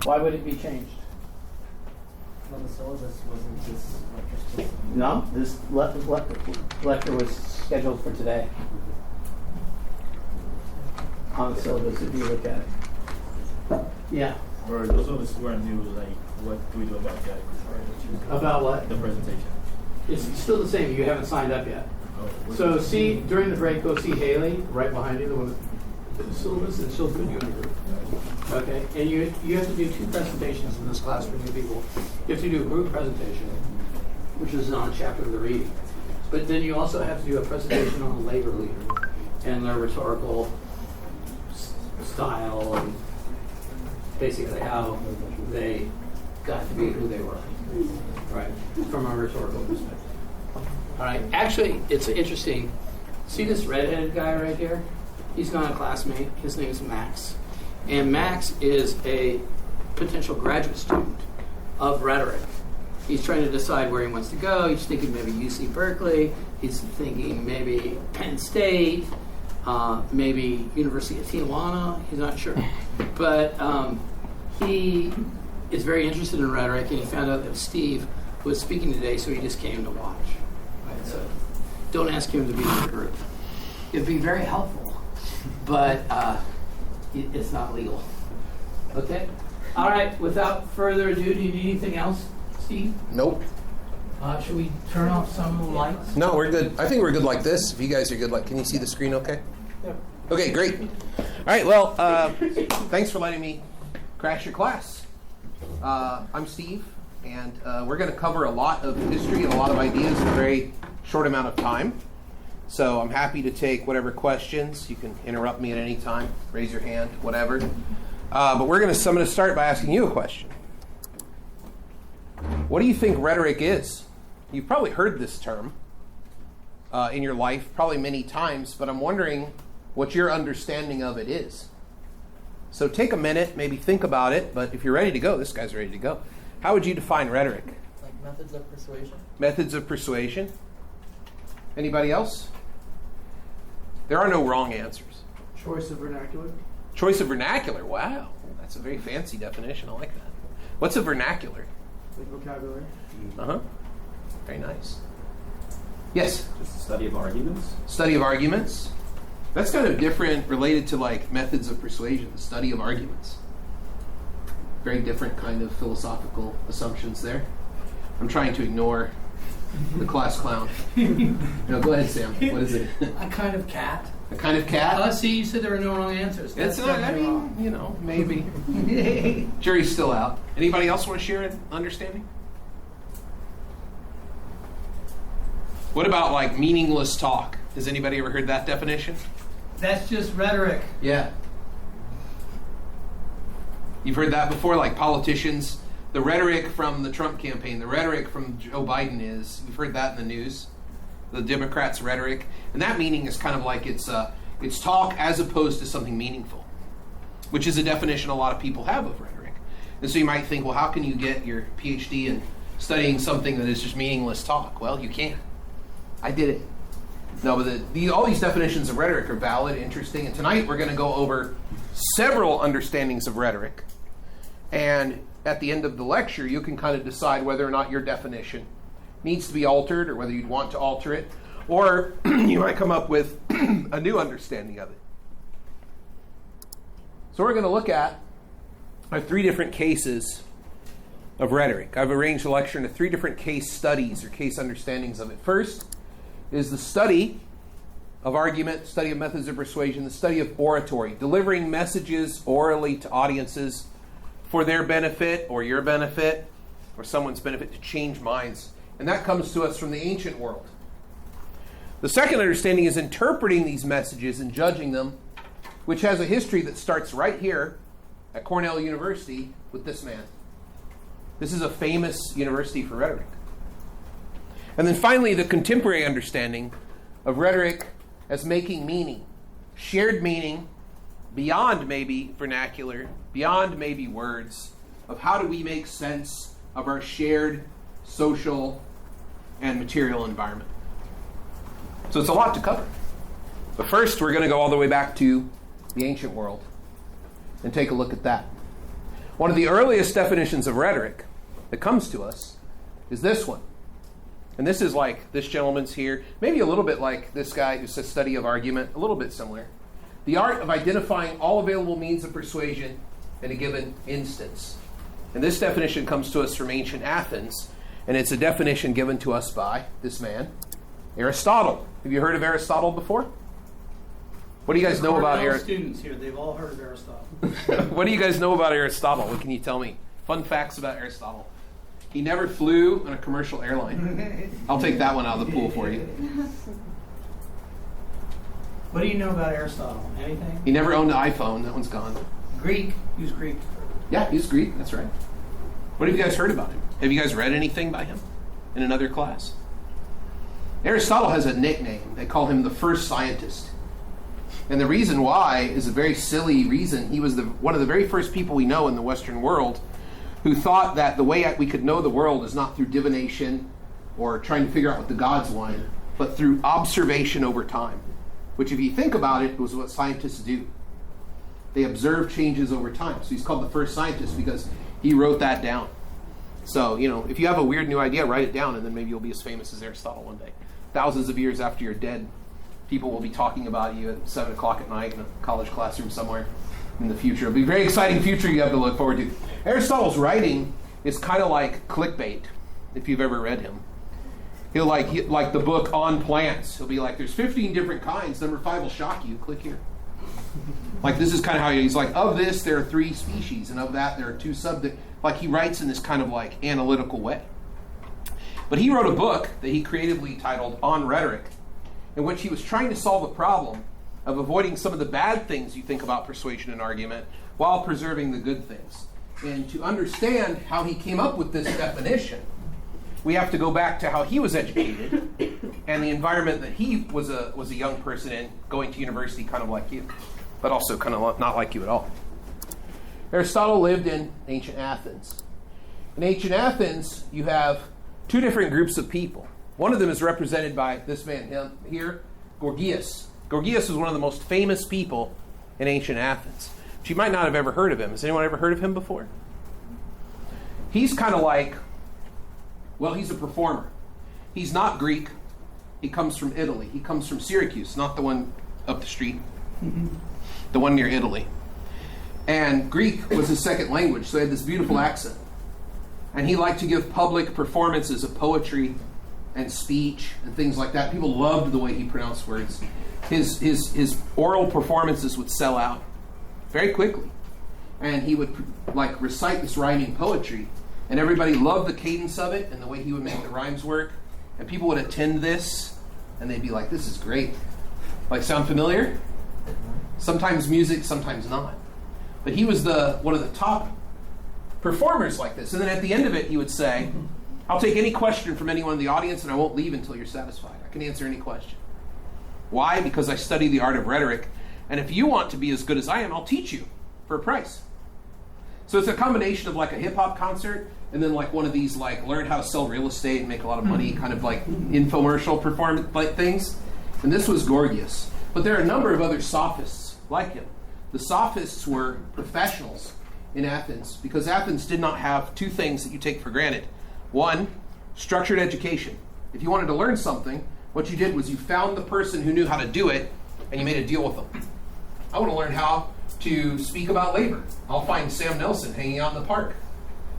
Why would it be changed? Well, the syllabus wasn't this lecture supposed to be. No, this lecture was scheduled for today. On the syllabus, if you look at it. Yeah. Or those of us who are new, like, what do we do about that? About what? The presentation. It's still the same. You haven't signed up yet. So see, during the break, go see Haley, right behind you, the one with the syllabus, and she'll put you in a group. Okay? And you have to do 2 presentations in this class for new people. You have to do a group presentation, which is on a chapter of the reading. But then you also have to do a presentation on the labor leader and their rhetorical style and basically how they got to be who they were, right, from a rhetorical perspective. All right, actually, it's interesting. See this redheaded guy right here? He's not a classmate. His name is Max. And Max is a potential graduate student of rhetoric. He's trying to decide where he wants to go. He's thinking maybe UC Berkeley. He's thinking maybe Penn State, maybe University of Tijuana. He's not sure. But he is very interested in rhetoric, and he found out that Steve was speaking today, so he just came to watch. Right? So don't ask him to be in the group. It'd be very helpful, but it's not legal. Okay? All right, without further ado, do you need anything else, Steve? Nope. Should we turn off some of the lights? No, we're good. I think we're good like this. If you guys are good, like, can you see the screen okay? Yep. Okay, great. All right, well, thanks for letting me crash your class. I'm Steve, and we're going to cover a lot of history and a lot of ideas in a very short amount of time. So I'm happy to take whatever questions. You can interrupt me at any time, raise your hand, whatever. But I'm going to start by asking you a question. What do you think rhetoric is? You've probably heard this term in your life, probably many times, but I'm wondering what your understanding of it is. So take a minute, maybe think about it, but if you're ready to go, this guy's ready to go. How would you define rhetoric? Like methods of persuasion? Methods of persuasion. Anybody else? There are no wrong answers. Choice of vernacular. Choice of vernacular. Wow. That's a very fancy definition. I like that. What's a vernacular? Like vocabulary. Uh-huh. Very nice. Yes? Just the study of arguments. Study of arguments. That's kind of different, related to like methods of persuasion, the study of arguments. Very different kind of philosophical assumptions there. I'm trying to ignore the class clown. No, go ahead, Sam. What is it? A kind of cat. A kind of cat? See, you said there were no wrong answers. It's not, I mean, you know, maybe. Jury's still out. Anybody else want to share an understanding? What about like meaningless talk? Has anybody ever heard that definition? That's just rhetoric. Yeah. You've heard that before, like politicians. The rhetoric from the Trump campaign, the rhetoric from Joe Biden is, you've heard that in the news, the Democrats' rhetoric. And that meaning is kind of like it's talk as opposed to something meaningful, which is a definition a lot of people have of rhetoric. And so you might think, well, how can you get your Ph.D. in studying something that is just meaningless talk? Well, you can. I did it. No, but all these definitions of rhetoric are valid, interesting, and tonight we're going to go over several understandings of rhetoric. And at the end of the lecture, you can kind of decide whether or not your definition needs to be altered or whether you'd want to alter it, or you might come up with a new understanding of it. So we're going to look at 3 different cases of rhetoric. I've arranged the lecture into 3 different case studies or case understandings of it. First is the study of argument, study of methods of persuasion, the study of oratory, delivering messages orally to audiences for their benefit or your benefit or someone's benefit, to change minds. And that comes to us from the ancient world. The second understanding is interpreting these messages and judging them, which has a history that starts right here at Cornell University with this man. This is a famous university for rhetoric. And then finally, the contemporary understanding of rhetoric as making meaning, shared meaning, beyond maybe vernacular, beyond maybe words, of how do we make sense of our shared social and material environment. So it's a lot to cover. But first, we're going to go all the way back to the ancient world and take a look at that. One of the earliest definitions of rhetoric that comes to us is this one. And this is like this gentleman's here, maybe a little bit like this guy who says study of argument, a little bit similar. The art of identifying all available means of persuasion in a given instance. And this definition comes to us from ancient Athens, and it's a definition given to us by this man, Aristotle. Have you heard of Aristotle before? What do you guys know about Cornell Aristotle? students here, they've all heard of Aristotle. What do you guys know about Aristotle? What can you tell me? Fun facts about Aristotle. He never flew on a commercial airline. I'll take that one out of the pool for you. What do you know about Aristotle? Anything? He never owned an iPhone. That one's gone. Greek? He was Greek. Yeah, he's Greek. That's right. What have you guys heard about him? Have you guys read anything by him in another class? Aristotle has a nickname. They call him the first scientist. And the reason why is a very silly reason. He was one of the very first people we know in the Western world who thought that the way we could know the world is not through divination or trying to figure out what the gods wanted, but through observation over time. Which, if you think about it, was what scientists do. They observe changes over time. So he's called the first scientist because he wrote that down. So, if you have a weird new idea, write it down, and then maybe you'll be as famous as Aristotle one day. Thousands of years after you're dead, people will be talking about you at 7 o'clock at night in a college classroom somewhere in the future. It'll be a very exciting future you have to look forward to. Aristotle's writing is kind of like clickbait, if you've ever read him. He'll like the book On Plants. He'll be like, there's 15 different kinds. Number 5 will shock you. Click here. Like, this is kind of how he's like, of this, there are 3 species, and of that, there are 2 like, he writes in this kind of like analytical way. But he wrote a book that he creatively titled On Rhetoric, in which he was trying to solve the problem of avoiding some of the bad things you think about persuasion and argument while preserving the good things. And to understand how he came up with this definition, we have to go back to how he was educated and the environment that he was a young person in, going to university kind of like you, but also kind of not like you at all. Aristotle lived in ancient Athens. In ancient Athens, you have 2 different groups of people. One of them is represented by this man here, Gorgias. Gorgias was one of the most famous people in ancient Athens. But you might not have ever heard of him. Has anyone ever heard of him before? He's kind of like, well, he's a performer. He's not Greek. He comes from Italy. He comes from Syracuse, not the one up the street. The one near Italy. And Greek was his second language, so he had this beautiful accent. And he liked to give public performances of poetry and speech and things like that. People loved the way he pronounced words. His oral performances would sell out very quickly. And he would recite this rhyming poetry. And everybody loved the cadence of it and the way he would make the rhymes work. And people would attend this and they'd be like, this is great. Like, sound familiar? Sometimes music, sometimes not. But he was one of the top performers like this. And then at the end of it, he would say, I'll take any question from anyone in the audience and I won't leave until you're satisfied. I can answer any question. Why? Because I study the art of rhetoric. And if you want to be as good as I am, I'll teach you for a price. So it's a combination of like a hip-hop concert and then like one of these like learn how to sell real estate and make a lot of money kind of like infomercial performance like things. And this was Gorgias. But there are a number of other sophists like him. The sophists were professionals in Athens because Athens did not have 2 things that you take for granted. One, structured education. If you wanted to learn something, what you did was you found the person who knew how to do it and you made a deal with them. I want to learn how to speak about labor. I'll find Sam Nelson hanging out in the park.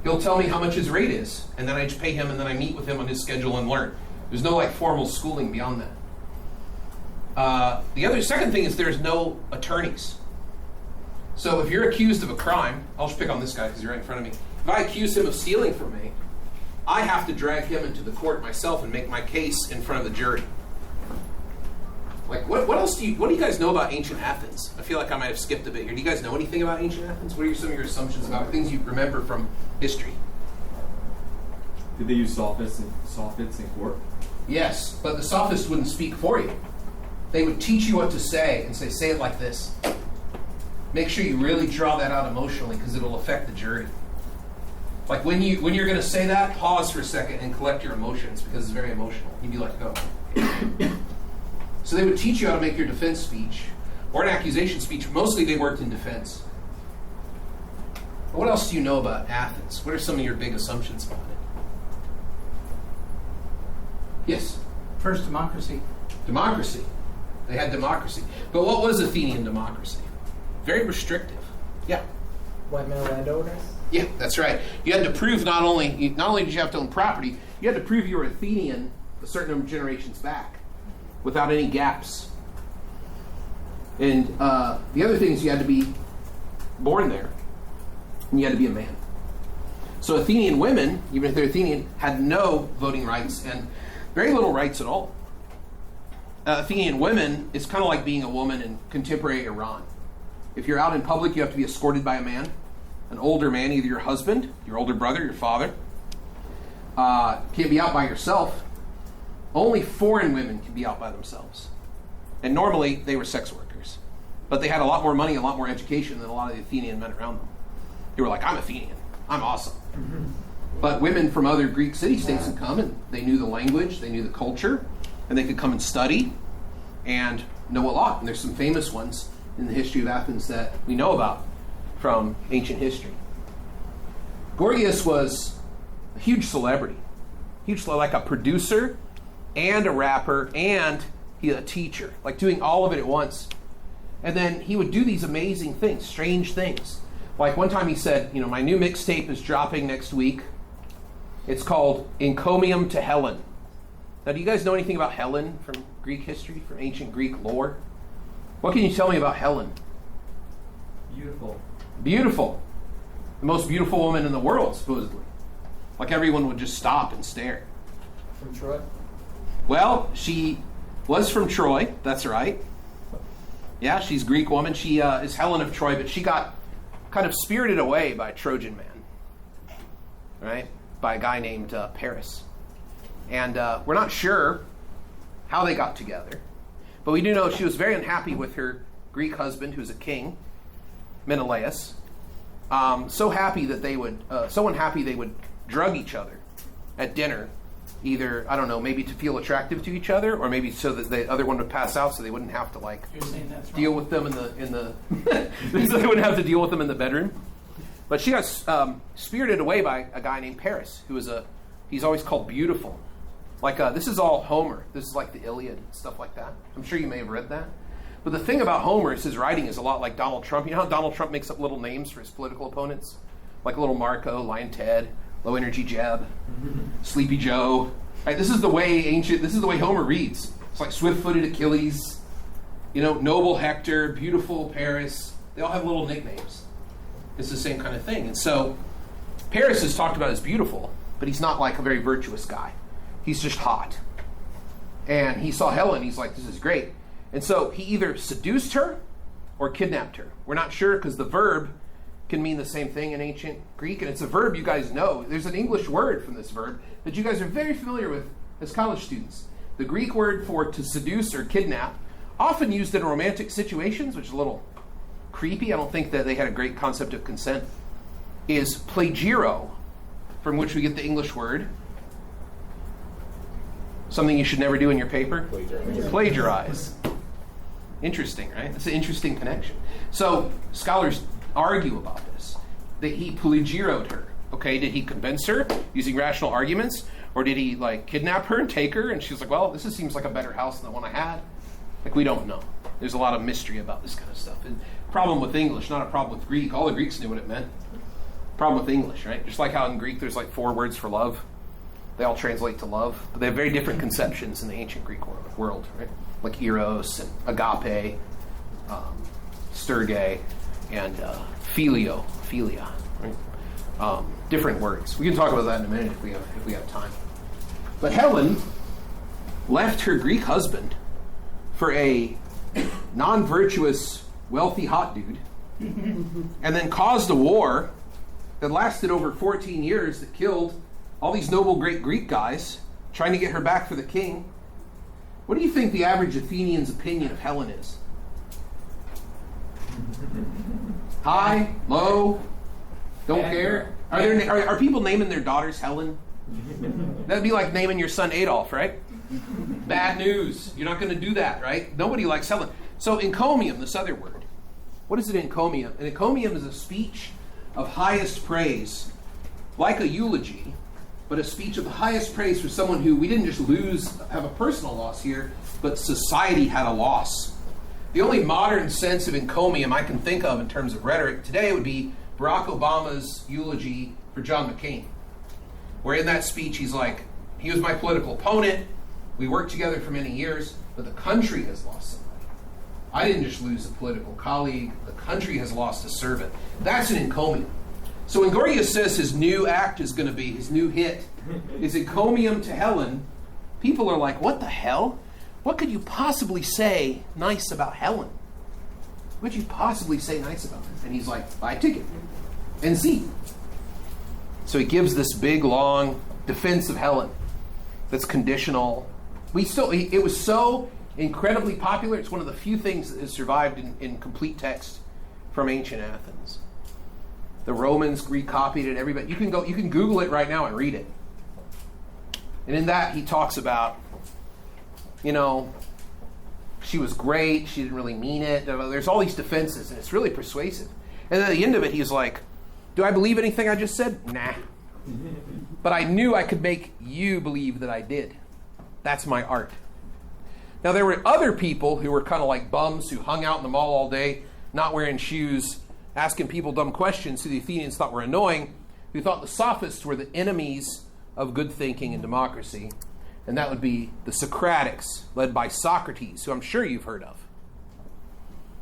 He'll tell me how much his rate is, and then I just pay him, and then I meet with him on his schedule and learn. There's no like formal schooling beyond that. The second thing is there's no attorneys. So if you're accused of a crime, I'll just pick on this guy because you're right in front of me. If I accuse him of stealing from me, I have to drag him into the court myself and make my case in front of the jury. Like, what else do you guys know about ancient Athens? I feel like I might have skipped a bit here. Do you guys know anything about ancient Athens? What are some of your assumptions about things you remember from history? Did they use sophists in court? Yes, but the sophists wouldn't speak for you. They would teach you what to say and say it like this. Make sure you really draw that out emotionally because it'll affect the jury. Like when you're going to say that, pause for a second and collect your emotions because it's very emotional. You'd be like, go. So they would teach you how to make your defense speech or an accusation speech. Mostly they worked in defense. What else do you know about Athens? What are some of your big assumptions about it? Yes? First democracy. Democracy. They had democracy. But what was Athenian democracy? Very restrictive. Yeah. White male landowners? Yeah, that's right. You had to prove not only did you have to own property, you had to prove you were Athenian a certain number of generations back without any gaps. And the other thing is you had to be born there, and you had to be a man. So Athenian women, even if they're Athenian, had no voting rights and very little rights at all. Athenian women is kind of like being a woman in contemporary Iran. If you're out in public, you have to be escorted by a man, an older man, either your husband, your older brother, your father. Can't be out by yourself. Only foreign women can be out by themselves. And normally, they were sex workers. But they had a lot more money, a lot more education than a lot of the Athenian men around them. They were like, I'm Athenian. I'm awesome. Mm-hmm. But women from other Greek city-states would come, and they knew the language, they knew the culture, and they could come and study and know a lot. And there's some famous ones in the history of Athens that we know about from ancient history. Gorgias was a huge celebrity. Like a producer and a rapper and a teacher, like doing all of it at once. And then he would do these amazing things, strange things. Like one time he said, my new mixtape is dropping next week. It's called Encomium to Helen. Now, do you guys know anything about Helen from Greek history, from ancient Greek lore? What can you tell me about Helen? Beautiful. The most beautiful woman in the world, supposedly. Like everyone would just stop and stare. From Troy? Well, she was from Troy, that's right. Yeah, she's a Greek woman. She is Helen of Troy, but she got kind of spirited away by a Trojan man, right? By a guy named Paris. And we're not sure how they got together, but we do know she was very unhappy with her Greek husband, who's a king, Menelaus. So unhappy they would drug each other at dinner, either, I don't know, maybe to feel attractive to each other, or maybe so that the other one would pass out, so they wouldn't have to deal with them in the so they wouldn't have to deal with them in the bedroom. But she got spirited away by a guy named Paris, who is he's always called beautiful. Like this is all Homer. This is like the Iliad and stuff like that. I'm sure you may have read that. But the thing about Homer is his writing is a lot like Donald Trump. You know how Donald Trump makes up little names for his political opponents, like little Marco, Lion Ted, Low Energy Jeb, Sleepy Joe. Right, this is the way Homer reads. It's like swift-footed Achilles, noble Hector, beautiful Paris. They all have little nicknames. It's the same kind of thing. And so Paris is talked about as beautiful, but he's not like a very virtuous guy. He's just hot. And he saw Helen, he's like, this is great. And so he either seduced her or kidnapped her. We're not sure because the verb can mean the same thing in ancient Greek, and it's a verb you guys know. There's an English word from this verb that you guys are very familiar with as college students. The Greek word for to seduce or kidnap, often used in romantic situations, which is a little creepy. I don't think that they had a great concept of consent, is plagiro, from which we get the English word. Something you should never do in your paper? Plagiarize. Interesting, right? That's an interesting connection. So scholars argue about this, that he plagiaroed her. Okay, did he convince her using rational arguments, or did he kidnap her and take her, and she was like, well, this seems like a better house than the one I had? We don't know. There's a lot of mystery about this kind of stuff. And problem with English, not a problem with Greek. All the Greeks knew what it meant. Problem with English, right? Just like how in Greek there's 4 words for love. They all translate to love, but they have very different conceptions in the ancient Greek world, right? Like eros and agape, sterge, and philia, right? Different words. We can talk about that in a minute if we have time. But Helen left her Greek husband for a non-virtuous, wealthy, hot dude, and then caused a war that lasted over 14 years that killed all these noble, great Greek guys trying to get her back for the king. What do you think the average Athenian's opinion of Helen is? High, low, don't care? Are people naming their daughters Helen? That'd be like naming your son Adolf, right? Bad news. You're not going to do that, right? Nobody likes Helen. So encomium, this other word. What is an encomium? An encomium is a speech of highest praise, like a eulogy, but a speech of the highest praise for someone who we didn't just have a personal loss here, but society had a loss. The only modern sense of encomium I can think of in terms of rhetoric today would be Barack Obama's eulogy for John McCain, where in that speech he's like, he was my political opponent, we worked together for many years, but the country has lost somebody. I didn't just lose a political colleague, the country has lost a servant. That's an encomium. So when Gorgias says his new act is going to be, his new hit, is encomium to Helen, people are like, what the hell? What could you possibly say nice about Helen? What could you possibly say nice about her? And he's like, buy a ticket and see. So he gives this big, long defense of Helen that's conditional. It was so incredibly popular. It's one of the few things that has survived in complete text from ancient Athens. The Romans recopied it. Everybody, you can Google it right now and read it. And in that, he talks about, she was great. She didn't really mean it. There's all these defenses, and it's really persuasive. And then at the end of it, he's like, do I believe anything I just said? Nah. But I knew I could make you believe that I did. That's my art. Now, there were other people who were kind of like bums who hung out in the mall all day, not wearing shoes, asking people dumb questions who the Athenians thought were annoying, who thought the Sophists were the enemies of good thinking and democracy. And that would be the Socratics, led by Socrates, who I'm sure you've heard of.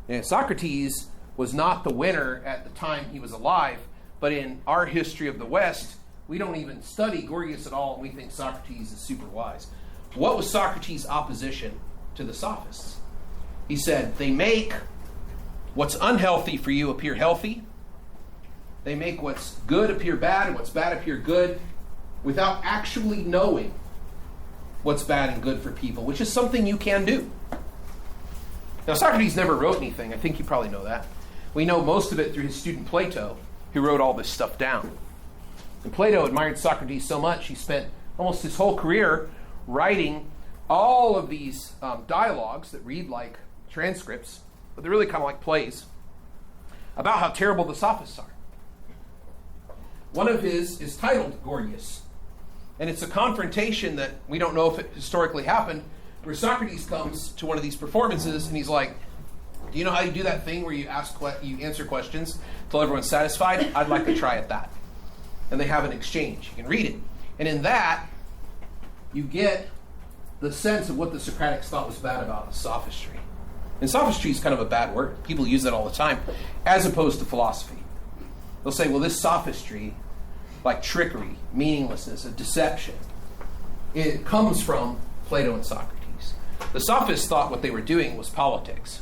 And Socrates was not the winner at the time he was alive, but in our history of the West, we don't even study Gorgias at all, and we think Socrates is super wise. What was Socrates' opposition to the Sophists? He said, they make what's unhealthy for you appear healthy. They make what's good appear bad and what's bad appear good without actually knowing what's bad and good for people, which is something you can do. Now, Socrates never wrote anything. I think you probably know that. We know most of it through his student Plato, who wrote all this stuff down. And Plato admired Socrates so much, he spent almost his whole career writing all of these dialogues that read like transcripts, but they're really kind of like plays, about how terrible the Sophists are. One of his is titled Gorgias, and it's a confrontation that we don't know if it historically happened, where Socrates comes to one of these performances and he's like, do you know how you do that thing where you answer questions until everyone's satisfied? I'd like to try at that. And they have an exchange. You can read it. And in that, you get the sense of what the Socratics thought was bad about sophistry. And sophistry is kind of a bad word. People use that all the time, as opposed to philosophy. They'll say, well, this sophistry, like trickery, meaninglessness, a deception, it comes from Plato and Socrates. The Sophists thought what they were doing was politics.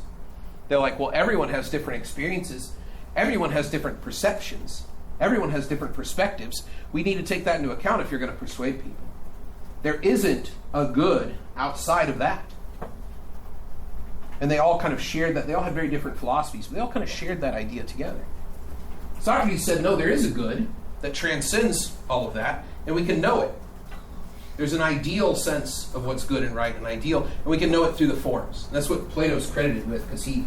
They're like, well, everyone has different experiences. Everyone has different perceptions. Everyone has different perspectives. We need to take that into account if you're going to persuade people. There isn't a good outside of that. And they all kind of shared that. They all had very different philosophies, but they all kind of shared that idea together. Socrates said, no, there is a good that transcends all of that, and we can know it. There's an ideal sense of what's good and right, an ideal, and we can know it through the forms. And that's what Plato's credited with, because he,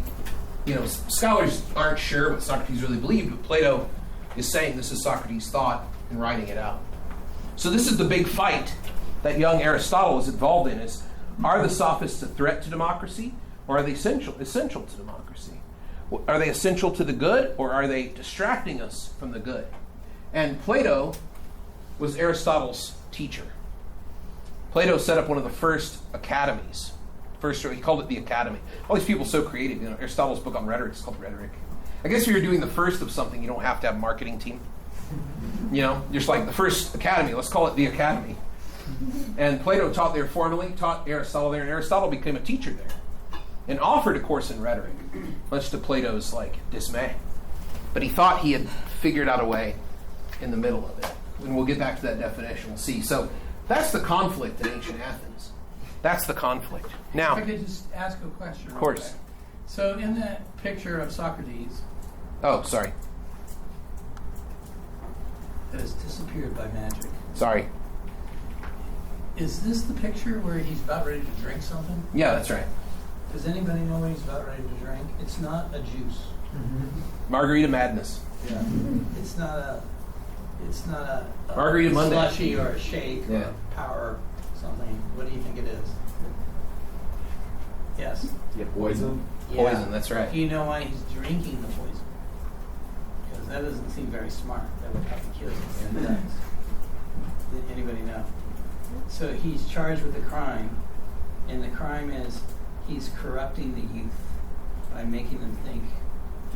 scholars aren't sure what Socrates really believed, but Plato is saying this is Socrates' thought and writing it out. So this is the big fight that young Aristotle is involved in, is, are the Sophists a threat to democracy, or are they essential to democracy? Are they essential to the good, or are they distracting us from the good? And Plato was Aristotle's teacher. Plato set up one of the first academies. He called it the Academy. All these people are so creative. Aristotle's book on rhetoric is called Rhetoric. I guess if you're doing the first of something, you don't have to have a marketing team. You're just like the first academy. Let's call it the Academy. And Plato taught there formally, taught Aristotle there, and Aristotle became a teacher there and offered a course in rhetoric, much to Plato's dismay. But he thought he had figured out a way in the middle of it. And we'll get back to that definition. We'll see. So that's the conflict in ancient Athens. That's the conflict. Now, if I could just ask a question. Of course. Quick. So in that picture of Socrates, oh, sorry. that has disappeared by magic, Sorry. is this the picture where he's about ready to drink something? Yeah, that's right. Does anybody know what he's about ready to drink? It's not a juice. Margarita Madness. Yeah. It's not a Margarita Monday. slushy or a shake Yeah. or power something. What do you think it is? Yes. Yeah, poison. Poison, that's right. Do you know why he's drinking the poison? Because that doesn't seem very smart. That would probably kill you. And it does. Did anybody know? So he's charged with a crime, and the crime is he's corrupting the youth by making them think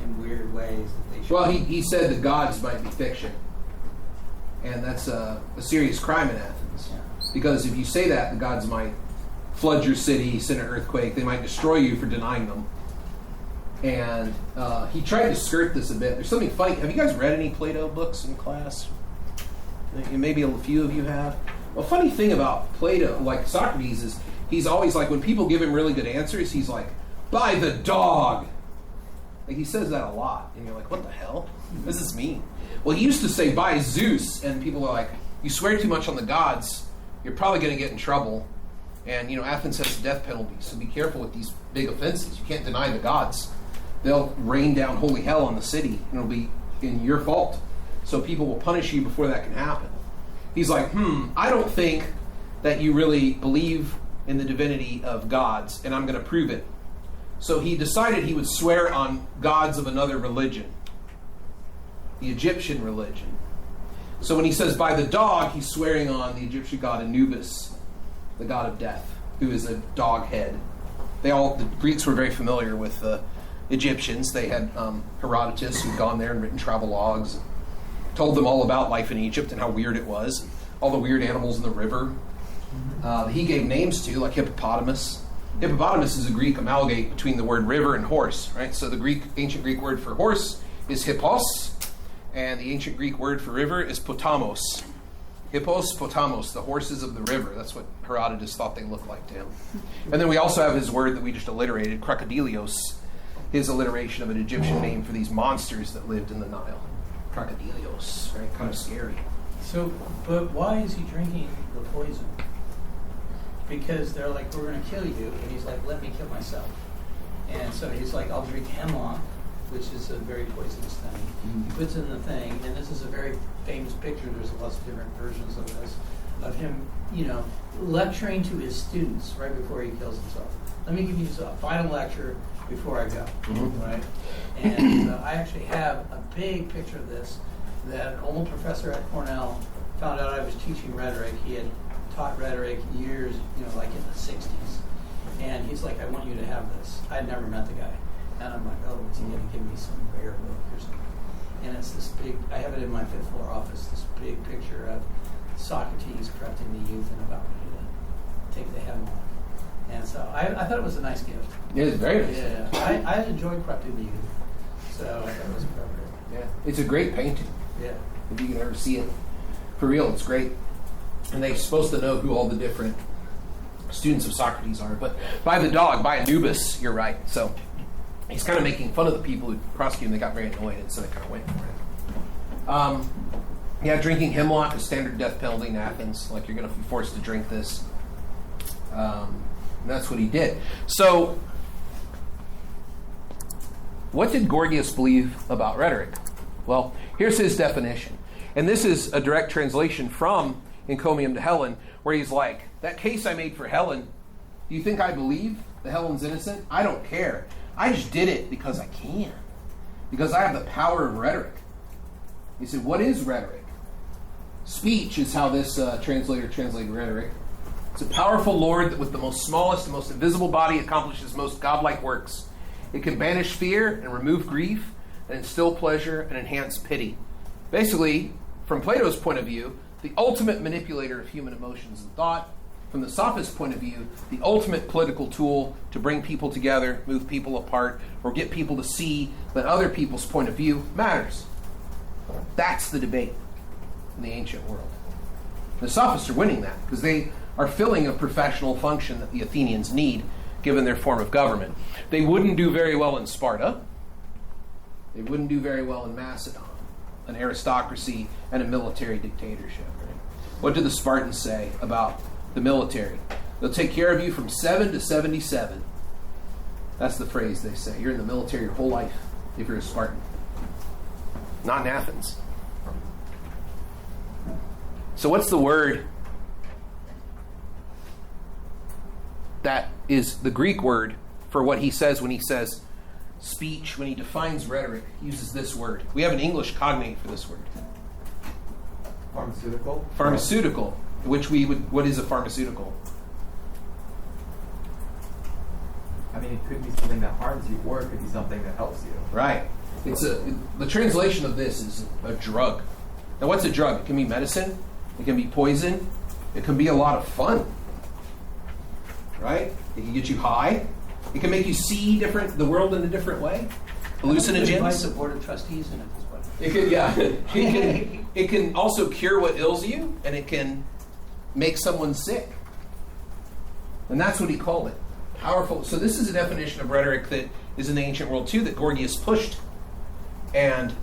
in weird ways that they should. Well, he said the gods might be fiction. And that's a serious crime in Athens. Yeah. Because if you say that, the gods might flood your city, send an earthquake. They might destroy you for denying them. And he tried to skirt this a bit. There's something funny. Have you guys read any Plato books in class? Maybe a few of you have. Well, funny thing about Plato, like Socrates, is he's always like, when people give him really good answers, he's like, by the dog. Like, he says that a lot. And you're like, what the hell? What does this mean? Well, he used to say, by Zeus. And people are like, you swear too much on the gods, you're probably going to get in trouble. And, Athens has the death penalty, so be careful with these big offenses. You can't deny the gods. They'll rain down holy hell on the city, and it'll be in your fault. So people will punish you before that can happen. He's like, I don't think that you really believe in the divinity of gods, and I'm going to prove it. So he decided he would swear on gods of another religion, the Egyptian religion. So when he says by the dog, he's swearing on the Egyptian god Anubis, the god of death, who is a dog head. The Greeks were very familiar with the Egyptians. They had Herodotus, who'd gone there and written travel logs, and told them all about life in Egypt and how weird it was, all the weird animals in the river. He gave names to, like hippopotamus. Hippopotamus is a Greek amalgate between the word river and horse, right? So the ancient Greek word for horse is hippos, and the ancient Greek word for river is potamos. Hippos, potamos, the horses of the river. That's what Herodotus thought they looked like to him. And then we also have his word that we just alliterated, crocodilios, his alliteration of an Egyptian name for these monsters that lived in the Nile. Crocodilios, right? Kind of scary. So, but why is he drinking the poison? Because they're like, we're going to kill you. And he's like, let me kill myself. And so he's like, I'll drink hemlock, which is a very poisonous thing. He puts in the thing, and this is a very famous picture. There's lots of different versions of this, of him, lecturing to his students right before he kills himself. Let me give you a final lecture before I go, right? And I actually have a big picture of this that an old professor at Cornell found out I was teaching rhetoric. He had taught rhetoric years, like in the 60s. And he's like, I want you to have this. I'd never met the guy. And I'm like, oh, is he going to give me some rare book or something? And it's this big, I have it in my 5th floor office, this big picture of Socrates corrupting the youth and about ready to take the hemlock. And so I thought it was a nice gift. It is very nice. Yeah, I enjoyed corrupting the youth. So I thought it was appropriate. Yeah, it's a great painting. Yeah. If you can ever see it. For real, it's great. And they're supposed to know who all the different students of Socrates are. But by the dog, by Anubis, you're right. So he's kind of making fun of the people who prosecuted him. They got very annoyed, and so they kind of went for it. Drinking hemlock is standard death penalty in Athens. Like, you're going to be forced to drink this. And that's what he did. So, what did Gorgias believe about rhetoric? Well, here's his definition. And this is a direct translation from Encomium to Helen, where he's like, that case I made for Helen, do you think I believe that Helen's innocent? I don't care. I just did it because I can. Because I have the power of rhetoric. He said, what is rhetoric? Speech is how this translator translated rhetoric. It's a powerful lord that with the most smallest and most invisible body accomplishes most godlike works. It can banish fear and remove grief and instill pleasure and enhance pity. Basically, from Plato's point of view, the ultimate manipulator of human emotions and thought. From the Sophist point of view, the ultimate political tool to bring people together, move people apart, or get people to see that other people's point of view matters. That's the debate in the ancient world. The Sophists are winning that because they are filling a professional function that the Athenians need, given their form of government. They wouldn't do very well in Sparta. They wouldn't do very well in Macedon, an aristocracy and a military dictatorship. Right? What did the Spartans say about the military? They'll take care of you from 7 to 77. That's the phrase they say. You're in the military your whole life if you're a Spartan. not in Athens. So what's the word that is the Greek word for what he says when he says speech, when he defines rhetoric, he uses this word. We have an English cognate for this word. Pharmaceutical? Pharmaceutical, which what is a pharmaceutical? I mean, it could be something that harms you, or it could be something that helps you. Right. The translation of this is a drug. Now, what's a drug? It can be medicine. It can be poison. It can be a lot of fun. Right? It can get you high. It can make you see the world in a different way. Hallucinogens. The board of trustees in it as well. It can, yeah. It can also cure what ails you, and it can make someone sick. And that's what he called it. Powerful. So this is a definition of rhetoric that is in the ancient world too, that Gorgias pushed. And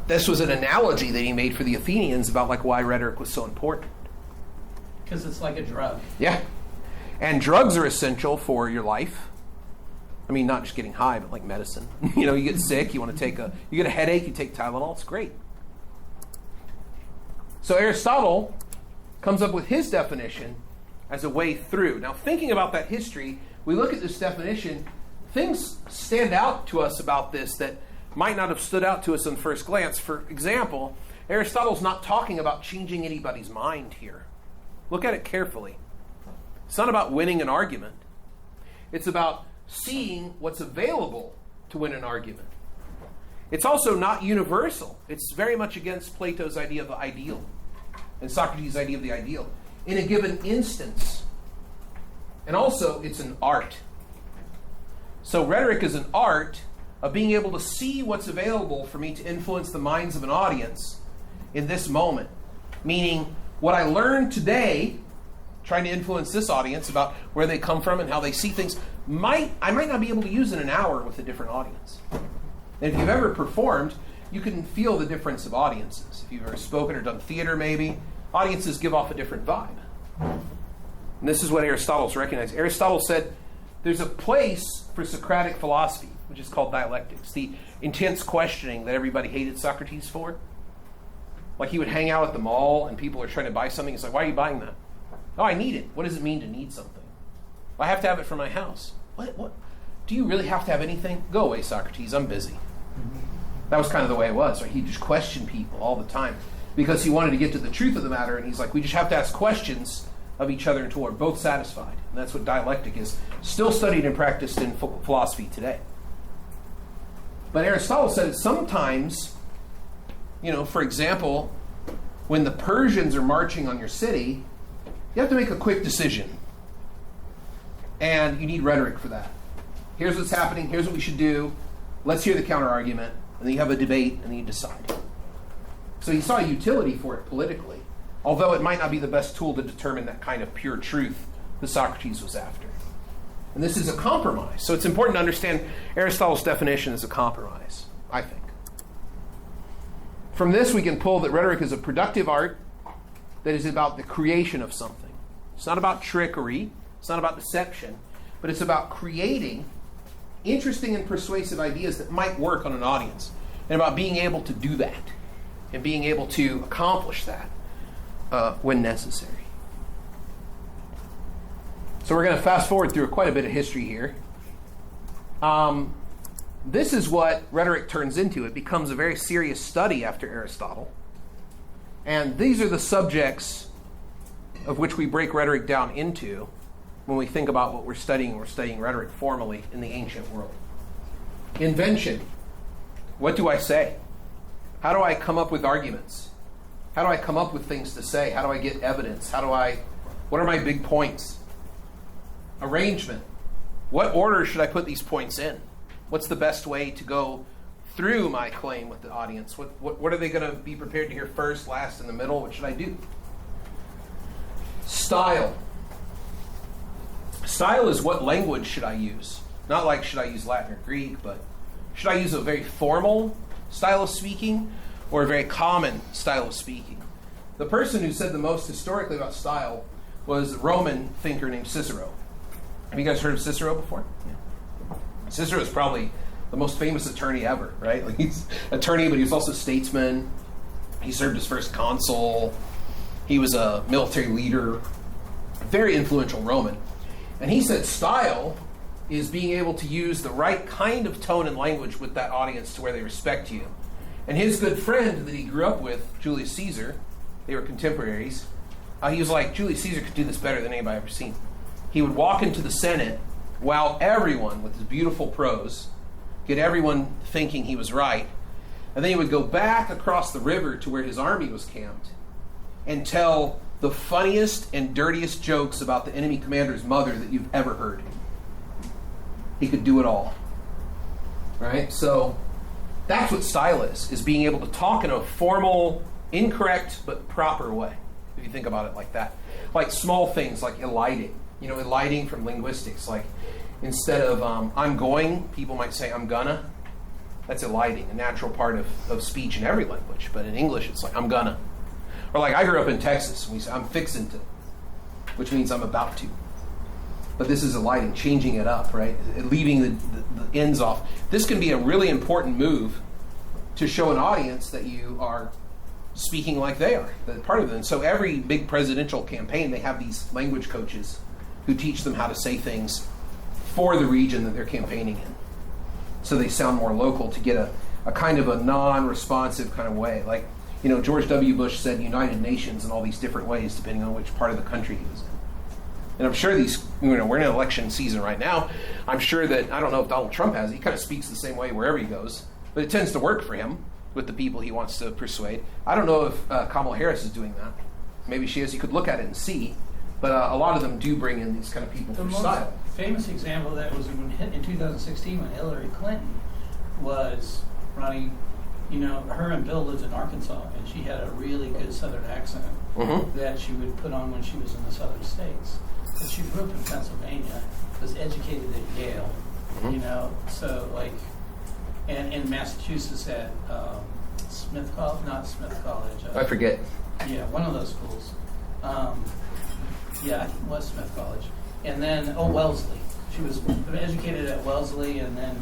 this was an analogy that he made for the Athenians about like why rhetoric was so important. Because it's like a drug. Yeah. And drugs are essential for your life. I mean, not just getting high, but like medicine. You get sick, you get a headache, you take Tylenol, it's great. So Aristotle comes up with his definition as a way through. Now, thinking about that history, we look at this definition, things stand out to us about this that might not have stood out to us on first glance. For example, Aristotle's not talking about changing anybody's mind here. Look at it carefully. It's not about winning an argument. It's about seeing what's available to win an argument. It's also not universal. It's very much against Plato's idea of the ideal and Socrates' idea of the ideal in a given instance. And also, it's an art. So rhetoric is an art of being able to see what's available for me to influence the minds of an audience in this moment. Meaning, what I learned today, trying to influence this audience about where they come from and how they see things, I might not be able to use in an hour with a different audience. And if you've ever performed, you can feel the difference of audiences. If you've ever spoken or done theater maybe, audiences give off a different vibe. And this is what Aristotle's recognized. Aristotle said there's a place for Socratic philosophy, which is called dialectics, the intense questioning that everybody hated Socrates for. Like he would hang out at the mall and people are trying to buy something. He's like, why are you buying that? Oh, I need it. What does it mean to need something? I have to have it for my house. What? Do you really have to have anything? Go away, Socrates. I'm busy. That was kind of the way it was. Right? He just questioned people all the time because he wanted to get to the truth of the matter. And he's like, we just have to ask questions of each other until we're both satisfied. And that's what dialectic is. Still studied and practiced in philosophy today. But Aristotle said that sometimes, for example, when the Persians are marching on your city, you have to make a quick decision. And you need rhetoric for that. Here's what's happening. Here's what we should do. Let's hear the counter-argument. And then you have a debate, and then you decide. So he saw a utility for it politically, although it might not be the best tool to determine that kind of pure truth that Socrates was after. And this is a compromise. So it's important to understand Aristotle's definition as a compromise, I think. From this, we can pull that rhetoric is a productive art that is about the creation of something. It's not about trickery. It's not about deception. But it's about creating interesting and persuasive ideas that might work on an audience. And about being able to do that. And being able to accomplish that when necessary. So we're going to fast forward through quite a bit of history here. This is what rhetoric turns into. It becomes a very serious study after Aristotle. And these are the subjects of which we break rhetoric down into when we think about what we're studying. We're studying rhetoric formally in the ancient world. Invention. What do I say? How do I come up with arguments? How do I come up with things to say? How do I get evidence? What are my big points? Arrangement. What order should I put these points in? What's the best way to go through my claim with the audience? What are they going to be prepared to hear first, last, in the middle? What should I do? Style. Style is what language should I use? Not like should I use Latin or Greek, but should I use a very formal style of speaking or a very common style of speaking? The person who said the most historically about style was a Roman thinker named Cicero. Have you guys heard of Cicero before? Yeah. Cicero is probably the most famous attorney ever, right? Like he's attorney, but he was also statesman. He served as first consul. He was a military leader, very influential Roman. And he said style is being able to use the right kind of tone and language with that audience to where they respect you. And his good friend that he grew up with, Julius Caesar, they were contemporaries, he was like, Julius Caesar could do this better than anybody I've ever seen. He would walk into the Senate while everyone, with his beautiful prose, get everyone thinking he was right. And then he would go back across the river to where his army was camped and tell the funniest and dirtiest jokes about the enemy commander's mother that you've ever heard. He could do it all. Right? So that's what style is being able to talk in a formal, incorrect, but proper way, if you think about it like that. Like small things like eliding. You know, eliding from linguistics. Like instead of I'm going, people might say I'm gonna. That's eliding, a natural part of speech in every language. But in English, it's like I'm gonna. Or like I grew up in Texas, and we say I'm fixin' to, which means I'm about to. But this is eliding, changing it up, right? Leaving the ends off. This can be a really important move to show an audience that you are speaking like they are, that part of them. So every big presidential campaign, they have these language coaches who teach them how to say things for the region that they're campaigning in. So they sound more local to get a kind of a non-responsive kind of way. Like, you know, George W. Bush said United Nations in all these different ways depending on which part of the country he was in. And I'm sure we're in an election season right now. I'm sure that, I don't know if Donald Trump has, he kind of speaks the same way wherever he goes. But it tends to work for him with the people he wants to persuade. I don't know if Kamala Harris is doing that. Maybe she is. You could look at it and see. But a lot of them do bring in these kind of people for style. The famous example of that was in 2016 when Hillary Clinton was running. You know, her and Bill lived in Arkansas, and she had a really good Southern accent that she would put on when she was in the Southern states. But she grew up in Pennsylvania, was educated at Yale, you know, so like, and in Massachusetts at Smith College, not Smith College. I forget. Yeah, one of those schools. Yeah, I think it was Smith College. And then, Wellesley. She was educated at Wellesley and then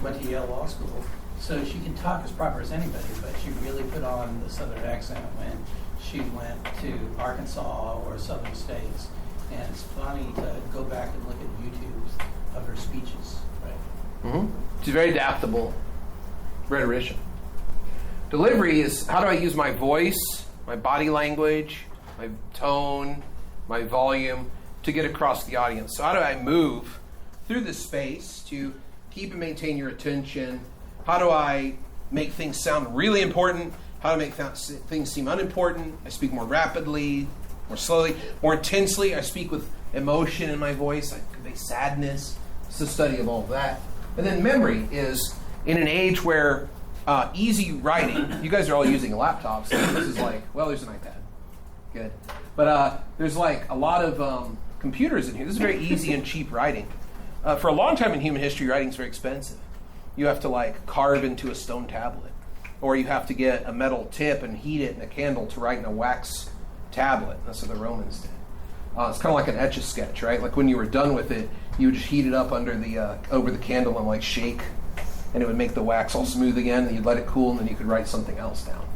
went to Yale Law School. So she can talk as proper as anybody, but she really put on the Southern accent when she went to Arkansas or Southern states. And it's funny to go back and look at YouTubes of her speeches. Right? She's a very adaptable rhetorician. Delivery is how do I use my voice, my body language, my tone, my volume to get across the audience. So how do I move through this space to keep and maintain your attention? How do I make things sound really important? How to make things seem unimportant? I speak more rapidly, more slowly, more intensely. I speak with emotion in my voice. I convey sadness. It's the study of all of that. And then memory is in an age where easy writing, you guys are all using laptops. So this is like, well, there's an iPad. Good. But there's like a lot of computers in here. This is very easy and cheap writing. For a long time in human history, writing is very expensive. You have to like carve into a stone tablet. Or you have to get a metal tip and heat it in a candle to write in a wax tablet. That's what the Romans did. It's kind of like an Etch-a-Sketch, right? Like when you were done with it, you would just heat it up under the over the candle and like shake, and it would make the wax all smooth again, and you'd let it cool, and then you could write something else down.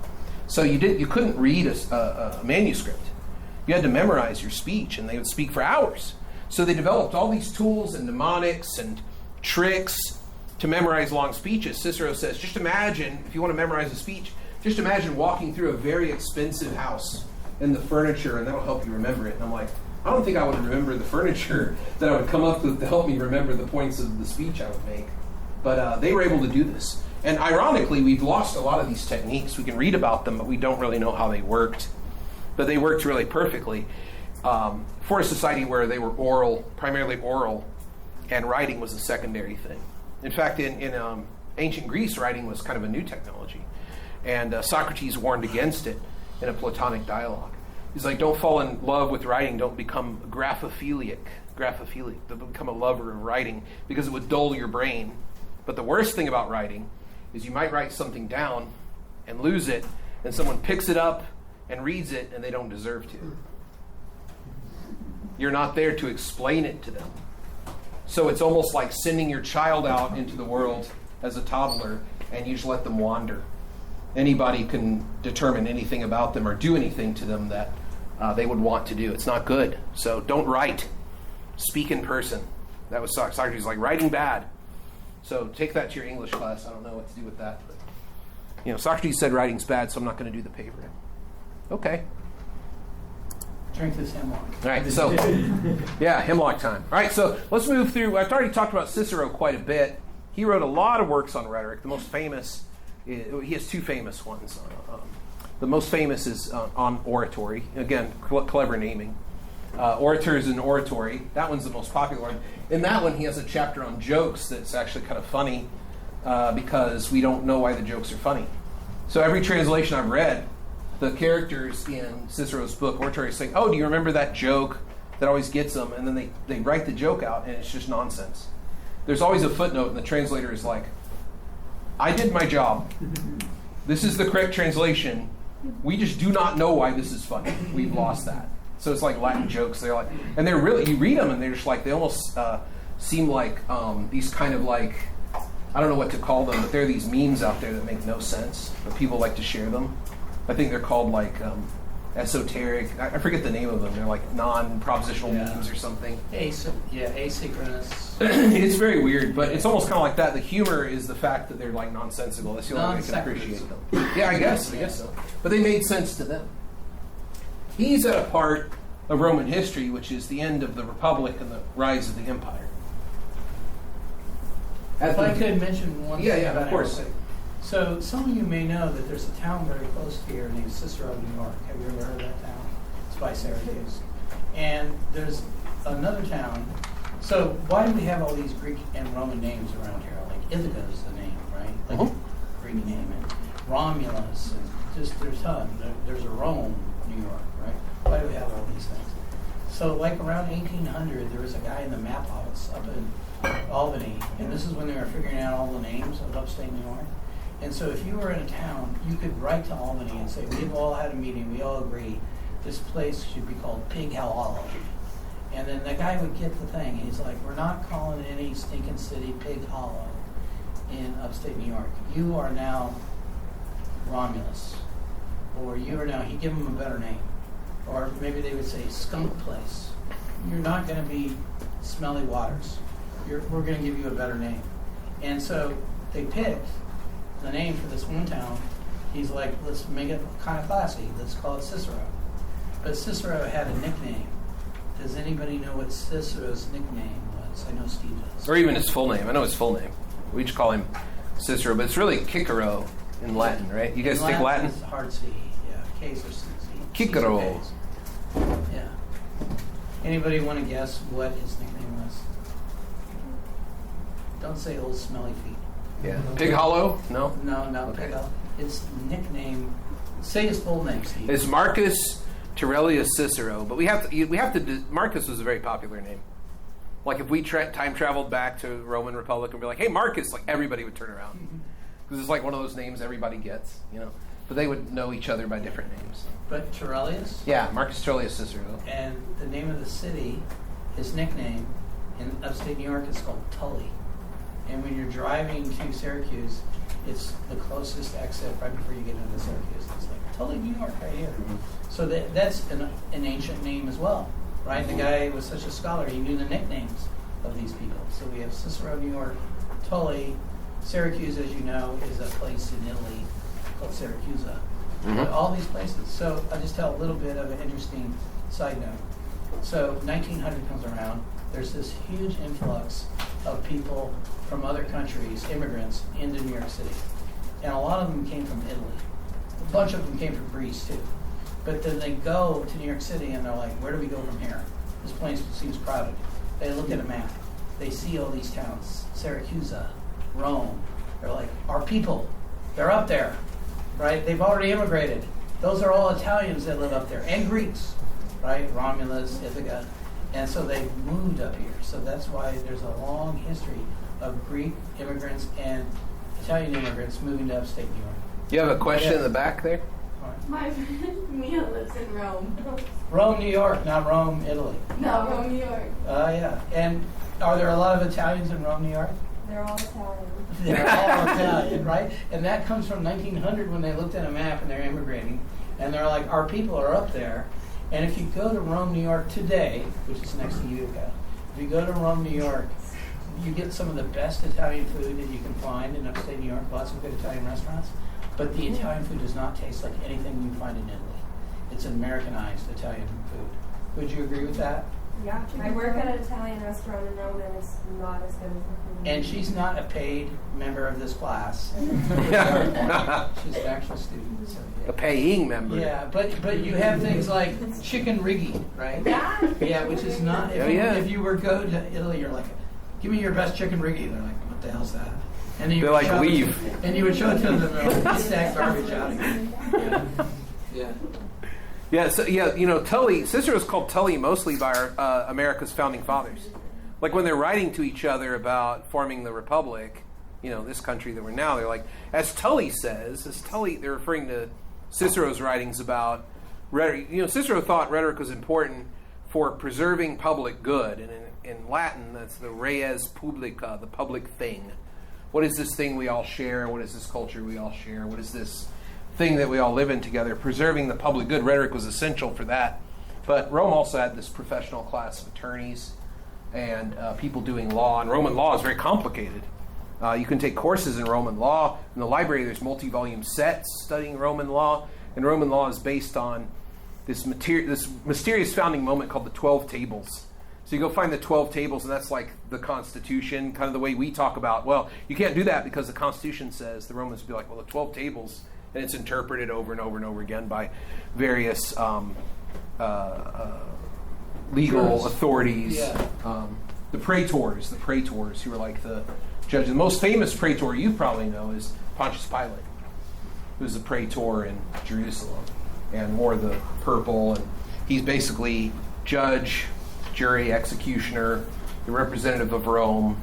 So you couldn't read a manuscript. You had to memorize your speech, and they would speak for hours. So they developed all these tools and mnemonics and tricks to memorize long speeches. Cicero says, just imagine, if you want to memorize a speech, just imagine walking through a very expensive house and the furniture, and that'll help you remember it. And I'm like, I don't think I would remember the furniture that I would come up with to help me remember the points of the speech I would make. But they were able to do this. And ironically, we've lost a lot of these techniques. We can read about them, but we don't really know how they worked. But they worked really perfectly for a society where they were oral, primarily oral, and writing was a secondary thing. In fact, in ancient Greece, writing was kind of a new technology. And Socrates warned against it in a Platonic dialogue. He's like, don't fall in love with writing. Don't become graphophilic. Don't become a lover of writing because it would dull your brain. But the worst thing about writing is you might write something down and lose it, and someone picks it up and reads it, and they don't deserve to. You're not there to explain it to them. So it's almost like sending your child out into the world as a toddler, and you just let them wander. Anybody can determine anything about them or do anything to them that they would want to do. It's not good. So don't write. Speak in person. That was Socrates was like, writing bad. So take that to your English class. I don't know what to do with that. But, Socrates said writing's bad, so I'm not going to do the paper. Okay. Drink this hemlock. All right, so, yeah, hemlock time. All right, so let's move through. I've already talked about Cicero quite a bit. He wrote a lot of works on rhetoric. The most famous, he has two famous ones. The most famous is on oratory. Again, clever naming. Orators and oratory. That one's the most popular one. In that one, he has a chapter on jokes that's actually kind of funny because we don't know why the jokes are funny. So every translation I've read, the characters in Cicero's book, Oratory, saying, oh, do you remember that joke that always gets them? And then they write the joke out, and it's just nonsense. There's always a footnote, and the translator is like, I did my job. This is the correct translation. We just do not know why this is funny. We've lost that. So it's like Latin jokes. They're like, and they're really, you read them, and they're just like, they almost seem like these kind of like, I don't know what to call them, but there are these memes out there that make no sense, but people like to share them. I think they're called like esoteric. I forget the name of them. They're like non-propositional memes or something. Asynchronous. It's very weird, but it's almost kind of like that. The humor is the fact that they're like nonsensical. That's the only way I can appreciate them. Yeah, I guess so. But they made sense to them. He's at a part of Roman history, which is the end of the Republic and the rise of the Empire. If I could mention one thing about of course. Herbert. So some of you may know that there's a town very close here named Cicero, New York. Have you ever heard of that town? It's by Syracuse. And there's another town. So why do we have all these Greek and Roman names around here? Like Ithaca is the name, right? Like Greek name. And Romulus. And just there's a ton. There's a Rome, New York, right? Why do we have all these things? So like around 1800, there was a guy in the map office up in Albany. And this is when they were figuring out all the names of upstate New York. And so if you were in a town, you could write to Albany and say, we've all had a meeting, we all agree, this place should be called Pig Hollow. And then the guy would get the thing, he's like, we're not calling any stinking city Pig Hollow in upstate New York. You are now Romulus. Or you are now, he'd give them a better name. Or maybe they would say Skunk Place. You're not going to be Smelly Waters. We're going to give you a better name. And so they picked the name for this one town. He's like, let's make it kind of classy. Let's call it Cicero. But Cicero had a nickname. Does anybody know what Cicero's nickname was? I know Steve does. Or even his full name. I know his full name. We just call him Cicero, but it's really Cicero in Latin, right? You guys speak Latin? It's hard C. Yeah, K's or C. Cicero. Yeah. Anybody want to guess what his nickname was? Don't say old smelly feet. Yeah. Pig Hollow? No? No, Okay. Pig Hollow. It's nickname. Say his full name, Steve. It's Marcus Turelius Cicero, but we have to. Marcus was a very popular name. Like if we time traveled back to Roman Republic and be like, "Hey, Marcus," like everybody would turn around because it's like one of those names everybody gets, But they would know each other by different names. But Turelius? Yeah, Marcus Turelius Cicero. And the name of the city, his nickname in upstate New York is called Tully. And when you're driving to Syracuse, it's the closest exit right before you get into Syracuse. It's like Tully, New York, right here. So that's an ancient name as well, right? The guy was such a scholar, he knew the nicknames of these people. So we have Cicero, New York, Tully. Syracuse, as you know, is a place in Italy called Syracusa. But all these places. So I'll just tell a little bit of an interesting side note. So 1900 comes around. There's this huge influx of people from other countries, immigrants, into New York City. And a lot of them came from Italy. A bunch of them came from Greece, too. But then they go to New York City, and they're like, where do we go from here? This place seems crowded. They look at a map. They see all these towns, Syracusa, Rome. They're like, our people, they're up there, right? They've already immigrated. Those are all Italians that live up there, and Greeks, right? Romulus, Ithaca. And so they moved up here. So that's why there's a long history of Greek immigrants and Italian immigrants moving to upstate New York. You have a question in the back there? My friend Mia lives in Rome. Rome, New York, not Rome, Italy. No, Rome, New York. Yeah. And are there a lot of Italians in Rome, New York? They're all Italian. They're all Italian, right? And that comes from 1900 when they looked at a map and they're immigrating, and they're like, our people are up there. And if you go to Rome, New York today, which is next to Utica, if you go to Rome, New York, you get some of the best Italian food that you can find in upstate New York, lots of good Italian restaurants, but the Italian food does not taste like anything you find in Italy. It's Americanized Italian food. Would you agree with that? Yeah, I work at an Italian restaurant in Rome, and it's not as good as the food. And she's not a paid member of this class. She's an actual student. So, yeah. A paying member. Yeah, but you have things like chicken riggy, right? Yeah. Yeah, which is not. If you were go to Italy, you're like, give me your best chicken riggy. They're like, what the hell's that? And then you They're would like, show leave. And you would show it to them, and they're like, get that garbage out of here. Yeah. Yeah, so Tully, Cicero's called Tully mostly by America's founding fathers. Like when they're writing to each other about forming the republic, this country that we're now, they're like, as Tully says, they're referring to Cicero's writings about rhetoric. Cicero thought rhetoric was important for preserving public good, and in Latin, that's the res publica, the public thing. What is this thing we all share? What is this culture we all share? What is this thing that we all live in together? Preserving the public good. Rhetoric was essential for that. But Rome also had this professional class of attorneys and people doing law. And Roman law is very complicated. You can take courses in Roman law. In the library, there's multi-volume sets studying Roman law. And Roman law is based on this mysterious founding moment called the 12 Tables. So you go find the 12 Tables, and that's like the Constitution, kind of the way we talk about, well, you can't do that because the Constitution says. The Romans would be like, well, the 12 Tables, and it's interpreted over and over and over again by various legal authorities. Yeah. The praetors, who are like the judges. The most famous praetor you probably know is Pontius Pilate, who's the praetor in Jerusalem, and wore the purple, and he's basically judge, jury, executioner, the representative of Rome,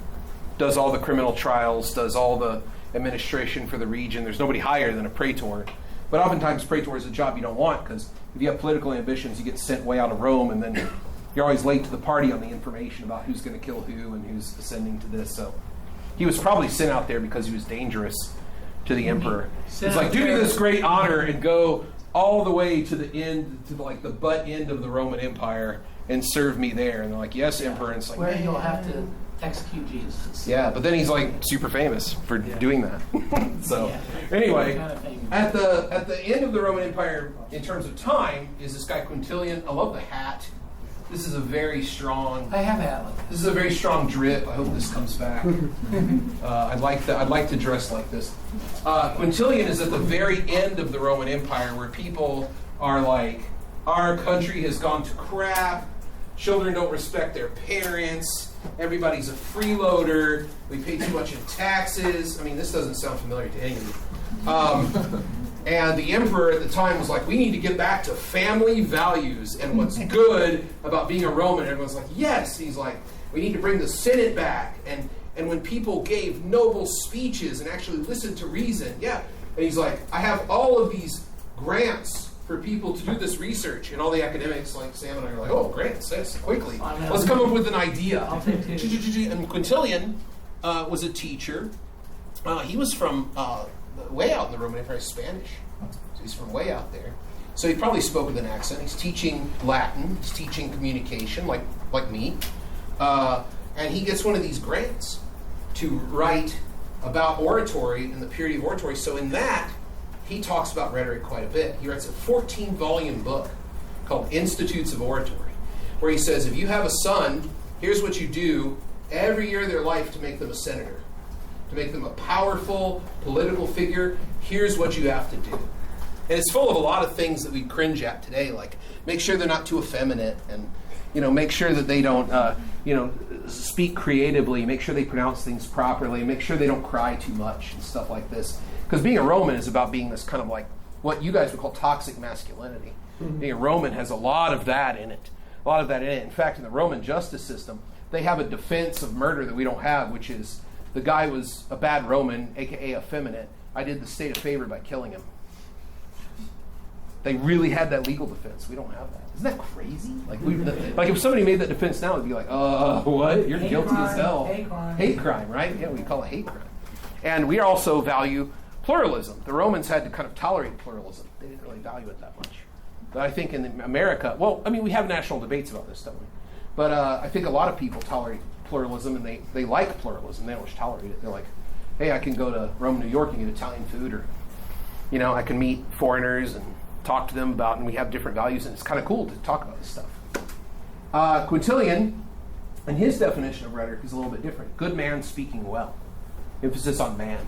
does all the criminal trials, does all the administration for the region. There's nobody higher than a praetor. But oftentimes praetor is a job you don't want, because if you have political ambitions, you get sent way out of Rome, and then you're always late to the party on the information about who's going to kill who and who's ascending to this. So he was probably sent out there because he was dangerous to the emperor. It's like, do me this great honor and go all the way to the end, to the butt end of the Roman Empire and serve me there. And they're like, yes, emperor. And it's like, Where you'll have to execute Jesus. yeah, but then he's like super famous for doing that. So anyway, at the end of the Roman Empire, in terms of time, is this guy Quintilian. I love the hat. This is a very strong. I have had like This is a very strong drip. I hope this comes back. I'd like to dress like this. Quintilian is at the very end of the Roman Empire, where people are like, our country has gone to crap. Children don't respect their parents. Everybody's a freeloader. We pay too much in taxes. I mean, this doesn't sound familiar to any of you. And the emperor at the time was like, we need to get back to family values and what's good about being a Roman. Everyone's like, yes. He's like, we need to bring the Senate back. And when people gave noble speeches and actually listened to reason, yeah. And he's like, I have all of these grants for people to do this research. And all the academics like Sam and I are like, oh, grants, yes, quickly. Let's come up with an idea. I'll take two. And Quintilian was a teacher. He was from way out in the Roman Empire, Spanish. So he's from way out there. So he probably spoke with an accent. He's teaching Latin. He's teaching communication, like me. And he gets one of these grants to write about oratory and the purity of oratory. So in that, he talks about rhetoric quite a bit. He writes a 14-volume book called Institutes of Oratory, where he says, if you have a son, here's what you do every year of their life to make them a senator. To make them a powerful political figure, here's what you have to do. And it's full of a lot of things that we cringe at today, like make sure they're not too effeminate, and make sure that they don't speak creatively, make sure they pronounce things properly, make sure they don't cry too much and stuff like this. Because being a Roman is about being this kind of like what you guys would call toxic masculinity. Mm-hmm. Being a Roman has a lot of that in it. In fact, in the Roman justice system, they have a defense of murder that we don't have, which is the guy was a bad Roman, aka effeminate. I did the state a favor by killing him. They really had that legal defense. We don't have that. Isn't that crazy? Like if somebody made that defense now, it'd be like, what? You're guilty as hell. Hate crime, right? Yeah, we call it hate crime. And we also value pluralism. The Romans had to kind of tolerate pluralism. They didn't really value it that much. But I think in America, we have national debates about this, don't we? But I think a lot of people tolerate pluralism, and they like pluralism. They don't just tolerate it. They're like, hey, I can go to Rome, New York and get Italian food, or, I can meet foreigners and talk to them about, and we have different values, and it's kind of cool to talk about this stuff. Quintilian, and his definition of rhetoric is a little bit different. Good man speaking well. Emphasis on man.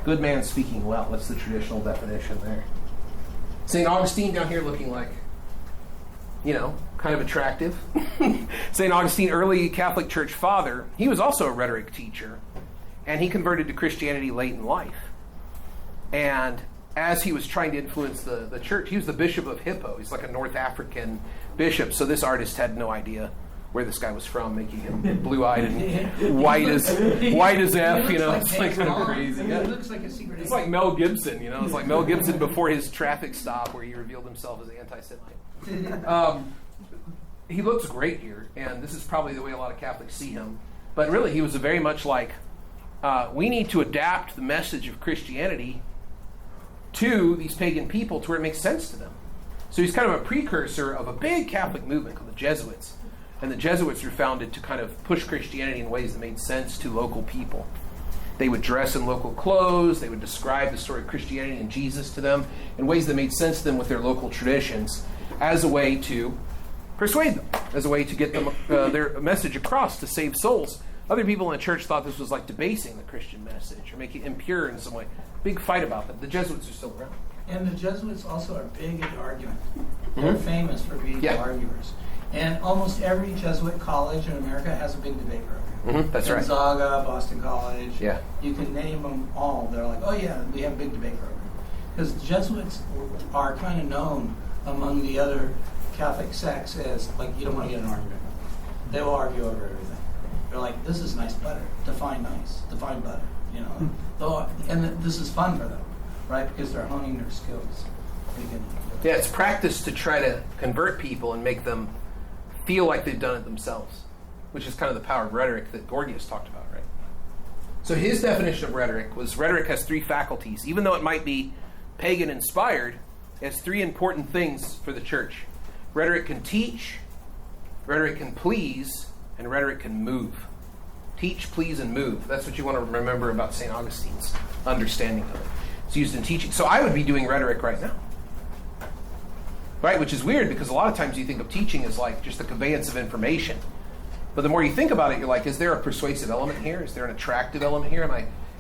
Good man speaking well. That's the traditional definition there. St. Augustine down here looking like, kind of attractive. St. Augustine, early Catholic Church father, he was also a rhetoric teacher, and he converted to Christianity late in life. And as he was trying to influence the church, he was the bishop of Hippo. He's like a North African bishop, so this artist had no idea where this guy was from, making him blue-eyed and white as F. It's like kind of crazy. It looks like a secret. It's like Mel Gibson. It's like Mel Gibson before his traffic stop, where he revealed himself as an anti-Semite. He looks great here, and this is probably the way a lot of Catholics see him. But really, he was very much like, we need to adapt the message of Christianity to these pagan people to where it makes sense to them. So he's kind of a precursor of a big Catholic movement called the Jesuits. And the Jesuits were founded to kind of push Christianity in ways that made sense to local people. They would dress in local clothes. They would describe the story of Christianity and Jesus to them in ways that made sense to them with their local traditions as a way to persuade them, as a way to get them their message across to save souls. Other people in the church thought this was like debasing the Christian message or making it impure in some way. Big fight about that. The Jesuits are still around. And the Jesuits also are big at argument. They're famous for being arguers. And almost every Jesuit college in America has a big debate program. That's right. Gonzaga, Boston College. Yeah. You can name them all. They're like, oh yeah, we have a big debate program. Because the Jesuits are kind of known among the other Catholic sects as, like, you don't want to get an argument. They will argue over everything. They're like, this is nice butter. Define nice. Define butter. And this is fun for them, right? Because they're honing their skills. Yeah, it's practice to try to convert people and make them feel like they've done it themselves, which is kind of the power of rhetoric that Gorgias talked about, right? So his definition of rhetoric was rhetoric has three faculties. Even though it might be pagan-inspired, it has three important things for the church. Rhetoric can teach, rhetoric can please, and rhetoric can move. Teach, please, and move. That's what you want to remember about St. Augustine's understanding of it. It's used in teaching. So I would be doing rhetoric right now. Right? Which is weird because a lot of times you think of teaching as like just the conveyance of information. But the more you think about it, you're like, is there a persuasive element here? Is there an attractive element here?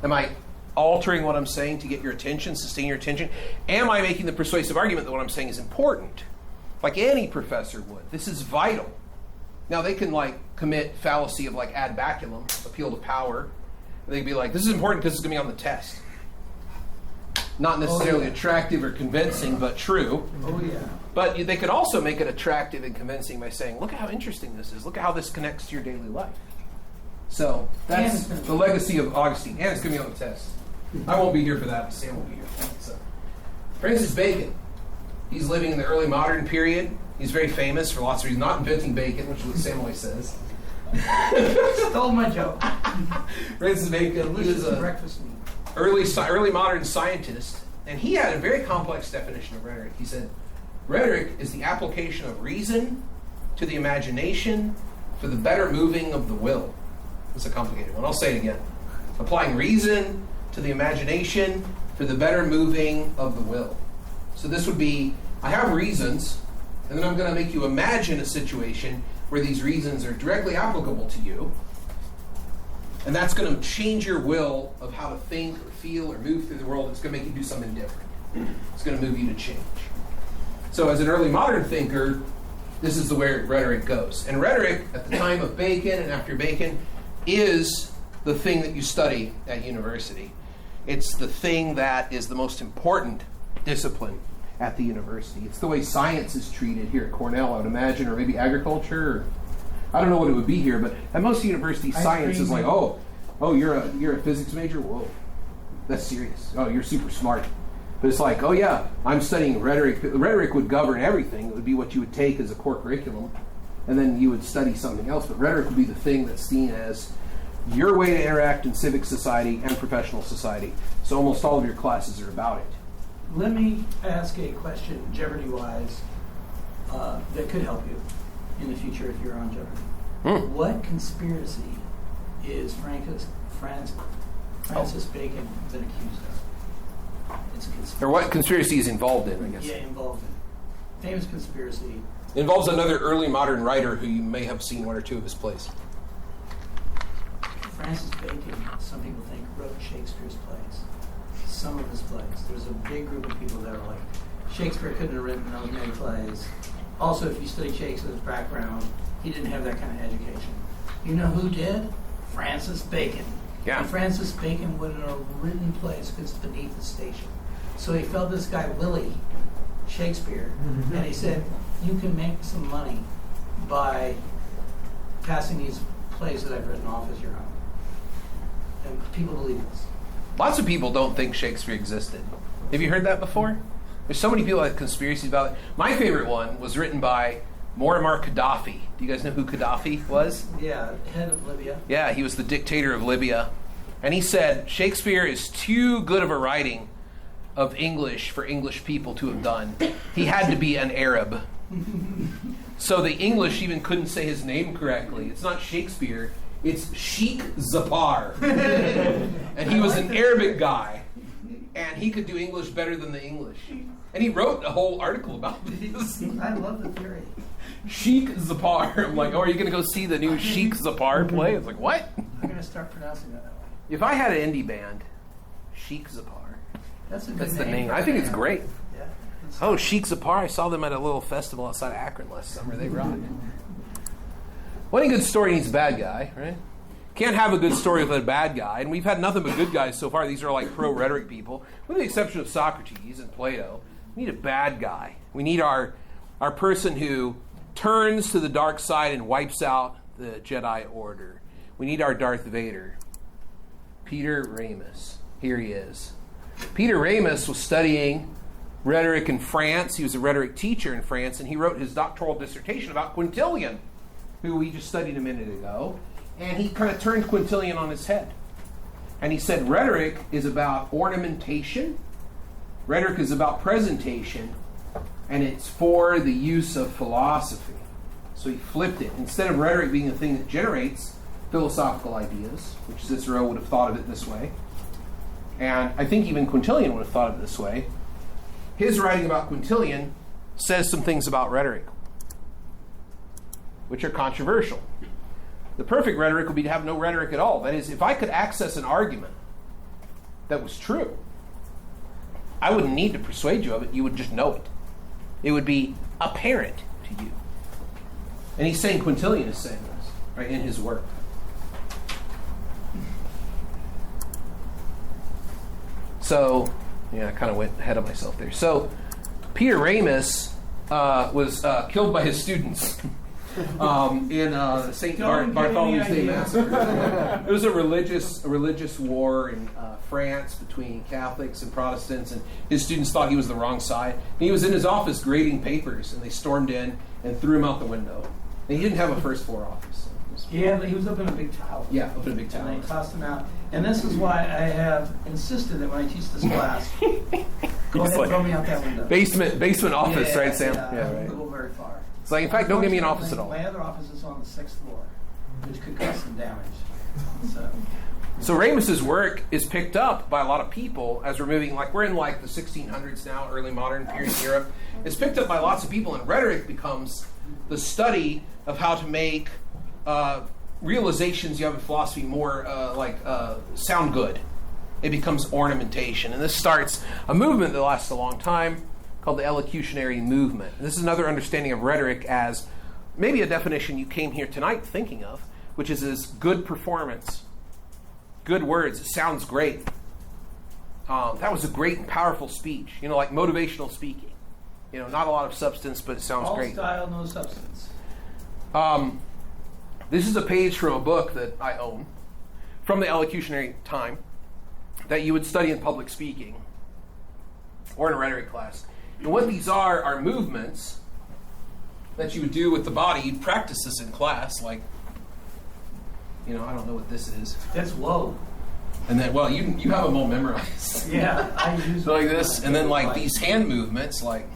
Am I altering what I'm saying to get your attention, sustain your attention? Am I making the persuasive argument that what I'm saying is important? Like any professor would. This is vital. Now they can like commit fallacy of like ad baculum, appeal to power. They'd be like, this is important because it's going to be on the test. Not necessarily attractive or convincing, but true. Oh, yeah. But they could also make it attractive and convincing by saying, look at how interesting this is. Look at how this connects to your daily life. So that's the legacy of Augustine. And it's going to be on the test. I won't be here for that, but Sam will be here. So, Francis Bacon. He's living in the early modern period. He's very famous for lots of reasons. Not inventing bacon, which is what Sam always says. Stole my joke. Francis Bacon, he was a breakfast meat. early modern scientist, and he had a very complex definition of rhetoric. He said, rhetoric is the application of reason to the imagination for the better moving of the will. It's a complicated one. I'll say it again. Applying reason to the imagination for the better moving of the will. So this would be, I have reasons, and then I'm going to make you imagine a situation where these reasons are directly applicable to you, and that's going to change your will of how to think or feel or move through the world. It's going to make you do something different. It's going to move you to change. So as an early modern thinker, this is the way rhetoric goes. And rhetoric, at the time of Bacon and after Bacon, is the thing that you study at university. It's the thing that is the most important discipline at the university. It's the way science is treated here at Cornell, I would imagine, or maybe agriculture. Or, I don't know what it would be here, but at most universities, science is like, oh, you're a physics major? Whoa, that's serious. Oh, you're super smart. But it's like, oh yeah, I'm studying rhetoric. Rhetoric would govern everything. It would be what you would take as a core curriculum, and then you would study something else. But rhetoric would be the thing that's seen as your way to interact in civic society and professional society. So almost all of your classes are about it. Let me ask a question, Jeopardy-wise, that could help you in the future if you're on Jeopardy. What conspiracy is Francis Bacon been accused of? It's a conspiracy. Or what conspiracy is involved in, I guess. Yeah, involved in. Famous conspiracy. Involves another early modern writer who you may have seen one or two of his plays. Francis Bacon, some people think, wrote Shakespeare's plays. Some of his plays. There's a big group of people that are like, Shakespeare couldn't have written those many plays. Also, if you study Shakespeare's background, he didn't have that kind of education. You know who did? Francis Bacon. Yeah. And Francis Bacon wouldn't have written plays because it's beneath the station. So he felt this guy, Willie Shakespeare, and he said, you can make some money by passing these plays that I've written off as your own. And people believe this. Lots of people don't think Shakespeare existed. Have you heard that before? There's so many people that have conspiracies about it. My favorite one was written by Muammar Gaddafi. Do you guys know who Gaddafi was? Yeah, head of Libya. Yeah, he was the dictator of Libya. And he said, Shakespeare is too good of a writing of English for English people to have done. He had to be an Arab. So the English even couldn't say his name correctly. It's not Shakespeare, it's Sheikh Zafar. And he was an Arabic guy. And he could do English better than the English. And he wrote a whole article about this. I love the theory. Sheikh Zafar. I'm like, oh, are you going to go see the new Sheikh Zafar play? It's like, what? I'm going to start pronouncing that way. If I had an indie band, Sheikh Zafar. That's a good That's the name. for I a think it's band. great. Yeah. Oh, Sheikh Zafar. I saw them at a little festival outside of Akron last summer. They rocked. Well, any good story needs a bad guy, right? Can't have a good story without a bad guy. And we've had nothing but good guys so far. These are like pro-rhetoric people. With the exception of Socrates and Plato. We need a bad guy. We need our person who turns to the dark side and wipes out the Jedi Order. We need our Darth Vader. Peter Ramus. Here he is. Peter Ramus was studying rhetoric in France. He was a rhetoric teacher in France, and he wrote his doctoral dissertation about Quintilian, who we just studied a minute ago. And he kind of turned Quintilian on his head. And he said rhetoric is about ornamentation, rhetoric is about presentation, and it's for the use of philosophy. So he flipped it. Instead of rhetoric being the thing that generates philosophical ideas, which Cicero would have thought of it this way, and I think even Quintilian would have thought of it this way, his writing about Quintilian says some things about rhetoric, which are controversial. The perfect rhetoric would be to have no rhetoric at all. That is, if I could access an argument that was true, I wouldn't need to persuade you of it. You would just know it. It would be apparent to you. And he's saying Quintilian is saying this, right, in his work. So, yeah, I kind of went ahead of myself there. So, Peter Ramus was killed by his students in St. Bartholomew's Day Massacre. It was a religious war in France between Catholics and Protestants, and his students thought he was the wrong side. And he was in his office grading papers, and they stormed in and threw him out the window. And he didn't have a first floor office. So Yeah, he was up in a big tower. Yeah, up in a big And tower. they tossed him out. And this is why I have insisted that when I teach this class, go ahead, like throw me out that window. Basement office, right, Sam? Yeah, Yeah, I right. won't go very far. It's like, in fact, don't give me an office at all. My other office is on the 6th floor, which could cause some damage. So Ramus's work is picked up by a lot of people as we're moving, like we're in like the 1600s now, early modern period in Europe. It's picked up by lots of people, and rhetoric becomes the study of how to make realizations you have in philosophy more sound good. It becomes ornamentation. And this starts a movement that lasts a long time called the elocutionary movement. And this is another understanding of rhetoric as maybe a definition you came here tonight thinking of, which is as good performance. Good words. It sounds great. That was a great and powerful speech. You know, like motivational speaking. You know, not a lot of substance, but it sounds All great. style, no substance. This is a page from a book that I own from the elocutionary time that you would study in public speaking. or in a rhetoric class. And what these are movements that you would do with the body. You'd practice this in class, like, I don't know what this is. That's whoa. And then, well, you have them all memorized. Yeah, I use So like this, and then like these hand movements, like,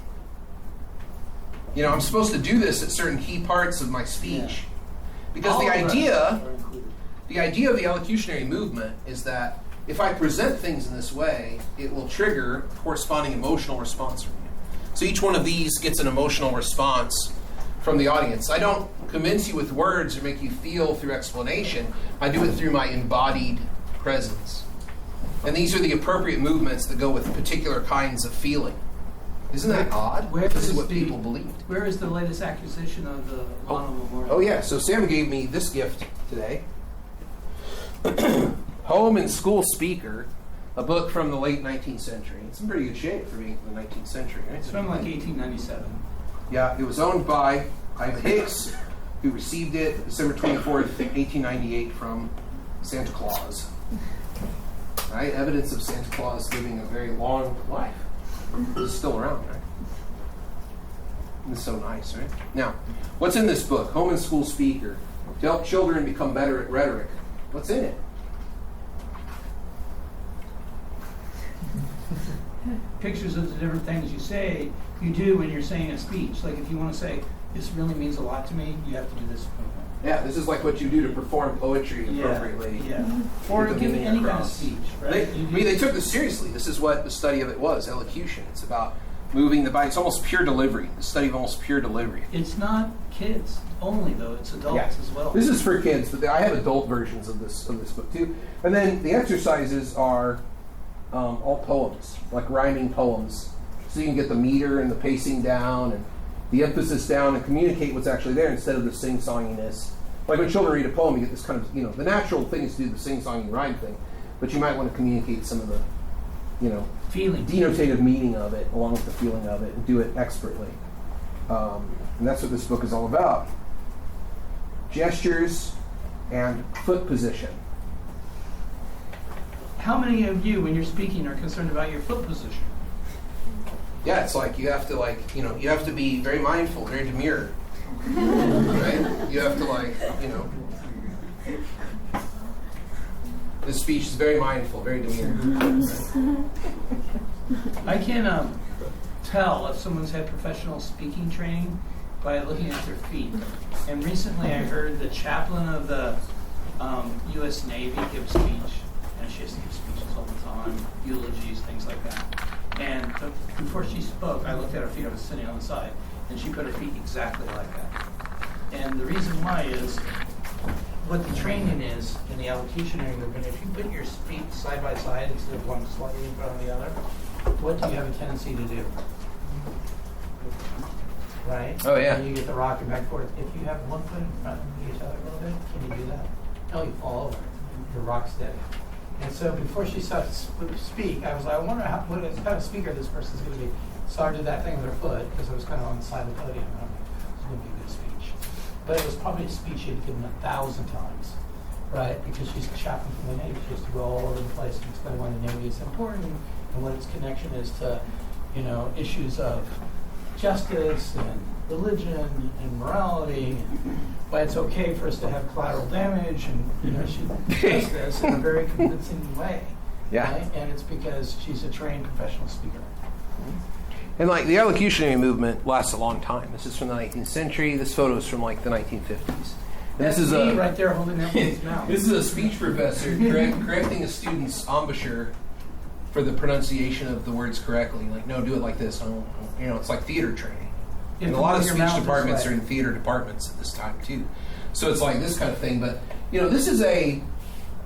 I'm supposed to do this at certain key parts of my speech. Because the idea of the elocutionary movement is that if I present things in this way, it will trigger a corresponding emotional response from you. So each one of these gets an emotional response from the audience. I don't convince you with words or make you feel through explanation. I do it through my embodied presence. And these are the appropriate movements that go with particular kinds of feeling. Isn't that odd? This is what people believed. Where is the latest acquisition of the Lana Memorial? Oh yeah, so Sam gave me this gift today. Home and School Speaker, a book from the late 19th century. It's in pretty good shape for being from the 19th century, right? It's from like 1897. Yeah, it was owned by Ivan Hicks, who received it December 24th, 1898 from Santa Claus. Right? Evidence of Santa Claus living a very long life. This is still around, right? This is so nice, right? Now, what's in this book? Home and School Speaker. To help children become better at rhetoric. What's in it? Pictures of the different things you do when you're saying a speech. Like if you want to say, this really means a lot to me, you have to do this. Yeah, this is like what you do to perform poetry appropriately. Yeah. Or Get the give meaning any kind of across. speech, right? They took this seriously. This is what the study of it was, elocution. It's about moving the body. It's almost pure delivery, the study of almost pure delivery. It's not kids only, though. It's adults as well. This is for kids, but I have adult versions of this book too. And then the exercises are all poems, like rhyming poems. So you can get the meter and the pacing down and the emphasis down and communicate what's actually there instead of the sing-songiness. Like when children read a poem, you get this kind of, the natural thing is to do the sing-songing rhyme thing, but you might want to communicate some of the, feeling, denotative meaning of it along with the feeling of it and do it expertly. And that's what this book is all about. Gestures and foot position. How many of you, when you're speaking, are concerned about your foot position? Yeah, it's like you have to you have to be very mindful, very demure. Right? You have to this speech is very mindful, very demure. I can tell if someone's had professional speaking training by looking at their feet. And recently I heard the chaplain of the U.S. Navy give a speech. And she has to give speeches all the time, eulogies, things like that. And before she spoke, I looked at her feet. I was sitting on the side. And she put her feet exactly like that. And the reason why is what the training is in the elocutionary movement. If you put your feet side by side instead of one slightly in front of the other, what do you have a tendency to do? Right? Oh, yeah. And you get the rocking back and forth. If you have one foot in front of each other a little bit, can you do that? No, you fall over. You're rock steady. And so before she started to speak, I was like, I wonder what kind of speaker this person's going to be. So I did that thing with her foot because I was kind of on the side of the podium. And I'm like, it's going to be a good speech. But it was probably a speech she'd given 1,000 times, right? Because she's a chaplain from the Navy. She has to go all over the place and explain why the Navy is important and what its connection is to, issues of justice and religion and morality, and why it's okay for us to have collateral damage, and she does this in a very convincing way. Yeah. Right? And it's because she's a trained professional speaker. And the elocutionary movement lasts a long time. This is from the 19th century. This photo is from the 1950s. And That's this is me right there holding that with his mouth. This is a speech professor correcting a student's embouchure for the pronunciation of the words correctly. No, do it like this. It's like theater training. And a lot of speech departments are in theater departments at this time too. So it's like this kind of thing. But this is an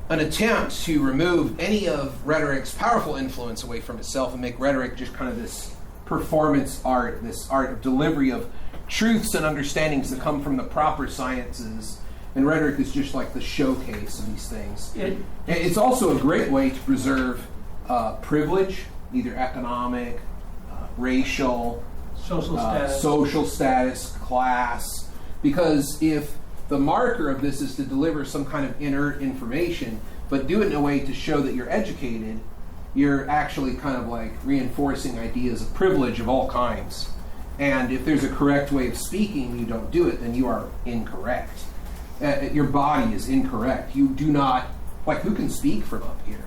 attempt to remove any of rhetoric's powerful influence away from itself and make rhetoric just kind of this performance art, this art of delivery of truths and understandings that come from the proper sciences. And rhetoric is just like the showcase of these things. It's also a great way to preserve privilege, either economic, racial, social status, class. Because if the marker of this is to deliver some kind of inert information, but do it in a way to show that you're educated, you're actually kind of like reinforcing ideas of privilege of all kinds. And if there's a correct way of speaking and you don't do it, then you are incorrect. Your body is incorrect. You do not, like, who can speak from up here?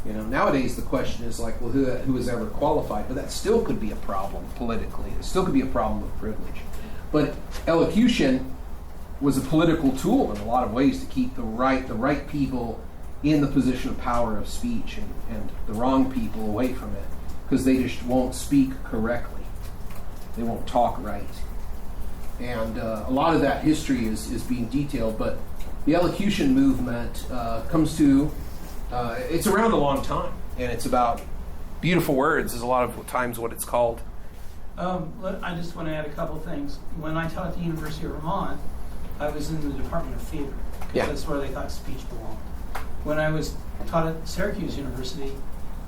Nowadays the question is like, well, who is ever qualified? But that still could be a problem politically. It still could be a problem of privilege. But elocution was a political tool in a lot of ways to keep the right people in the position of power of speech and the wrong people away from it, because they just won't speak correctly. They won't talk right. And a lot of that history is being detailed, but the elocution movement comes to, it's around a long time, and it's about beautiful words is a lot of times what it's called. I just want to add a couple things. When I taught at the University of Vermont, I was in the Department of Theater, because that's where they thought speech belonged. When I was taught at Syracuse University,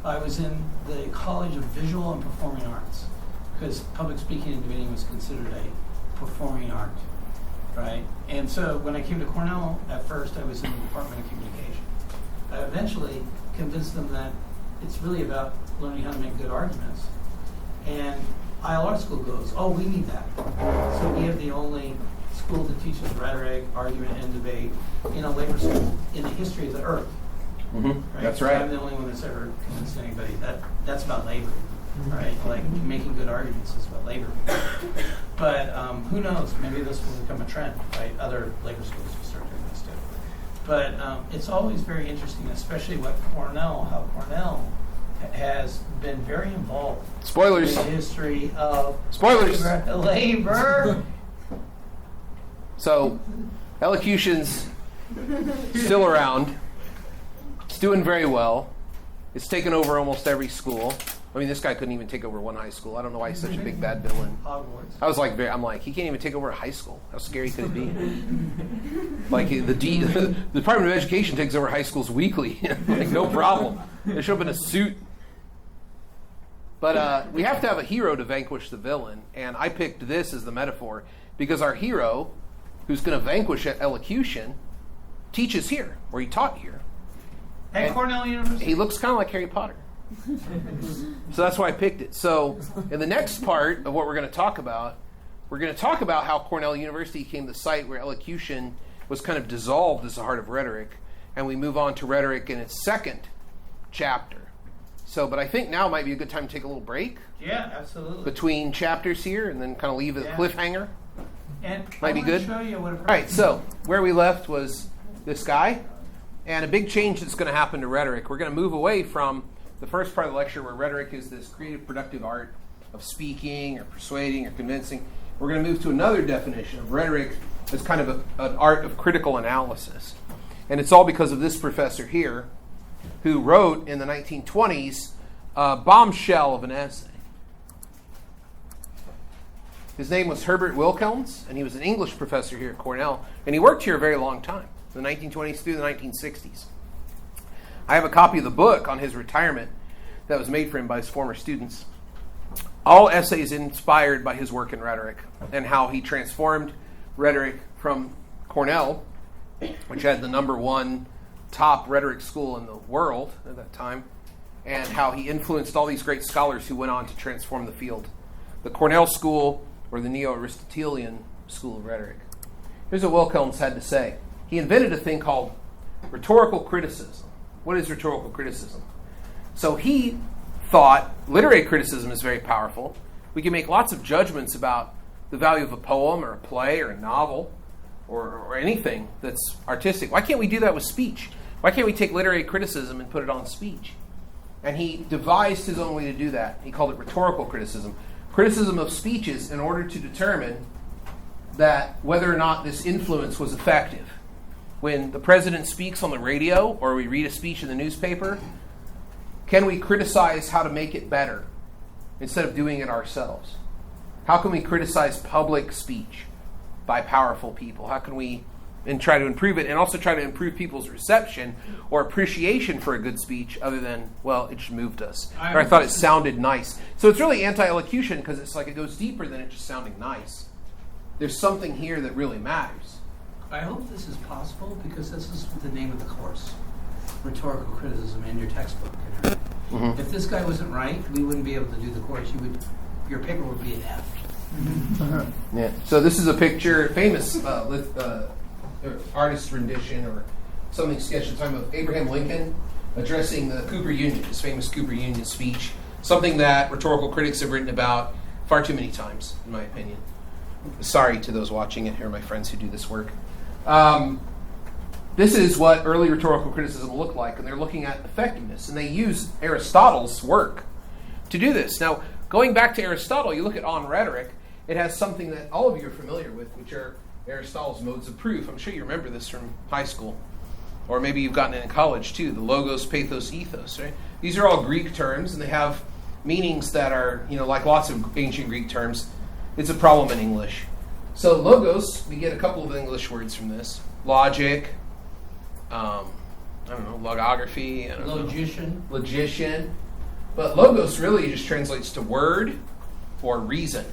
I was in the College of Visual and Performing Arts, because public speaking and debating was considered a performing art, right? And so when I came to Cornell, at first I was in the Department of Communication. I eventually convinced them that it's really about learning how to make good arguments. And ILR school goes, oh, we need that. So we have the only school that teaches rhetoric, argument, and debate in a labor school in the history of the earth. Mm-hmm. Right? That's So right. I'm the only one that's ever convinced anybody that that's about labor, right? Like making good arguments is about labor. But who knows? Maybe this will become a trend, right? Other labor schools will start doing this too. But it's always very interesting, especially how Cornell has been very involved Spoilers. in the history of Spoilers. labor. So, elocution's still around. It's doing very well. It's taken over almost every school. I mean, this guy couldn't even take over one high school. I don't know why he's such a big bad villain. Hogwarts. I was like, he can't even take over a high school. How scary could it be? Like the Department of Education takes over high schools weekly. Like, no problem. They show up in a suit. But we have to have a hero to vanquish the villain, and I picked this as the metaphor because our hero, who's going to vanquish at elocution, teaches here, or he taught here. At And Cornell University. he looks kind of like Harry Potter. So that's why I picked it. So in the next part of what we're going to talk about how Cornell University became the site where elocution was kind of dissolved as the heart of rhetoric, and we move on to rhetoric in its second chapter. So, but I think now might be a good time to take a little break Yeah, absolutely. between chapters here and then kind of leave it a cliffhanger. And Might I be want to good. show you what a All right, so where we left was this guy, and a big change that's going to happen to rhetoric. We're going to move away from the first part of the lecture where rhetoric is this creative, productive art of speaking or persuading or convincing. We're going to move to another definition of rhetoric as kind of an art of critical analysis. And it's all because of this professor here who wrote in the 1920s a bombshell of an essay. His name was Herbert Wichelns, and he was an English professor here at Cornell, and he worked here a very long time, the 1920s through the 1960s. I have a copy of the book on his retirement that was made for him by his former students. All essays inspired by his work in rhetoric and how he transformed rhetoric from Cornell, which had the #1 top rhetoric school in the world at that time, and how he influenced all these great scholars who went on to transform the field. The Cornell School, or the Neo-Aristotelian School of Rhetoric. Here's what Wichelns had to say. He invented a thing called rhetorical criticism. What is rhetorical criticism? So he thought literary criticism is very powerful. We can make lots of judgments about the value of a poem or a play or a novel or anything that's artistic. Why can't we do that with speech? Why can't we take literary criticism and put it on speech? And he devised his own way to do that. He called it rhetorical criticism. Criticism of speeches in order to determine that whether or not this influence was effective. When the president speaks on the radio or we read a speech in the newspaper, can we criticize how to make it better instead of doing it ourselves? How can we criticize public speech by powerful people? How can we try to improve it and also try to improve people's reception or appreciation for a good speech other than, well, it just moved us. Or I thought it sounded nice. So it's really anti-elocution because it's like it goes deeper than it just sounding nice. There's something here that really matters. I hope this is possible because this is the name of the course, Rhetorical Criticism, in your textbook. Mhm. If this guy wasn't right, we wouldn't be able to do the course. Your paper would be an F. Yeah. So this is a picture, famous artist rendition or something sketched at the time of Abraham Lincoln addressing the Cooper Union, his famous Cooper Union speech, something that rhetorical critics have written about far too many times, in my opinion. Sorry to those watching it. Here are my friends who do this work. This is what early rhetorical criticism looked like, and they're looking at effectiveness, and they use Aristotle's work to do this. Now, going back to Aristotle, you look at On Rhetoric, it has something that all of you are familiar with, which are Aristotle's modes of proof. I'm sure you remember this from high school, or maybe you've gotten it in college too, the logos, pathos, ethos, right? These are all Greek terms, and they have meanings that are, like lots of ancient Greek terms. It's a problem in English. So logos, we get a couple of English words from this. Logic, logography. Logician. But logos really just translates to word or reason.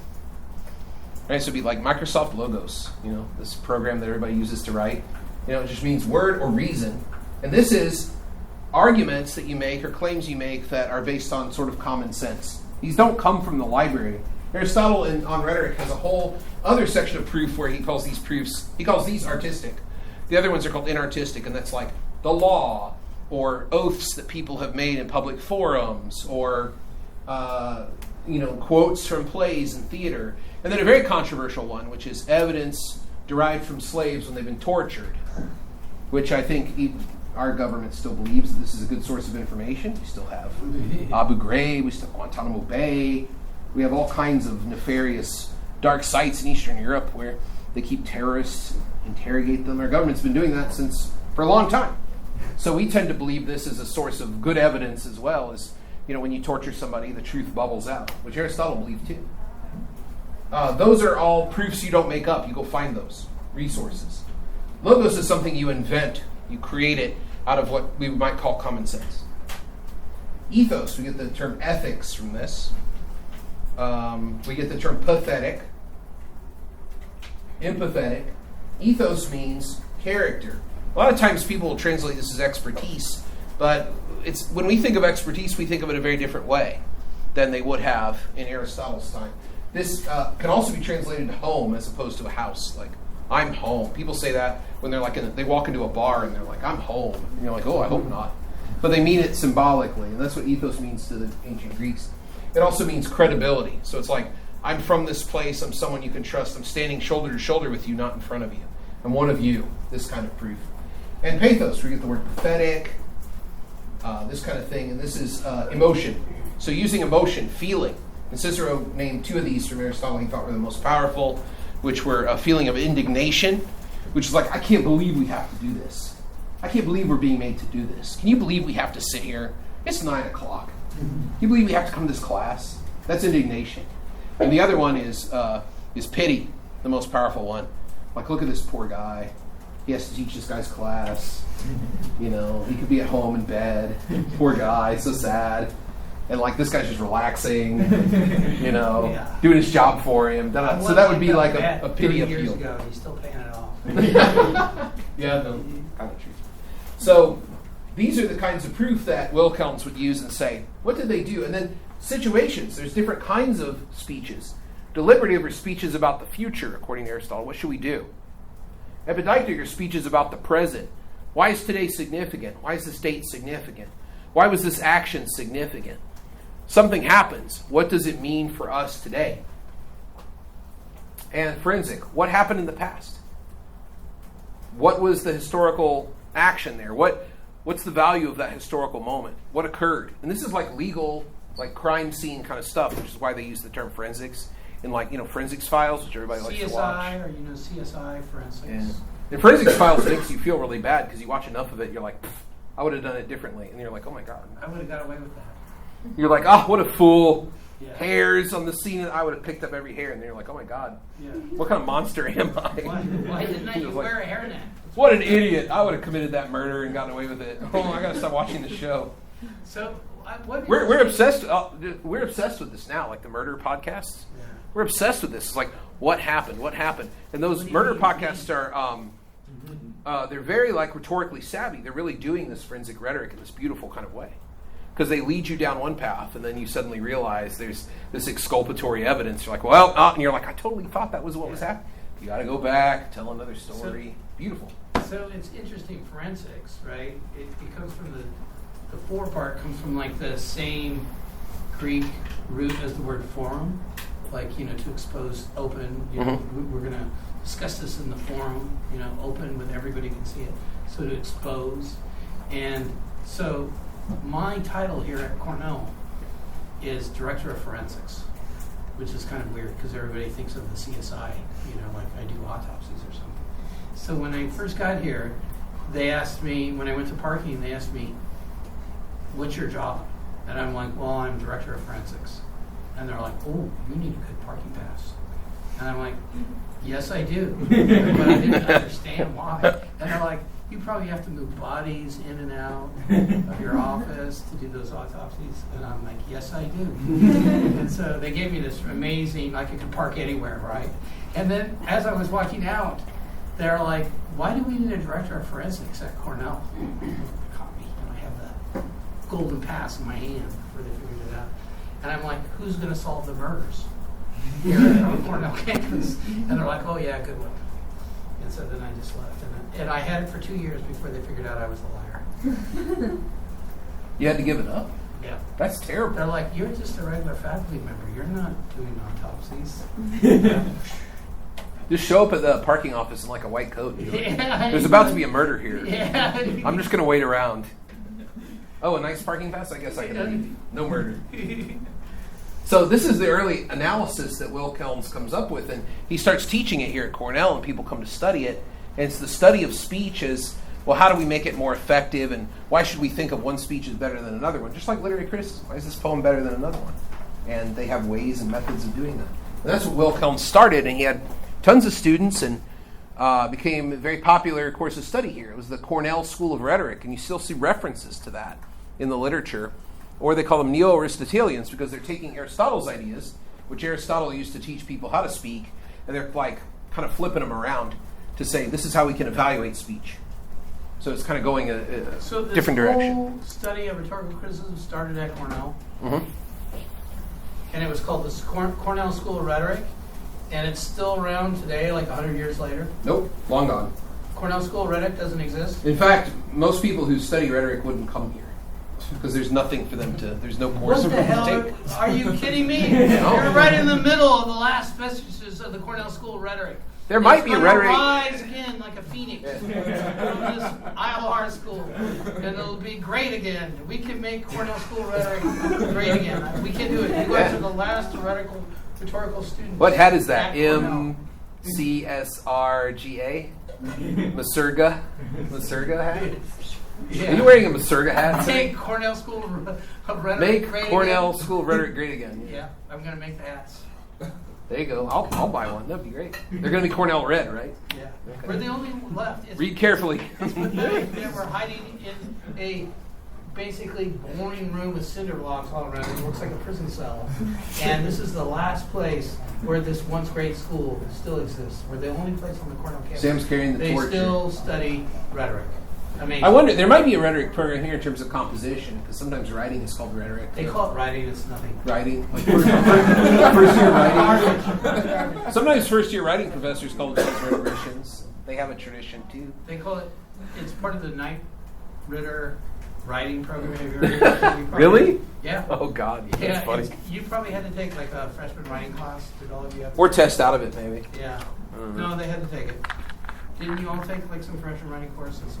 Right, so it'd be like Microsoft Logos, this program that everybody uses to write. It just means word or reason. And this is arguments that you make or claims you make that are based on sort of common sense. These don't come from the library. Aristotle on Rhetoric has a whole other section of proof where he calls these proofs, he calls these artistic. The other ones are called inartistic, and that's like the law or oaths that people have made in public forums or, quotes from plays and theater. And then a very controversial one, which is evidence derived from slaves when they've been tortured, which I think our government still believes that this is a good source of information. We still have Abu Ghraib, we still have Guantanamo Bay. We have all kinds of nefarious dark sites in Eastern Europe where they keep terrorists and interrogate them. Our government's been doing that for a long time. So we tend to believe this is a source of good evidence as well as, when you torture somebody, the truth bubbles out, which Aristotle believed too. Those are all proofs you don't make up. You go find those resources. Logos is something you invent. You create it out of what we might call common sense. Ethos, we get the term ethics from this. We get the term pathetic, empathetic. Ethos means character. A lot of times people will translate this as expertise, but when we think of expertise, we think of it a very different way than they would have in Aristotle's time. This can also be translated to home as opposed to a house. Like, I'm home. People say that when they're like, they walk into a bar and they're like, I'm home. And you're like, oh, I hope not. But they mean it symbolically, and that's what ethos means to the ancient Greeks. It also means credibility. So it's like, I'm from this place, I'm someone you can trust, I'm standing shoulder to shoulder with you, not in front of you. I'm one of you, this kind of proof. And pathos, we get the word pathetic, this kind of thing, and this is emotion. So using emotion, feeling. And Cicero named two of these from Aristotle he thought were the most powerful, which were a feeling of indignation, which is like, I can't believe we have to do this. I can't believe we're being made to do this. Can you believe we have to sit here? It's 9 o'clock. Can you believe we have to come to this class? That's indignation. And the other one is pity, the most powerful one. Like, look at this poor guy. He has to teach this guy's class. He could be at home in bed. Poor guy, so sad. And like, this guy's just relaxing, doing his job for him. So that would be like a pity appeal. Years ago, he's still paying it off. Yeah, no, kind of true. So these are the kinds of proof that Wichelns would use and say, what did they do? And then situations. There's different kinds of speeches. Deliberative are speeches about the future, according to Aristotle. What should we do? Epideictic are speeches about the present. Why is today significant? Why is this date significant? Why was this action significant? Something happens. What does it mean for us today? And forensic. What happened in the past? What was the historical action there? What's the value of that historical moment? What occurred? And this is like legal, like crime scene kind of stuff, which is why they use the term forensics in forensics files, which everybody likes to watch. CSI, or CSI forensics. And forensics files makes you feel really bad because you watch enough of it, you're like, I would have done it differently. And you're like, oh my God. I would have got away with that. You're like, oh, what a fool. Yeah. Hairs on the scene. I would have picked up every hair. And then you're like, oh my God. Yeah. What kind of monster am I? Why didn't I wear a hairnet? What an idiot. I would have committed that murder and gotten away with it. Oh, I got to stop watching the show. So, we're obsessed. We're obsessed with this now, like the murder podcasts. Yeah. We're obsessed with this. It's like, what happened? What happened? And those murder podcasts are, they're very like rhetorically savvy. They're really doing this forensic rhetoric in this beautiful kind of way. because they lead you down one path, and then you suddenly realize there's this exculpatory evidence. You're like, well, and you're like, I totally thought that was what was happening. You got to go back, tell another story. Beautiful. So it's interesting, forensics, right? It comes from the for part comes from like the same Greek root as the word forum, like, to expose, open. We're going to discuss this in the forum, open when everybody can see it. So to expose. And so my title here at Cornell is Director of Forensics, which is kind of weird because everybody thinks of the CSI, like I do autopsies or something. So when I first got here, they asked me, when I went to parking, they asked me, what's your job? And I'm like, well, I'm Director of Forensics. And they're like, oh, you need a good parking pass. And I'm like, yes, I do. But I didn't understand why. And they're like, you probably have to move bodies in and out of your office to do those autopsies. And I'm like, yes, I do. And so they gave me this amazing, like I could park anywhere, right? And then as I was walking out, they're like, why do we need a Director of Forensics at Cornell? Copy. And I have the golden pass in my hand before they figured it out. And I'm like, who's going to solve the murders here on Cornell campus? And they're like, oh yeah, good one. And so then I just left. And I had it for 2 years before they figured out I was a liar. You had to give it up? Yeah. That's terrible. They're like, you're just a regular faculty member. You're not doing autopsies. Just show up at the parking office in like a white coat. Yeah. There's about to be a murder here. Yeah. I'm just going to wait around. Oh, a nice parking pass? I guess I can leave. No murder. So this is the early analysis that Wichelns comes up with, and he starts teaching it here at Cornell, and people come to study it. And it's the study of speech as, well, how do we make it more effective, and why should we think of one speech as better than another one? Just like literary criticism. Why is this poem better than another one? And they have ways and methods of doing that. And that's what Wichelns started, and he had tons of students, and became a very popular course of study here. It was the Cornell School of Rhetoric, and you still see references to that in the literature. Or they call them Neo-Aristotelians because they're taking Aristotle's ideas, which Aristotle used to teach people how to speak, and they're like kind of flipping them around to say this is how we can evaluate speech. So it's kind of going a different direction. So this whole study of rhetorical criticism started at Cornell, Mm-hmm. and it was called the Cornell School of Rhetoric, and it's still around today, like 100 years later. Nope, long gone. Cornell School of Rhetoric doesn't exist. In fact, most people who study rhetoric wouldn't come here because there's nothing for them to, there's no course What for the them hell? to take. Are you kidding me? You're right in the middle of the last vestiges of the Cornell School of Rhetoric. There might be a rhetoric. It's going to rise again like a phoenix from this ILR school, and it'll be great again. We can make Cornell School of Rhetoric great again. We can do it. You guys are the last rhetorical students. What hat is that? at Cornell. MCSRGA? Masurga? Masurga hat? Yeah. Are you wearing a Masurga hat? Make Cornell School of Rhetoric Make great Cornell again. School of Rhetoric great again. Yeah, I'm going to make the hats. There you go. I'll buy one. That'd be great. They're going to be Cornell red, right? Yeah. Okay. We're the only one left. It's Read carefully. It's pathetic that we're hiding in a basically boring room with cinder blocks all around it. It looks like a prison cell. And this is the last place where this once great school still exists. We're the only place on the Cornell campus. Sam's carrying the torch. They still study rhetoric. Amazing. I wonder, there might be a rhetoric program here in terms of composition, because sometimes writing is called rhetoric. They call it writing, it's nothing. Writing? Like first year writing? Sometimes first year writing professors call themselves rhetoricians. They have a tradition too. They call it, it's part of the Knight Ritter writing program. Have you ever heard of it? Really? Yeah. Oh God, Yeah, that's funny. you probably had to take like a freshman writing class. Did all of you have to Or take test out of it, maybe. Yeah. Mhm. No, they had to take it. Didn't you all take like some freshman writing courses?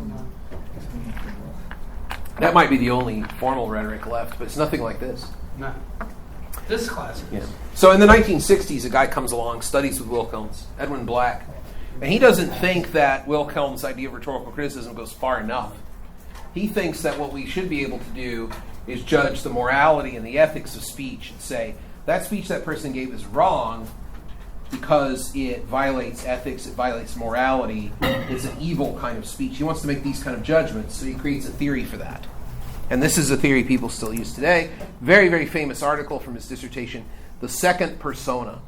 That might be the only formal rhetoric left, but it's nothing like this. No. This class is. Yeah. So in the 1960s, a guy comes along, studies with Wichelns, Edwin Black, and he doesn't think that Wichelns' idea of rhetorical criticism goes far enough. He thinks that what we should be able to do is judge the morality and the ethics of speech and say, that speech that person gave is wrong because it violates ethics, it violates morality, it's an evil kind of speech. He wants to make these kind of judgments, so he creates a theory for that. And this is a theory people still use today. Very, very famous article from his dissertation, The Second Persona.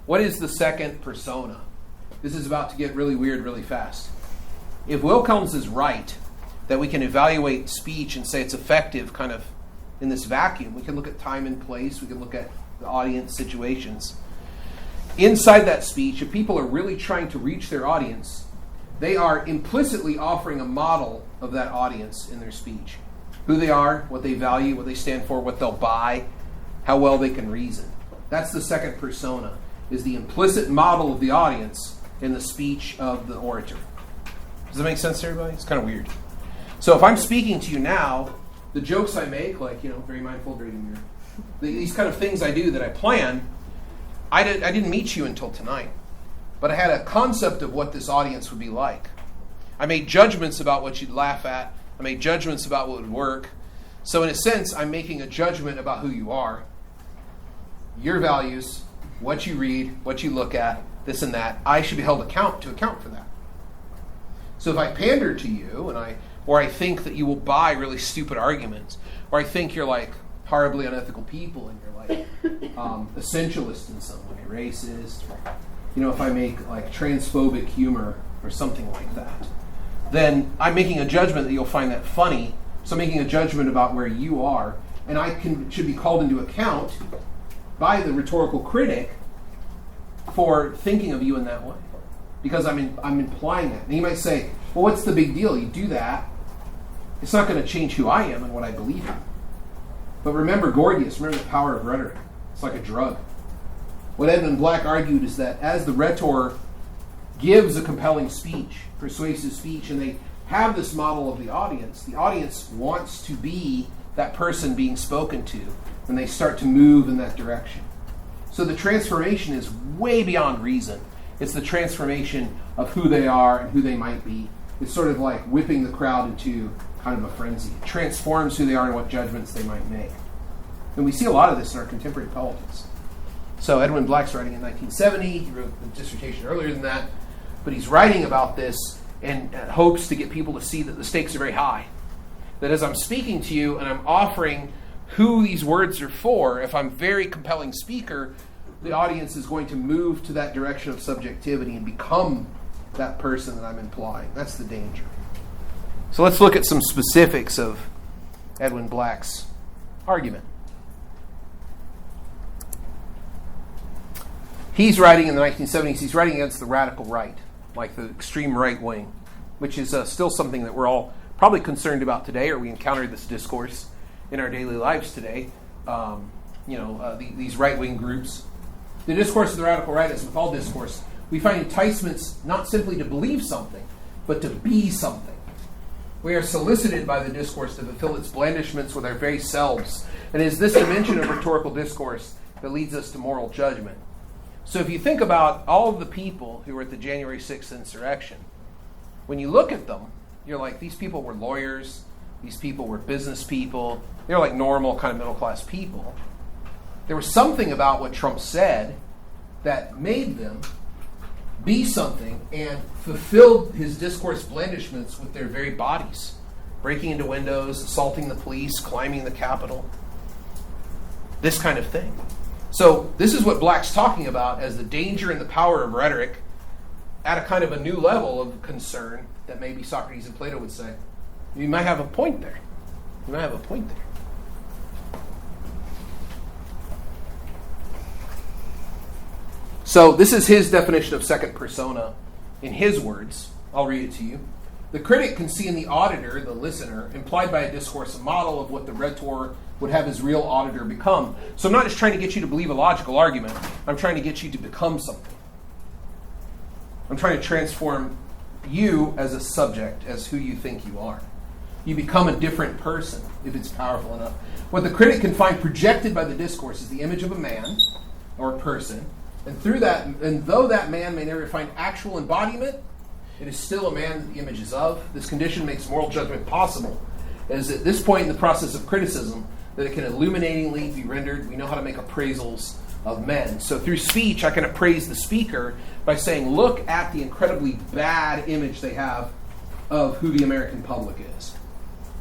What is the second persona? This is about to get really weird really fast. If Wichelns is right, that we can evaluate speech and say it's effective kind of in this vacuum. We can look at time and place. We can look at the audience situations. Inside that speech, if people are really trying to reach their audience, they are implicitly offering a model of that audience in their speech. Who they are, what they value, what they stand for, what they'll buy, how well they can reason. That's the second persona, is the implicit model of the audience in the speech of the orator. Does that make sense to everybody? It's kind of weird. So if I'm speaking to you now, the jokes I make, like, very mindful, very demure, these kind of things I do that I plan, I didn't meet you until tonight. But I had a concept of what this audience would be like. I made judgments about what you'd laugh at. I made judgments about what would work. So in a sense, I'm making a judgment about who you are, your values, what you read, what you look at, this and that. I should be held to account for that. So if I pander to you, or I think that you will buy really stupid arguments, or I think you're like horribly unethical people and you're like essentialist in some way, racist, or, if I make like transphobic humor or something like that, then I'm making a judgment that you'll find that funny. So I'm making a judgment about where you are, and I should be called into account by the rhetorical critic for thinking of you in that way, because I'm implying that. And you might say, well, what's the big deal? You do that, it's not going to change who I am and what I believe in. But remember Gorgias, remember the power of rhetoric. It's like a drug. What Edmund Black argued is that as the rhetor gives a compelling speech, persuasive speech, and they have this model of the audience wants to be that person being spoken to when they start to move in that direction. So the transformation is way beyond reason. It's the transformation of who they are and who they might be. It's sort of like whipping the crowd into kind of a frenzy. It transforms who they are and what judgments they might make. And we see a lot of this in our contemporary politics. So Edwin Black's writing in 1970. He wrote a dissertation earlier than that. But he's writing about this and hopes to get people to see that the stakes are very high. That as I'm speaking to you and I'm offering who these words are for, if I'm a very compelling speaker, the audience is going to move to that direction of subjectivity and become that person that I'm implying. That's the danger. So let's look at some specifics of Edwin Black's argument. He's writing in the 1970s, he's writing against the radical right, like the extreme right wing, which is still something that we're all probably concerned about today, or we encounter this discourse in our daily lives today. These right-wing groups. The discourse of the radical right, as with all discourse, we find enticements not simply to believe something, but to be something. We are solicited by the discourse to fulfill its blandishments with our very selves. And it is this dimension of rhetorical discourse that leads us to moral judgment. So if you think about all of the people who were at the January 6th insurrection, when you look at them, you're like, these people were lawyers, these people were business people, they're like normal kind of middle-class people. There was something about what Trump said that made them be something and fulfilled his discourse blandishments with their very bodies. Breaking into windows, assaulting the police, climbing the Capitol. This kind of thing. So this is what Black's talking about as the danger and the power of rhetoric at a kind of a new level of concern that maybe Socrates and Plato would say. You might have a point there. So this is his definition of second persona in his words. I'll read it to you. The critic can see in the auditor, the listener, implied by a discourse, a model of what the rhetor would have his real auditor become. So I'm not just trying to get you to believe a logical argument. I'm trying to get you to become something. I'm trying to transform you as a subject, as who you think you are. You become a different person if it's powerful enough. What the critic can find projected by the discourse is the image of a man or a person. And through that, and though that man may never find actual embodiment, it is still a man that the image is of. This condition makes moral judgment possible. As at this point in the process of criticism, that it can illuminatingly be rendered, we know how to make appraisals of men. So through speech, I can appraise the speaker by saying, look at the incredibly bad image they have of who the American public is.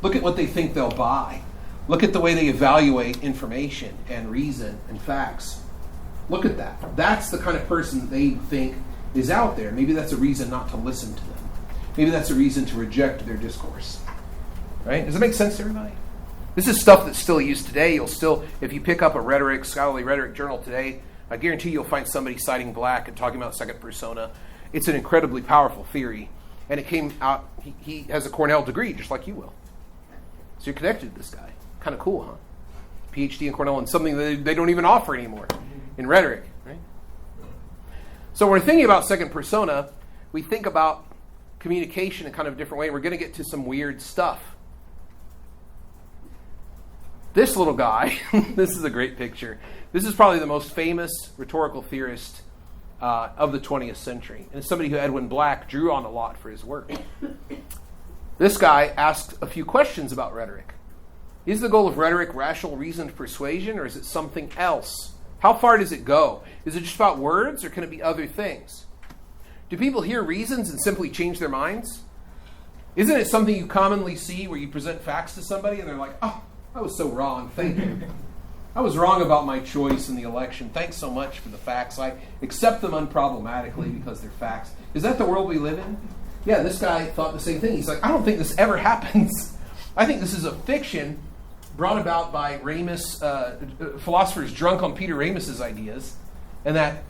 Look at what they think they'll buy. Look at the way they evaluate information and reason and facts. Look at that. That's the kind of person that they think is out there. Maybe that's a reason not to listen to them. Maybe that's a reason to reject their discourse. Right? Does that make sense to everybody? This is stuff that's still used today. You'll still, if you pick up a scholarly rhetoric journal today, I guarantee you'll find somebody citing Black and talking about second persona. It's an incredibly powerful theory. And it came out, he has a Cornell degree, just like you will. So you're connected to this guy. Kind of cool, huh? Ph.D. in Cornell, and something that they don't even offer anymore in rhetoric, right? So when we're thinking about second persona, we think about communication in kind of a different way, and we're going to get to some weird stuff. This little guy, this is a great picture. This is probably the most famous rhetorical theorist of the 20th century. And it's somebody who Edwin Black drew on a lot for his work. This guy asks a few questions about rhetoric. Is the goal of rhetoric rational, reasoned persuasion, or is it something else? How far does it go? Is it just about words, or can it be other things? Do people hear reasons and simply change their minds? Isn't it something you commonly see where you present facts to somebody and they're like, oh, I was so wrong, thank you. I was wrong about my choice in the election. Thanks so much for the facts. I accept them unproblematically because they're facts. Is that the world we live in? Yeah, this guy thought the same thing. He's like, I don't think this ever happens. I think this is a fiction brought about by Ramus, philosophers drunk on Peter Ramus's ideas, and that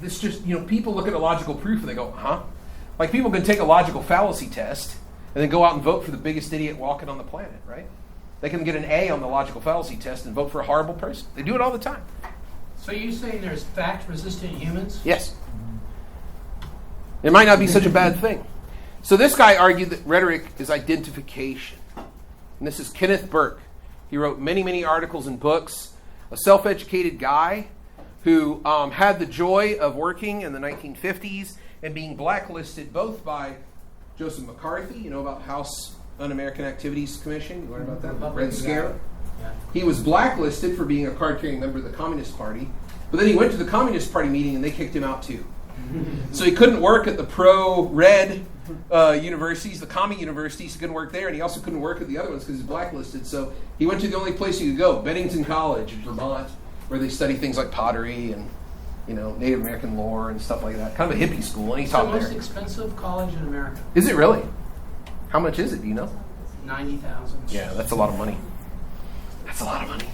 this just, people look at a logical proof and they go, huh? Like people can take a logical fallacy test and then go out and vote for the biggest idiot walking on the planet, right? They can get an A on the logical fallacy test and vote for a horrible person. They do it all the time. So you're saying there's fact-resistant humans? Yes. It might not be such a bad thing. So this guy argued that rhetoric is identification. And this is Kenneth Burke. He wrote many, many articles and books. A self-educated guy who had the joy of working in the 1950s and being blacklisted both by Joseph McCarthy, about House Un-American Activities Commission. You learned about that? The Red Scare. Yeah. He was blacklisted for being a card-carrying member of the Communist Party. But then he went to the Communist Party meeting and they kicked him out too. So he couldn't work at the pro-red universities, the commie universities. He couldn't work there, and he also couldn't work at the other ones because he's blacklisted. So he went to the only place he could go, Bennington College in Vermont, where they study things like pottery and Native American lore and stuff like that. Kind of a hippie school, and he It's the taught most there. expensive college in America. Is it really? How much is it? Do you know? $90,000. Yeah, that's a lot of money. That's a lot of money.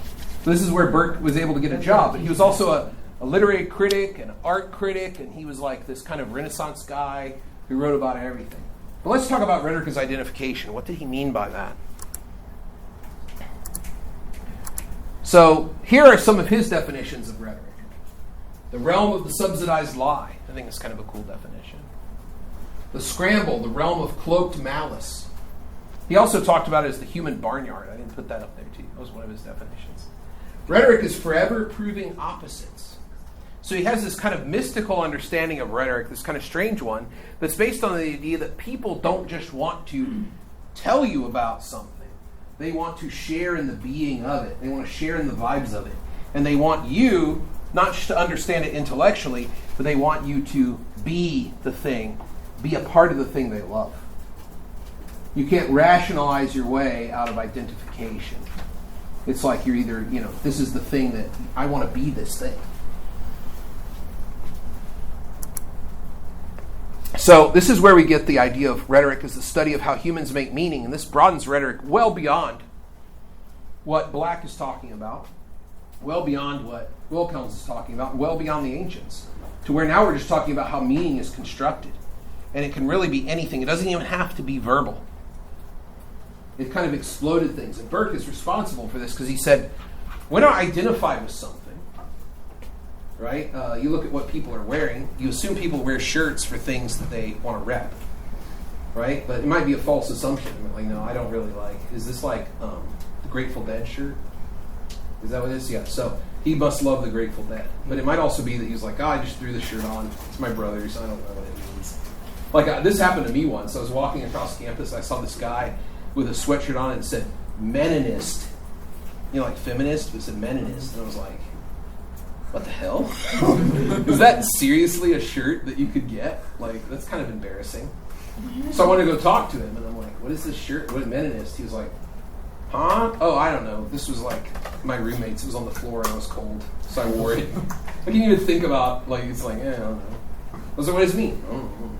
So this is where Burke was able to get a job, but he was also a literary critic and an art critic, and he was like this kind of Renaissance guy who wrote about everything. But let's talk about rhetoric as identification. What did he mean by that? So here are some of his definitions of rhetoric. The realm of the subsidized lie. I think that's kind of a cool definition. The scramble, the realm of cloaked malice. He also talked about it as the human barnyard. I didn't put that up there too. That was one of his definitions. Rhetoric is forever proving opposites. So he has this kind of mystical understanding of rhetoric, this kind of strange one, that's based on the idea that people don't just want to tell you about something. They want to share in the being of it. They want to share in the vibes of it. And they want you not just to understand it intellectually, but they want you to be the thing, be a part of the thing they love. You can't rationalize your way out of identification. It's like you're either, this is the thing that I want to be this thing. So this is where we get the idea of rhetoric as the study of how humans make meaning, and this broadens rhetoric well beyond what Black is talking about, well beyond what Wichelns is talking about, well beyond the ancients, to where now we're just talking about how meaning is constructed. And it can really be anything. It doesn't even have to be verbal. It kind of exploded things. And Burke is responsible for this because he said, when I identify with something, right? You look at what people are wearing. You assume people wear shirts for things that they want to rep, right? But it might be a false assumption. Like, no, I don't really like. Is this like the Grateful Dead shirt? Is that what it is? Yeah. So he must love the Grateful Dead. But it might also be that he's like, I just threw the shirt on. It's my brother's. I don't know what it means. Like this happened to me once. I was walking across campus. I saw this guy with a sweatshirt on and it said Meninist. Like feminist, but it said Meninist. And I was like, what the hell? Is that seriously a shirt that you could get? Like, that's kind of embarrassing. So I wanted to go talk to him, and I'm like, what is this shirt? What is Meninist? He was like, huh? Oh, I don't know. This was like my roommate's. It was on the floor, and I was cold, so I wore it. I didn't even think about, it's like, I don't know. I was like, what does it mean? I don't know.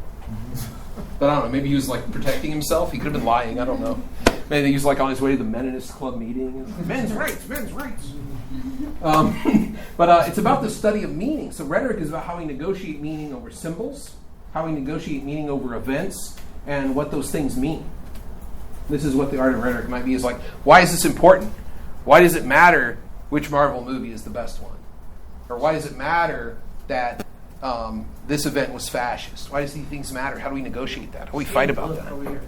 But I don't know. Maybe he was, protecting himself. He could have been lying. I don't know. Maybe he's like on his way to the Meninist Club meeting. Men's rights, men's rights. But it's about the study of meaning. So rhetoric is about how we negotiate meaning over symbols, how we negotiate meaning over events, and what those things mean. This is what the art of rhetoric might be. Is like, why is this important? Why does it matter which Marvel movie is the best one? Or why does it matter that this event was fascist? Why does these things matter? How do we negotiate that? How do we fight about that? Over here.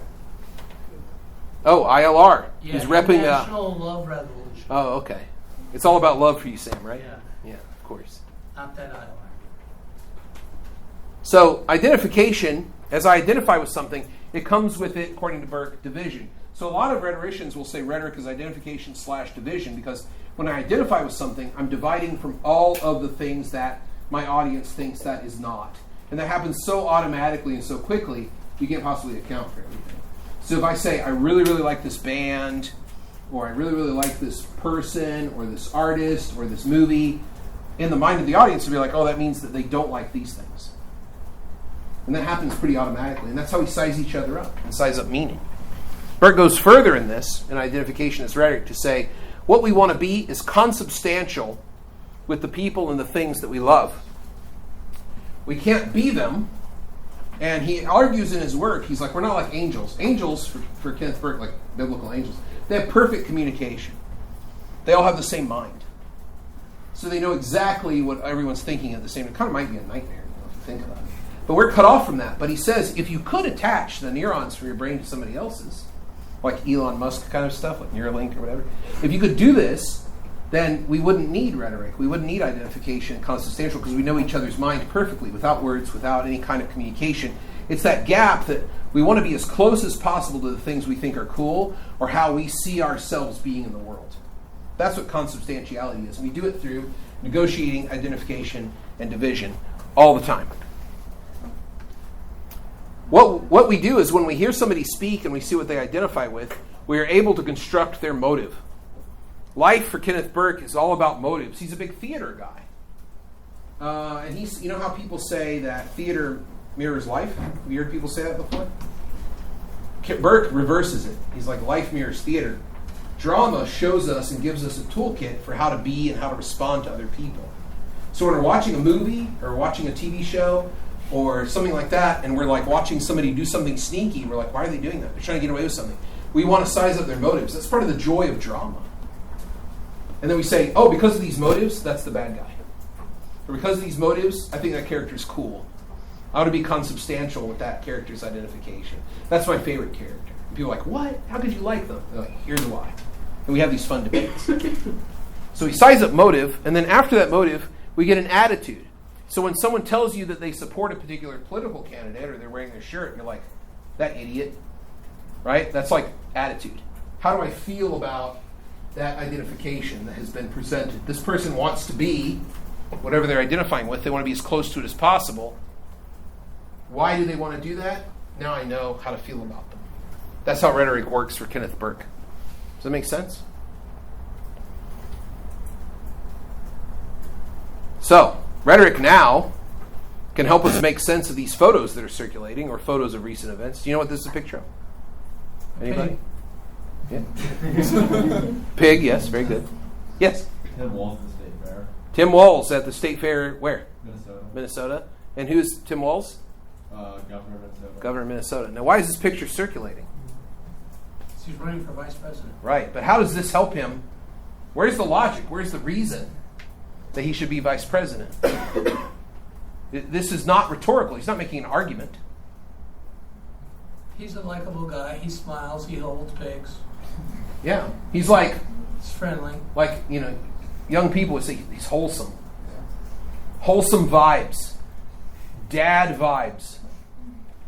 Oh, ILR. Yeah, He's repping the... National Love Revolution. Oh, okay. It's all about love for you, Sam, right? Yeah. Yeah, of course. Not that ILR. So identification, as I identify with something, it comes with it, according to Burke, division. So a lot of rhetoricians will say rhetoric is identification / division, because when I identify with something, I'm dividing from all of the things that my audience thinks that is not. And that happens so automatically and so quickly, you can't possibly account for everything. So if I say, I really, really like this band, or I really, really like this person, or this artist, or this movie, in the mind of the audience, it'll be like, oh, that means that they don't like these things. And that happens pretty automatically. And that's how we size each other up and size up meaning. Burke goes further in this, in identification as rhetoric, to say what we want to be is consubstantial with the people and the things that we love. We can't be them. And he argues in his work, he's like, we're not like angels. Angels, for Kenneth Burke, like biblical angels, they have perfect communication. They all have the same mind. So they know exactly what everyone's thinking at the same time. It kind of might be a nightmare, if you think about it. But we're cut off from that. But he says, if you could attach the neurons from your brain to somebody else's, like Elon Musk kind of stuff, like Neuralink or whatever, if you could do this, then we wouldn't need rhetoric. We wouldn't need identification and consubstantial, because we know each other's mind perfectly, without words, without any kind of communication. It's that gap that we want to be as close as possible to the things we think are cool, or how we see ourselves being in the world. That's what consubstantiality is. We do it through negotiating, identification, and division all the time. What we do is when we hear somebody speak and we see what they identify with, we are able to construct their motive. Life for Kenneth Burke is all about motives. He's a big theater guy. And he's, you know how people say that theater mirrors life? Have you heard people say that before? Burke reverses it. He's like, life mirrors theater. Drama shows us and gives us a toolkit for how to be and how to respond to other people. So when we're watching a movie or watching a TV show or something like that, and we're like watching somebody do something sneaky, we're like, why are they doing that? They're trying to get away with something. We want to size up their motives. That's part of the joy of drama. And then we say, oh, because of these motives, that's the bad guy. Or because of these motives, I think that character's cool. I want to be consubstantial with that character's identification. That's my favorite character. And people are like, what? How could you like them? They're like, here's why. And we have these fun debates. So we size up motive, and then after that motive, we get an attitude. So when someone tells you that they support a particular political candidate, or they're wearing their shirt, you're like, that idiot. Right? That's like attitude. How do I feel about that identification that has been presented? This person wants to be whatever they're identifying with. They want to be as close to it as possible. Why do they want to do that? Now I know how to feel about them. That's how rhetoric works for Kenneth Burke. Does that make sense? So, rhetoric now can help us make sense of these photos that are circulating, or photos of recent events. Do you know what this is a picture of? Anybody? Yeah. Pig, yes, very good. Yes? Tim Walls at the State Fair. Tim Walls at the State Fair, where? Minnesota. Minnesota. And who's Tim Walls? Governor of Minnesota. Governor of Minnesota. Now, why is this picture circulating? He's running for vice president. Right, but how does this help him? Where's the logic? Where's the reason that he should be vice president? This is not rhetorical. He's not making an argument. He's a likable guy. He smiles. He holds pigs. Yeah, he's like, He's friendly. young people would say he's wholesome. Wholesome vibes. Dad vibes.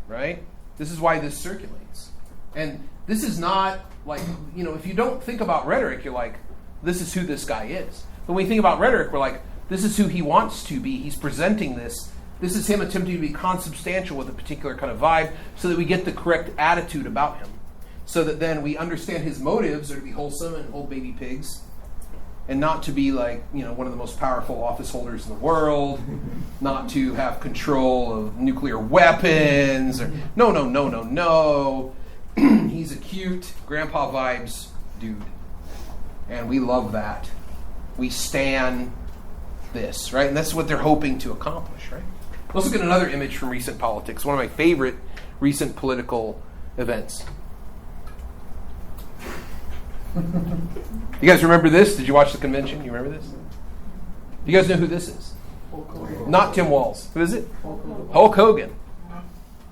Right? This is why this circulates. And this is not like, if you don't think about rhetoric, you're like, this is who this guy is. But when we think about rhetoric, we're like, this is who he wants to be. He's presenting this. This is him attempting to be consubstantial with a particular kind of vibe so that we get the correct attitude about him. So that then we understand his motives are to be wholesome and hold baby pigs, and not to be like, one of the most powerful office holders in the world, not to have control of nuclear weapons. No. He's he's a cute grandpa vibes dude. And we love that. We stan this, right? And that's what they're hoping to accomplish, right? Let's look at another image from recent politics, one of my favorite recent political events. You guys remember this? Did you watch the convention? You remember this? Do you guys know who this is? Not Tim Walz. Who is it? Hulk Hogan.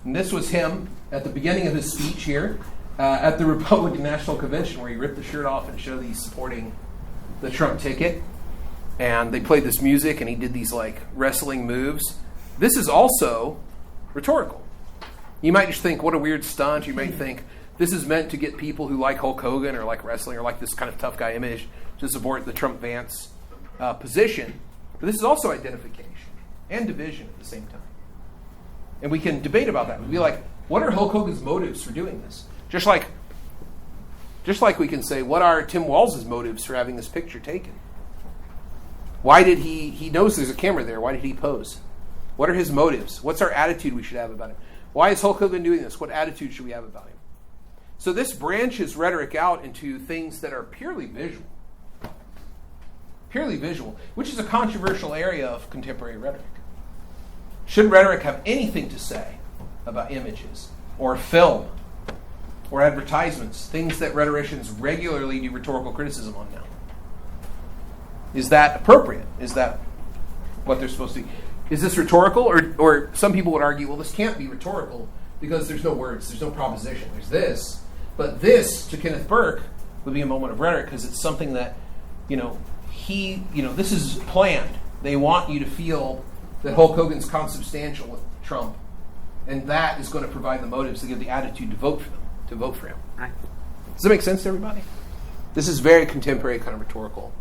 And this was him at the beginning of his speech here at the Republican National Convention, where he ripped the shirt off and showed that he's supporting the Trump ticket. And they played this music, and he did these like wrestling moves. This is also rhetorical. You might just think, what a weird stunt. You might think, this is meant to get people who like Hulk Hogan or like wrestling or like this kind of tough guy image to support the Trump-Vance position. But this is also identification and division at the same time. And we can debate about that. We'd be like, what are Hulk Hogan's motives for doing this? Just like we can say, what are Tim Walz's motives for having this picture taken? Why did he knows there's a camera there. Why did he pose? What are his motives? What's our attitude we should have about him? Why is Hulk Hogan doing this? What attitude should we have about him? So this branches rhetoric out into things that are purely visual. Purely visual, which is a controversial area of contemporary rhetoric. Should rhetoric have anything to say about images or film or advertisements, things that rhetoricians regularly do rhetorical criticism on now? Is that appropriate? Is that what they're supposed to be? Is this rhetorical? Or some people would argue, well, this can't be rhetorical because there's no words, there's no proposition, there's this. But this, to Kenneth Burke, would be a moment of rhetoric because it's something that, this is planned. They want you to feel that Hulk Hogan's consubstantial with Trump, and that is going to provide the motives to give the attitude to vote for him. Right. Does that make sense to everybody? This is very contemporary kind of rhetorical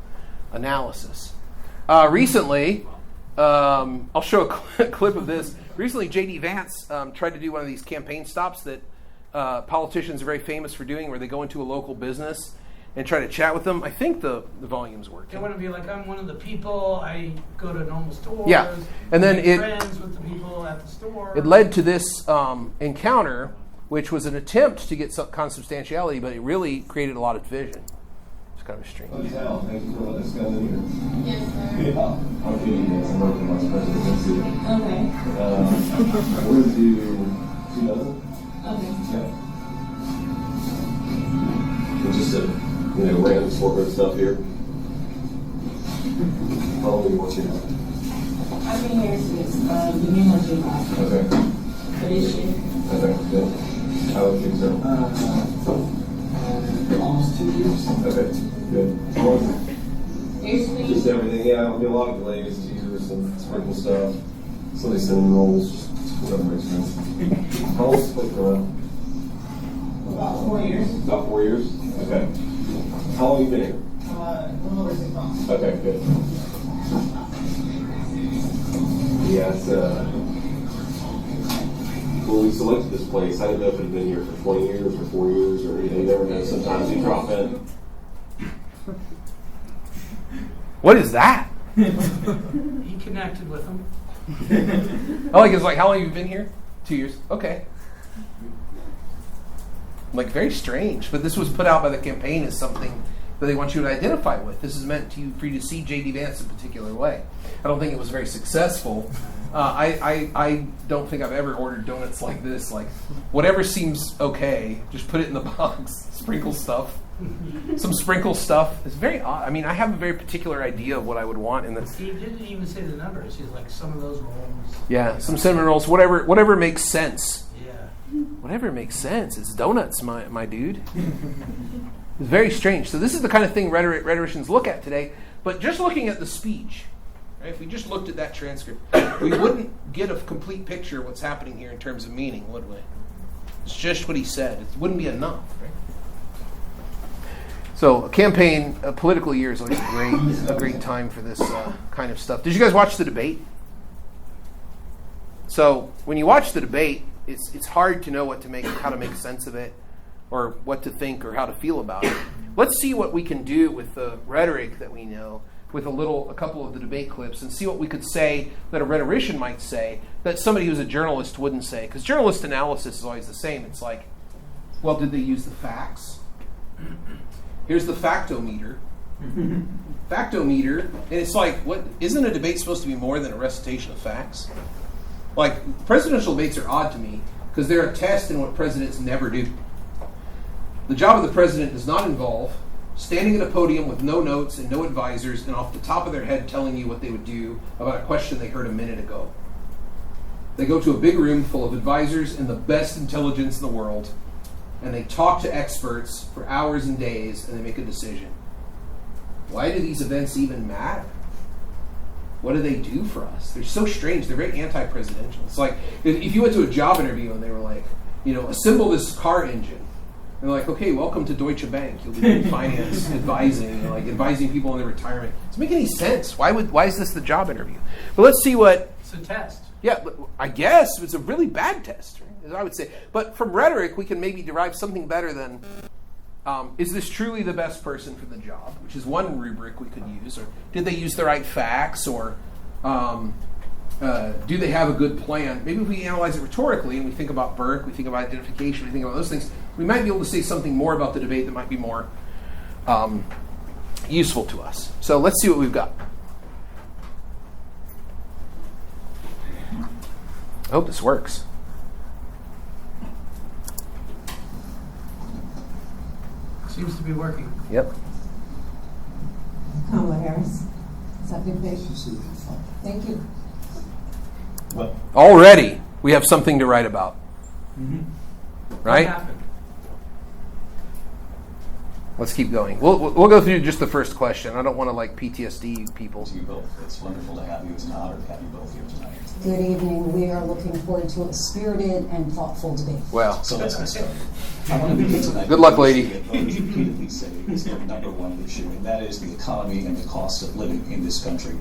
analysis. Recently, I'll show a clip of this. Recently, J.D. Vance tried to do one of these campaign stops that politicians are very famous for doing, where they go into a local business and try to chat with them. I think the volume's working. They want to be like, I'm one of the people. I go to normal stores. Yeah, and then make friends with the people at the store. It led to this encounter, which was an attempt to get some consubstantiality, but it really created a lot of division. It's kind of strange. Oh, yeah. Thank you for letting us come in here. Yes, sir. Yeah. I'm feeling this. I'm working on presidency. Okay. Where did you know them? Okay. Yeah. We're just random corporate stuff here. How long have you worked here? I've been here since beginning of July. Okay. For this year. Okay, good. How are things going? Almost 2 years. Okay, good. Well, Basically, just everything, yeah, there'll be a lot of delays, teasers, some sprinkle stuff, some of these cinnamon rolls, just whatever makes sense. How long has this place been around? about 4 years. About 4 years? Okay. How long have you been here? A little over 6 months. Okay, good. Yeah, it's, when we selected this place, I didn't know if it had been here for 20 years or 4 years or anything. You never know. Sometimes you drop in. What is that? He connected with them. It's like, how long have you been here? 2 years. Okay. Like, very strange. But this was put out by the campaign as something that they want you to identify with. This is meant for you to see J.D. Vance a particular way. I don't think it was very successful. I don't think I've ever ordered donuts like this. Like, whatever seems okay, just put it in the box. Sprinkle stuff. Some sprinkle stuff. It's very odd. I mean, I have a very particular idea of what I would want in this. He didn't even say the numbers. He's like, some of those rolls. Yeah, some cinnamon rolls. Whatever makes sense. Yeah. Whatever makes sense. It's donuts, my dude. It's very strange. So this is the kind of thing rhetoricians look at today. But just looking at the speech, right, if we just looked at that transcript, we wouldn't get a complete picture of what's happening here in terms of meaning, would we? It's just what he said. It wouldn't be enough, right? So a campaign, a political year is always a great time for this kind of stuff. Did you guys watch the debate? So when you watch the debate, it's hard to know how to make sense of it, or what to think, or how to feel about it. Let's see what we can do with the rhetoric that we know, with a couple of the debate clips, and see what we could say that a rhetorician might say that somebody who's a journalist wouldn't say. Because journalist analysis is always the same. It's like, Well, did they use the facts? Here's the factometer. Factometer, and it's like, what? Isn't a debate supposed to be more than a recitation of facts? Like, presidential debates are odd to me because they're a test in what presidents never do. The job of the president does not involve standing at a podium with no notes and no advisors and off the top of their head telling you what they would do about a question they heard a minute ago. They go to a big room full of advisors and the best intelligence in the world, and they talk to experts for hours and days, and they make a decision. Why do these events even matter? What do they do for us? They're so strange. They're very anti-presidential. It's like if you went to a job interview and they were like, assemble this car engine. And they're like, okay, welcome to Deutsche Bank. You'll be doing finance advising, advising people on their retirement. It doesn't make any sense. Why is this the job interview? But let's see what... It's a test. Yeah, I guess it's a really bad test, right, I would say. But from rhetoric, we can maybe derive something better than, is this truly the best person for the job? Which is one rubric we could use. Or did they use the right facts? Or do they have a good plan? Maybe if we analyze it rhetorically and we think about Burke, we think about identification, we think about those things, we might be able to say something more about the debate that might be more useful to us. So let's see what we've got. I hope this works. Seems to be working. Yep. Kamala Harris. Is that good page? Thank you. Already, we have something to write about. Right? What happened? Let's keep going. We'll go through just the first question. I don't want to PTSD people. To you both. It's wonderful to have you. It's an honor to have you both here tonight. Good evening. We are looking forward to a spirited and thoughtful debate. Well, So let's get started. I want to begin tonight. Good luck, lady. That voters repeatedly say is their number one issue, and that is the economy and the cost of living in this country.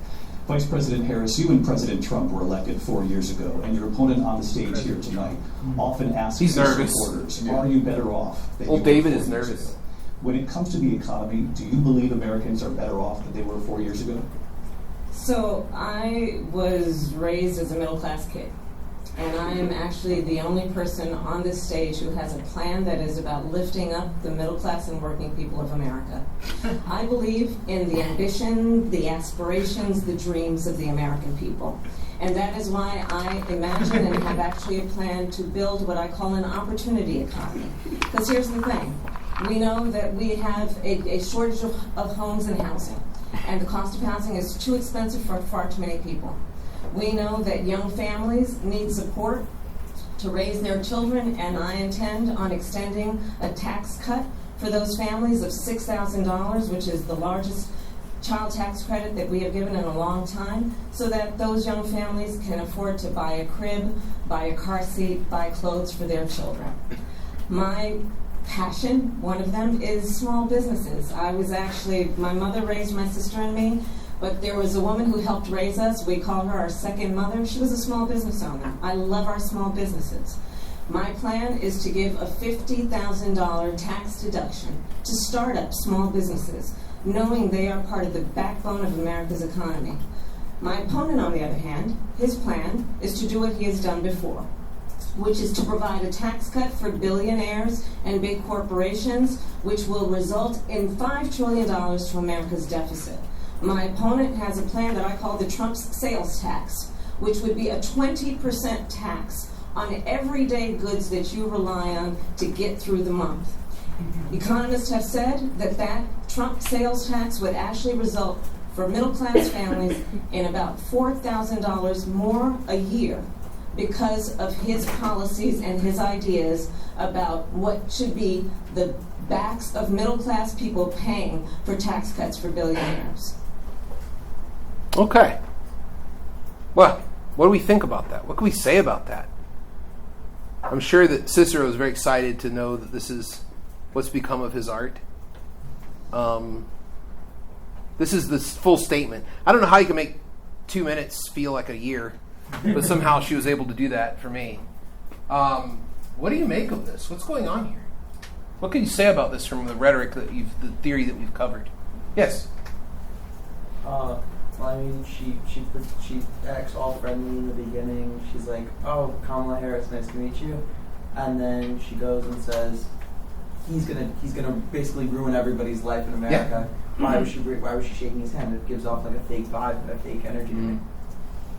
Vice President Harris, you and President Trump were elected 4 years ago, and your opponent on the stage here tonight often asks his supporters, are you better off than you were David 4 is years nervous. ago? When it comes to the economy, do you believe Americans are better off than they were 4 years ago? So I was raised as a middle-class kid, and I am actually the only person on this stage who has a plan that is about lifting up the middle class and working people of America. I believe in the ambition, the aspirations, the dreams of the American people. And that is why I imagine and have actually a plan to build what I call an opportunity economy. Because here's the thing. We know that we have a shortage of homes and housing. And the cost of housing is too expensive for far too many people. We know that young families need support to raise their children, and I intend on extending a tax cut for those families of $6,000, which is the largest child tax credit that we have given in a long time, so that those young families can afford to buy a crib, buy a car seat, buy clothes for their children. My passion, one of them, is small businesses. My mother raised my sister and me, but there was a woman who helped raise us. We call her our second mother. She was a small business owner. I love our small businesses. My plan is to give a $50,000 tax deduction to start up small businesses, knowing they are part of the backbone of America's economy. My opponent, on the other hand, his plan is to do what he has done before, which is to provide a tax cut for billionaires and big corporations, which will result in $5 trillion to America's deficit. My opponent has a plan that I call the Trump's sales tax, which would be a 20% tax on everyday goods that you rely on to get through the month. Economists have said that Trump sales tax would actually result for middle-class families in about $4,000 more a year because of his policies and his ideas about what should be the backs of middle-class people paying for tax cuts for billionaires. Okay. Well, what do we think about that? What can we say about that? I'm sure that Cicero is very excited to know that this is what's become of his art. This is the full statement. I don't know how you can make 2 minutes feel like a year, but somehow she was able to do that for me. What do you make of this? What's going on here? What can you say about this from the rhetoric the theory that we've covered? Yes. I mean, she acts all friendly in the beginning. She's like, "Oh, Kamala Harris, nice to meet you," and then she goes and says, he's gonna basically ruin everybody's life in America. Why was she shaking his hand? It gives off like a fake vibe and a fake energy. Mm-hmm.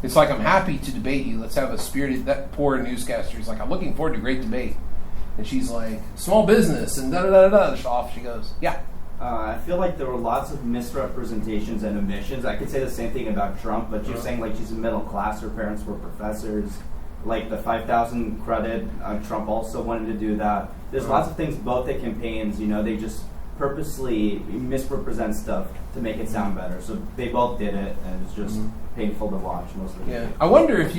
It's like, I'm happy to debate you. Let's have a spirited. That poor newscaster is like, I'm looking forward to great debate. And she's like, small business and da da da da. Off she goes. Yeah. I feel like there were lots of misrepresentations and omissions. I could say the same thing about Trump, but you're saying like she's a middle class, her parents were professors. Like the 5,000 credit, Trump also wanted to do that. There's lots of things, both the campaigns, they just purposely misrepresent stuff to make it sound better. So they both did it, and it's just painful to watch most of the time. I wonder if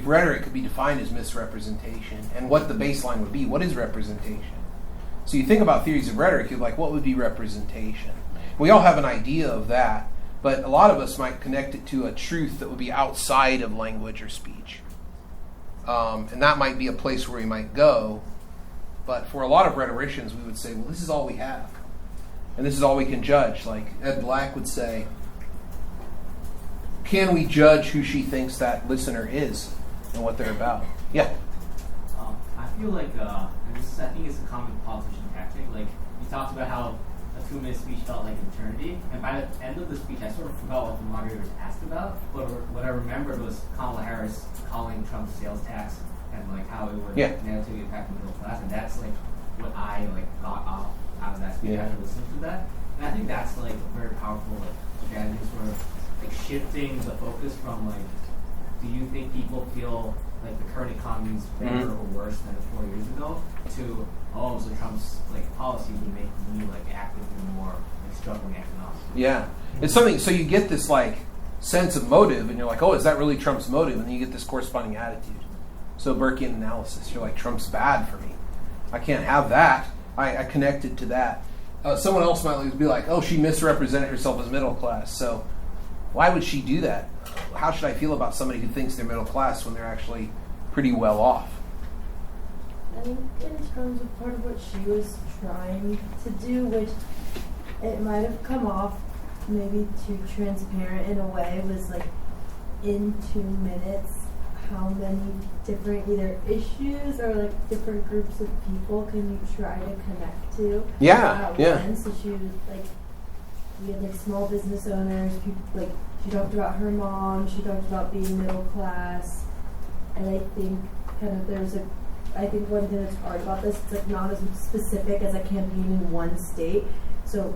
rhetoric could be defined as misrepresentation, and what the baseline would be. What is representation? So you think about theories of rhetoric, you're like, what would be representation? We all have an idea of that, but a lot of us might connect it to a truth that would be outside of language or speech. And that might be a place where we might go. But for a lot of rhetoricians, we would say, well, this is all we have. And this is all we can judge. Like Ed Black would say, can we judge who she thinks that listener is and what they're about? Yeah. I feel like, I think it's a common politician tactic. Like, you talked about how a 2-minute speech felt like eternity, and by the end of the speech, I sort of forgot what the moderators asked about, but what I remembered was Kamala Harris calling Trump's sales tax and like how it would negatively impact the middle class, and that's like what I like got out of that speech after listening to that. And I think that's like a very powerful strategy, sort of like shifting the focus from like, do you think people feel like the current economy is better or worse than 4 years ago, to so Trump's like policy would make me like actively more like struggling economically. Yeah, it's something. So you get this like sense of motive, and you're like, oh, is that really Trump's motive? And then you get this corresponding attitude. So Burkean analysis, you're like, Trump's bad for me. I can't have that. I connected to that. Someone else might be like, oh, she misrepresented herself as middle class. So why would she do that? How should I feel about somebody who thinks they're middle class when they're actually pretty well off? I think in terms of part of what she was trying to do, which it might have come off maybe too transparent in a way, was like in 2 minutes, how many different either issues or like different groups of people can you try to connect to? Once? So she was like, we had like small business owners, people like, she talked about her mom, she talked about being middle class, and I think kind of I think one thing that's hard about this, it's like not as specific as a campaign in one state. So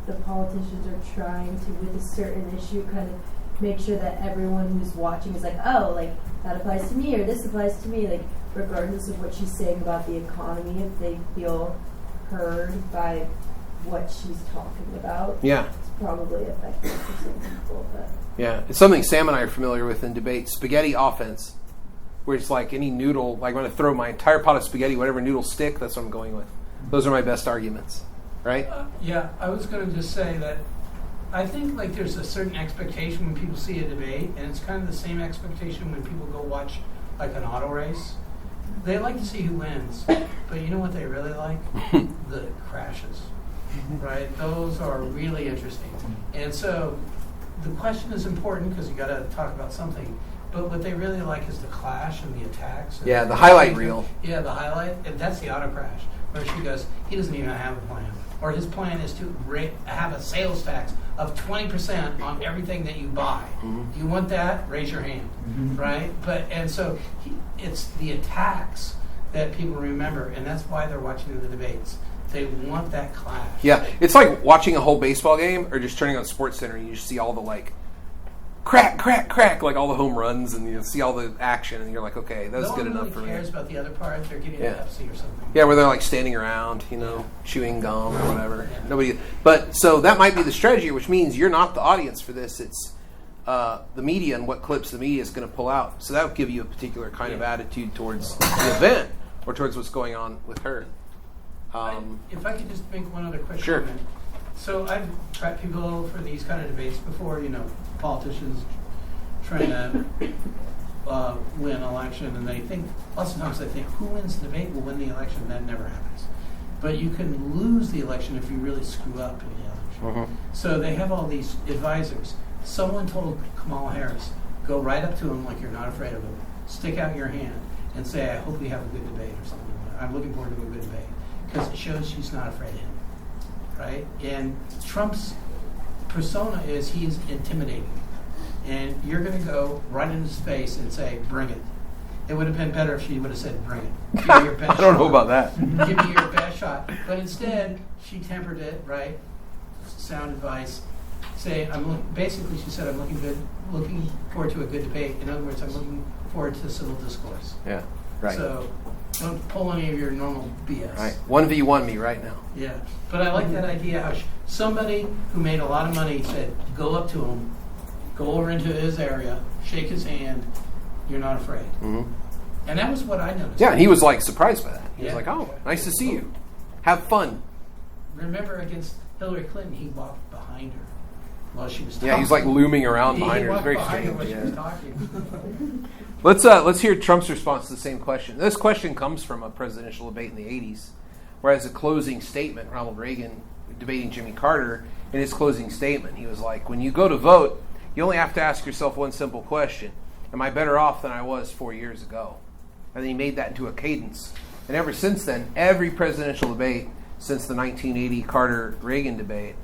the politicians are trying to, with a certain issue, kind of make sure that everyone who's watching is like, oh, like that applies to me or this applies to me, like regardless of what she's saying about the economy, if they feel heard by what she's talking about. Yeah. It's probably effective for some people. But yeah, it's something Sam and I are familiar with in debate, spaghetti offense, where it's like any noodle, like when I throw my entire pot of spaghetti, whatever noodle stick, that's what I'm going with. Those are my best arguments, right? I was going to just say that I think like there's a certain expectation when people see a debate, and it's kind of the same expectation when people go watch like an auto race. They like to see who wins, but you know what they really like? The crashes, right? Those are really interesting. And so the question is important because you got to talk about something. But what they really like is the clash and the attacks. And the highlight reel. Yeah, the highlight. And that's the auto crash, where she goes, he doesn't even have a plan. Or his plan is to have a sales tax of 20% on everything that you buy. Mm-hmm. You want that? Raise your hand, right? And so it's the attacks that people remember, and that's why they're watching the debates. They want that clash. Yeah, it's like watching a whole baseball game or just turning on SportsCenter and you just see all the like crack, crack, crack, like all the home runs, and you see all the action, and you're like, okay, that's good enough for me. No one really cares about the other part. They're getting a Pepsi or something. Yeah, where they're like standing around, chewing gum or whatever. Yeah. Nobody. But so that might be the strategy, which means you're not the audience for this. It's the media and what clips the media is going to pull out. So that would give you a particular kind of attitude towards the event or towards what's going on with her. If I could just make one other quick comment. So I've tracked people for these kind of debates before, politicians trying to win an election, and they think, lots of times they think, who wins the debate will win the election. That never happens. But you can lose the election if you really screw up in the election. Mm-hmm. So they have all these advisors. Someone told Kamala Harris, go right up to him like you're not afraid of him. Stick out your hand. and say, I hope we have a good debate or something. I'm looking forward to a good debate. Because it shows she's not afraid of him, right? And Trump's persona is he's intimidating. And you're going to go right in his face and say, bring it. It would have been better if she would have said, bring it. Give me your best I don't know shot. about that. Give me your best shot. But instead, she tempered it, right? Sound advice. Say, basically she said, I'm looking forward to a good debate. In other words, I'm looking forward to civil discourse. Yeah, right. So don't pull any of your normal BS. Right. 1v1 me right now. Yeah. But I like that idea how somebody who made a lot of money said, go up to him, go over into his area, shake his hand, you're not afraid. Mm-hmm. And that was what I noticed. Yeah, and he was like surprised by that. He was Yeah. like, oh, nice to see you. Have fun. Remember against Hillary Clinton, he walked behind her while she was talking. Yeah, he's like looming around behind her. It's walked very behind her strange. while she Yeah. was talking. Let's hear Trump's response to the same question. This question comes from a presidential debate in the 80s, where as a closing statement, Ronald Reagan debating Jimmy Carter, in his closing statement, he was like, when you go to vote, you only have to ask yourself one simple question. Am I better off than I was 4 years ago? And then he made that into a cadence. And ever since then, every presidential debate since the 1980 Carter-Reagan debate,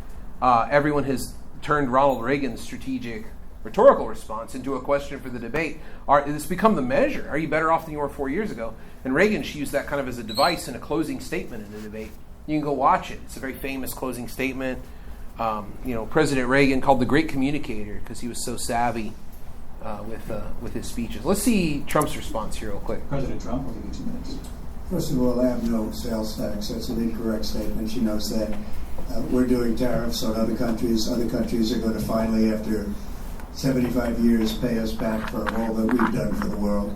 everyone has turned Ronald Reagan's strategic rhetorical response into a question for the debate. It's become the measure. Are you better off than you were 4 years ago? And Reagan used that kind of as a device in a closing statement in the debate. You can go watch it. It's a very famous closing statement. President Reagan called the great communicator because he was so savvy with his speeches. Let's see Trump's response here real quick. President Trump, we'll give you 2 minutes. First of all, I have no sales tax. That's an incorrect statement. She knows that. We're doing tariffs on other countries. Other countries are going to finally, after 75 years, pay us back for all that we've done for the world.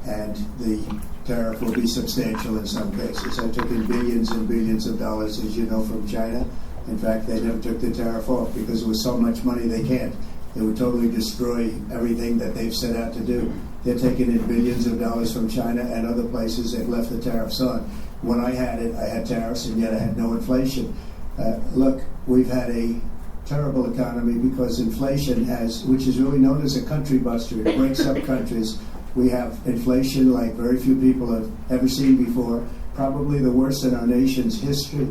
And the tariff will be substantial in some cases. I took in billions and billions of dollars, as you know, from China. In fact, they never took the tariff off because it was so much money they can't. It would totally destroy everything that they've set out to do. They're taking in billions of dollars from China and other places. They've left the tariffs on. When I had it, I had tariffs, and yet I had no inflation. Look, we've had a terrible economy because inflation which is really known as a country buster. It breaks up countries. We have inflation like very few people have ever seen before, probably the worst in our nation's history.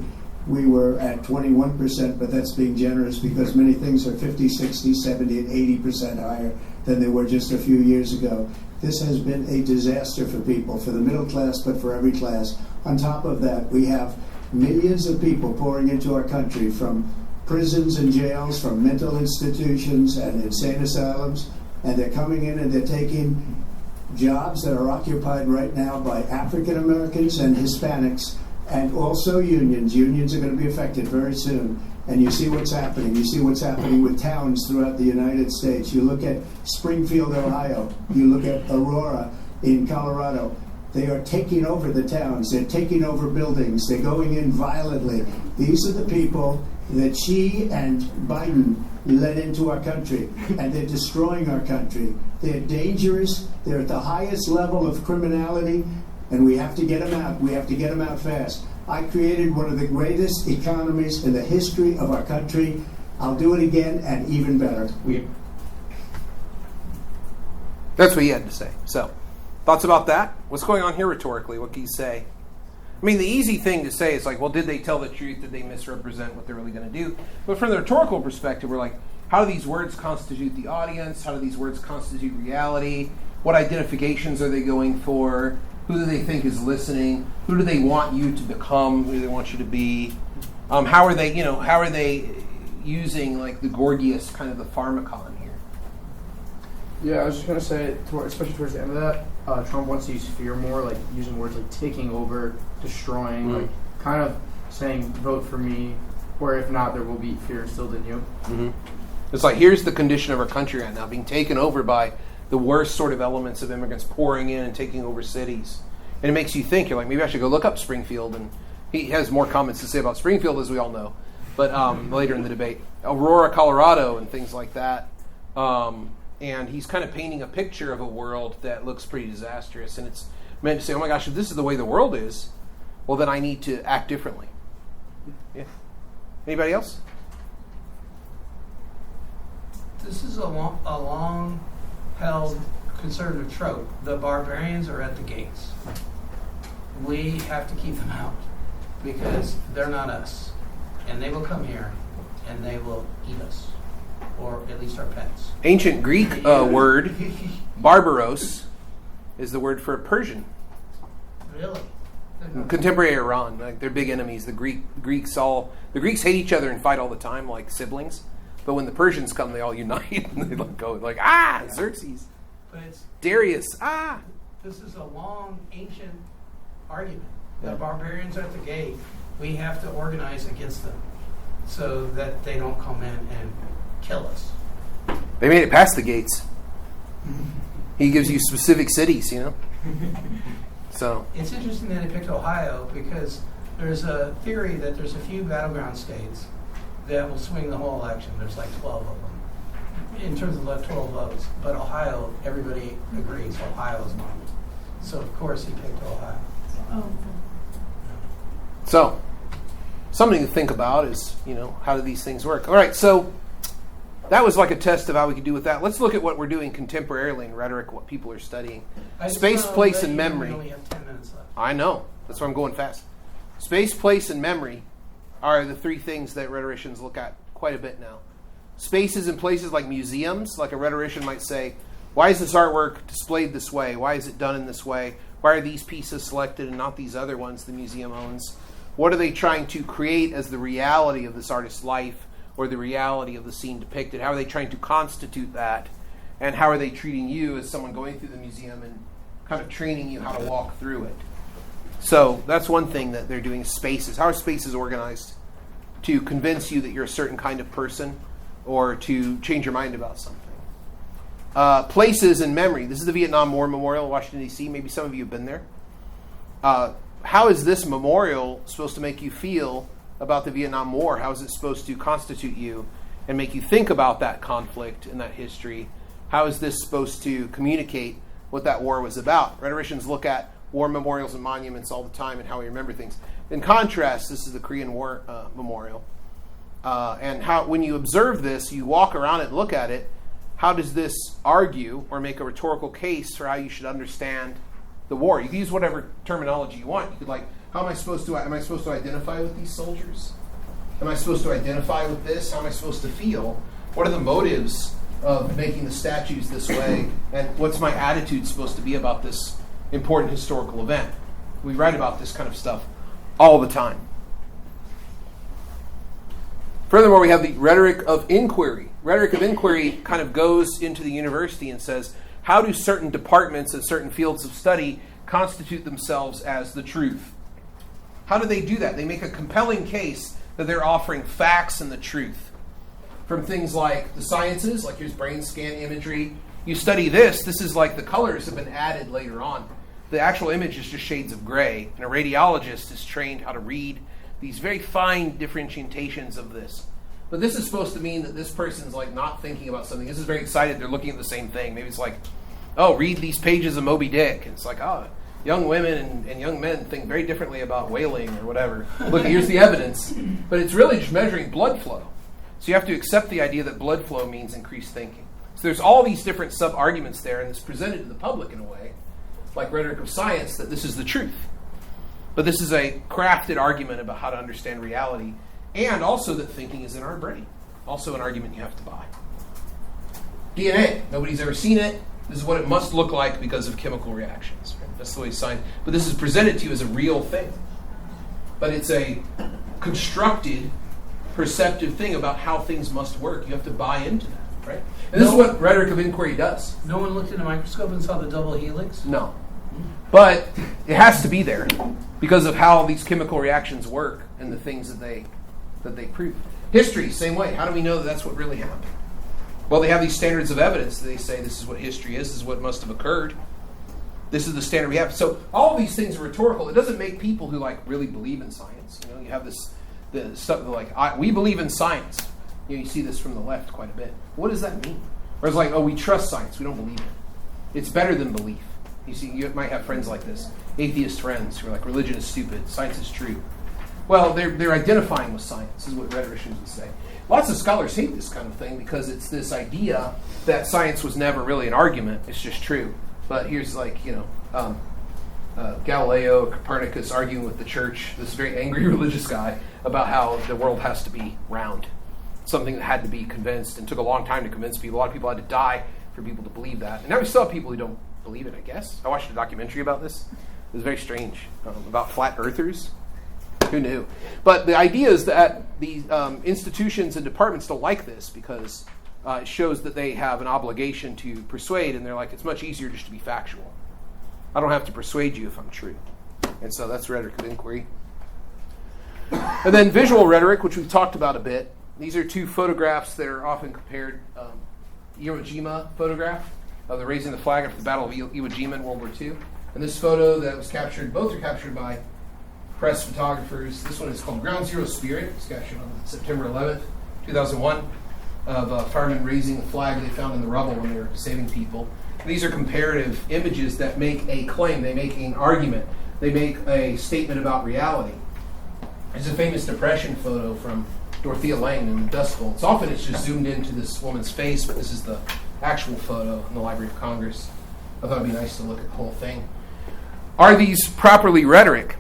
We were at 21%, but that's being generous because many things are 50, 60, 70, and 80% higher than they were just a few years ago. This has been a disaster for people, for the middle class, but for every class. On top of that, we have millions of people pouring into our country from prisons and jails, from mental institutions and insane asylums, and they're coming in and they're taking jobs that are occupied right now by African Americans and Hispanics, and also unions. Unions are going to be affected very soon. And you see what's happening. You see what's happening with towns throughout the United States. You look at Springfield, Ohio. You look at Aurora in Colorado. They are taking over the towns. They're taking over buildings. They're going in violently. These are the people that Xi and Biden led into our country, and they're destroying our country. They're dangerous. They're at the highest level of criminality, and we have to get them out. We have to get them out fast. I created one of the greatest economies in the history of our country. I'll do it again, and even better. That's what he had to say. So, thoughts about that? What's going on here rhetorically? What can you say? I mean, the easy thing to say is like, well, did they tell the truth? Did they misrepresent what they're really going to do? But from the rhetorical perspective, we're like, how do these words constitute the audience? How do these words constitute reality? What identifications are they going for? Who do they think is listening? Who do they want you to become? Who do they want you to be? How are they using like the Gorgias, kind of the pharmacon here? Yeah, I was just going to say, especially towards the end of that, Trump wants to use fear more, like using words like taking over, destroying, like kind of saying, vote for me, or if not, there will be fear instilled in you. Mm-hmm. It's like, here's the condition of our country right now, being taken over by the worst sort of elements of immigrants pouring in and taking over cities. And it makes you think, you're like, maybe I should go look up Springfield. And he has more comments to say about Springfield, as we all know, but later in the debate. Aurora, Colorado, and things like that. And he's kind of painting a picture of a world that looks pretty disastrous. And it's meant to say, oh my gosh, if this is the way the world is, well, then I need to act differently. Yeah. Anybody else? This is a long-held conservative trope. The barbarians are at the gates. We have to keep them out because they're not us. And they will come here and they will eat us, or at least our pets. Ancient Greek word, barbaros, is the word for a Persian. Really? Contemporary Iran, like they're big enemies. The Greeks hate each other and fight all the time, like siblings. But when the Persians come, they all unite and they go like, Xerxes, But it's, Darius, this is a long, ancient argument. The barbarians are at the gate. We have to organize against them so that they don't come in and kill us. They made it past the gates. He gives you specific cities, So It's interesting that he picked Ohio because there's a theory that there's a few battleground states that will swing the whole election. There's like 12 of them in terms of the 12 votes. But Ohio, everybody agrees Ohio is one. So of course he picked Ohio. So, something to think about is, how do these things work? All right, so that was like a test of how we could do with that. Let's look at what we're doing contemporarily in rhetoric, what people are studying. Space, place, and memory. We only have 10 minutes left. I know. That's why I'm going fast. Space, place, and memory are the three things that rhetoricians look at quite a bit now. Spaces and places like museums, like a rhetorician might say, why is this artwork displayed this way? Why is it done in this way? Why are these pieces selected and not these other ones the museum owns? What are they trying to create as the reality of this artist's life or the reality of the scene depicted? How are they trying to constitute that? And how are they treating you as someone going through the museum and kind of training you how to walk through it? So that's one thing that they're doing, spaces. How are spaces organized to convince you that you're a certain kind of person or to change your mind about something? Places and memory. This is the Vietnam War Memorial in Washington, D.C. Maybe some of you have been there. How is this memorial supposed to make you feel about the Vietnam War? How is it supposed to constitute you and make you think about that conflict and that history? How is this supposed to communicate what that war was about? Rhetoricians look at war memorials and monuments all the time and how we remember things. In contrast, this is the Korean War Memorial. And how, when you observe this, you walk around it and look at it, how does this argue or make a rhetorical case for how you should understand the war? You can use whatever terminology you want. You could how am I supposed to identify with these soldiers? Am I supposed to identify with this? How am I supposed to feel? What are the motives of making the statues this way? And what's my attitude supposed to be about this important historical event? We write about this kind of stuff all the time. Furthermore, we have the rhetoric of inquiry. Rhetoric of inquiry kind of goes into the university and says, how do certain departments and certain fields of study constitute themselves as the truth? How do they do that? They make a compelling case that they're offering facts and the truth. From things like the sciences, like here's brain scan imagery. You study this is like the colors have been added later on. The actual image is just shades of gray. And a radiologist is trained how to read these very fine differentiations of this. But this is supposed to mean that this person's not thinking about something. This is very excited. They're looking at the same thing. Maybe it's read these pages of Moby Dick. And it's young women and young men think very differently about whaling or whatever. Look, here's the evidence. But it's really just measuring blood flow. So you have to accept the idea that blood flow means increased thinking. So there's all these different sub-arguments there, and it's presented to the public in a way, like rhetoric of science, that this is the truth. But this is a crafted argument about how to understand reality, and also that thinking is in our brain. Also an argument you have to buy. DNA. Nobody's ever seen it. This is what it must look like because of chemical reactions. Right? That's the way science... But this is presented to you as a real thing. But it's a constructed, perceptive thing about how things must work. You have to buy into that, right? And this is what rhetoric of inquiry does. No one looked in a microscope and saw the double helix? No. But it has to be there because of how these chemical reactions work and the things that they prove. History, same way. How do we know that that's what really happened? Well, they have these standards of evidence. They say this is what history is. This is what must have occurred. This is the standard we have. So all of these things are rhetorical. It doesn't make people who really believe in science. You have the stuff we believe in science. You see this from the left quite a bit. What does that mean? Or it's we trust science. We don't believe it. It's better than belief. You see, you might have friends like this, atheist friends who are religion is stupid, science is true. Well, they're identifying with science, is what rhetoricians would say. Lots of scholars hate this kind of thing because it's this idea that science was never really an argument. It's just true. But here's Galileo, Copernicus arguing with the church, this very angry religious guy, about how the world has to be round. Something that had to be convinced and took a long time to convince people. A lot of people had to die for people to believe that. And now we still have people who don't believe it, I guess. I watched a documentary about this. It was very strange, about flat earthers. Who knew? But the idea is that the institutions and departments don't like this because it shows that they have an obligation to persuade, and they're like, it's much easier just to be factual. I don't have to persuade you if I'm true. And so that's rhetoric of inquiry. And then visual rhetoric, which we've talked about a bit. These are two photographs that are often compared. Iwo Jima photograph of the raising the flag after the Battle of Iwo Jima in World War II. And this photo that was captured, both are captured by press photographers. This one is called Ground Zero Spirit. It was captured on September 11th, 2001, of firemen raising the flag they found in the rubble when they were saving people. These are comparative images that make a claim. They make an argument. They make a statement about reality. There's a famous Depression photo from Dorothea Lange in the Dust Bowl. It's just zoomed into this woman's face, but this is the actual photo in the Library of Congress. I thought it would be nice to look at the whole thing. Are these properly rhetoric?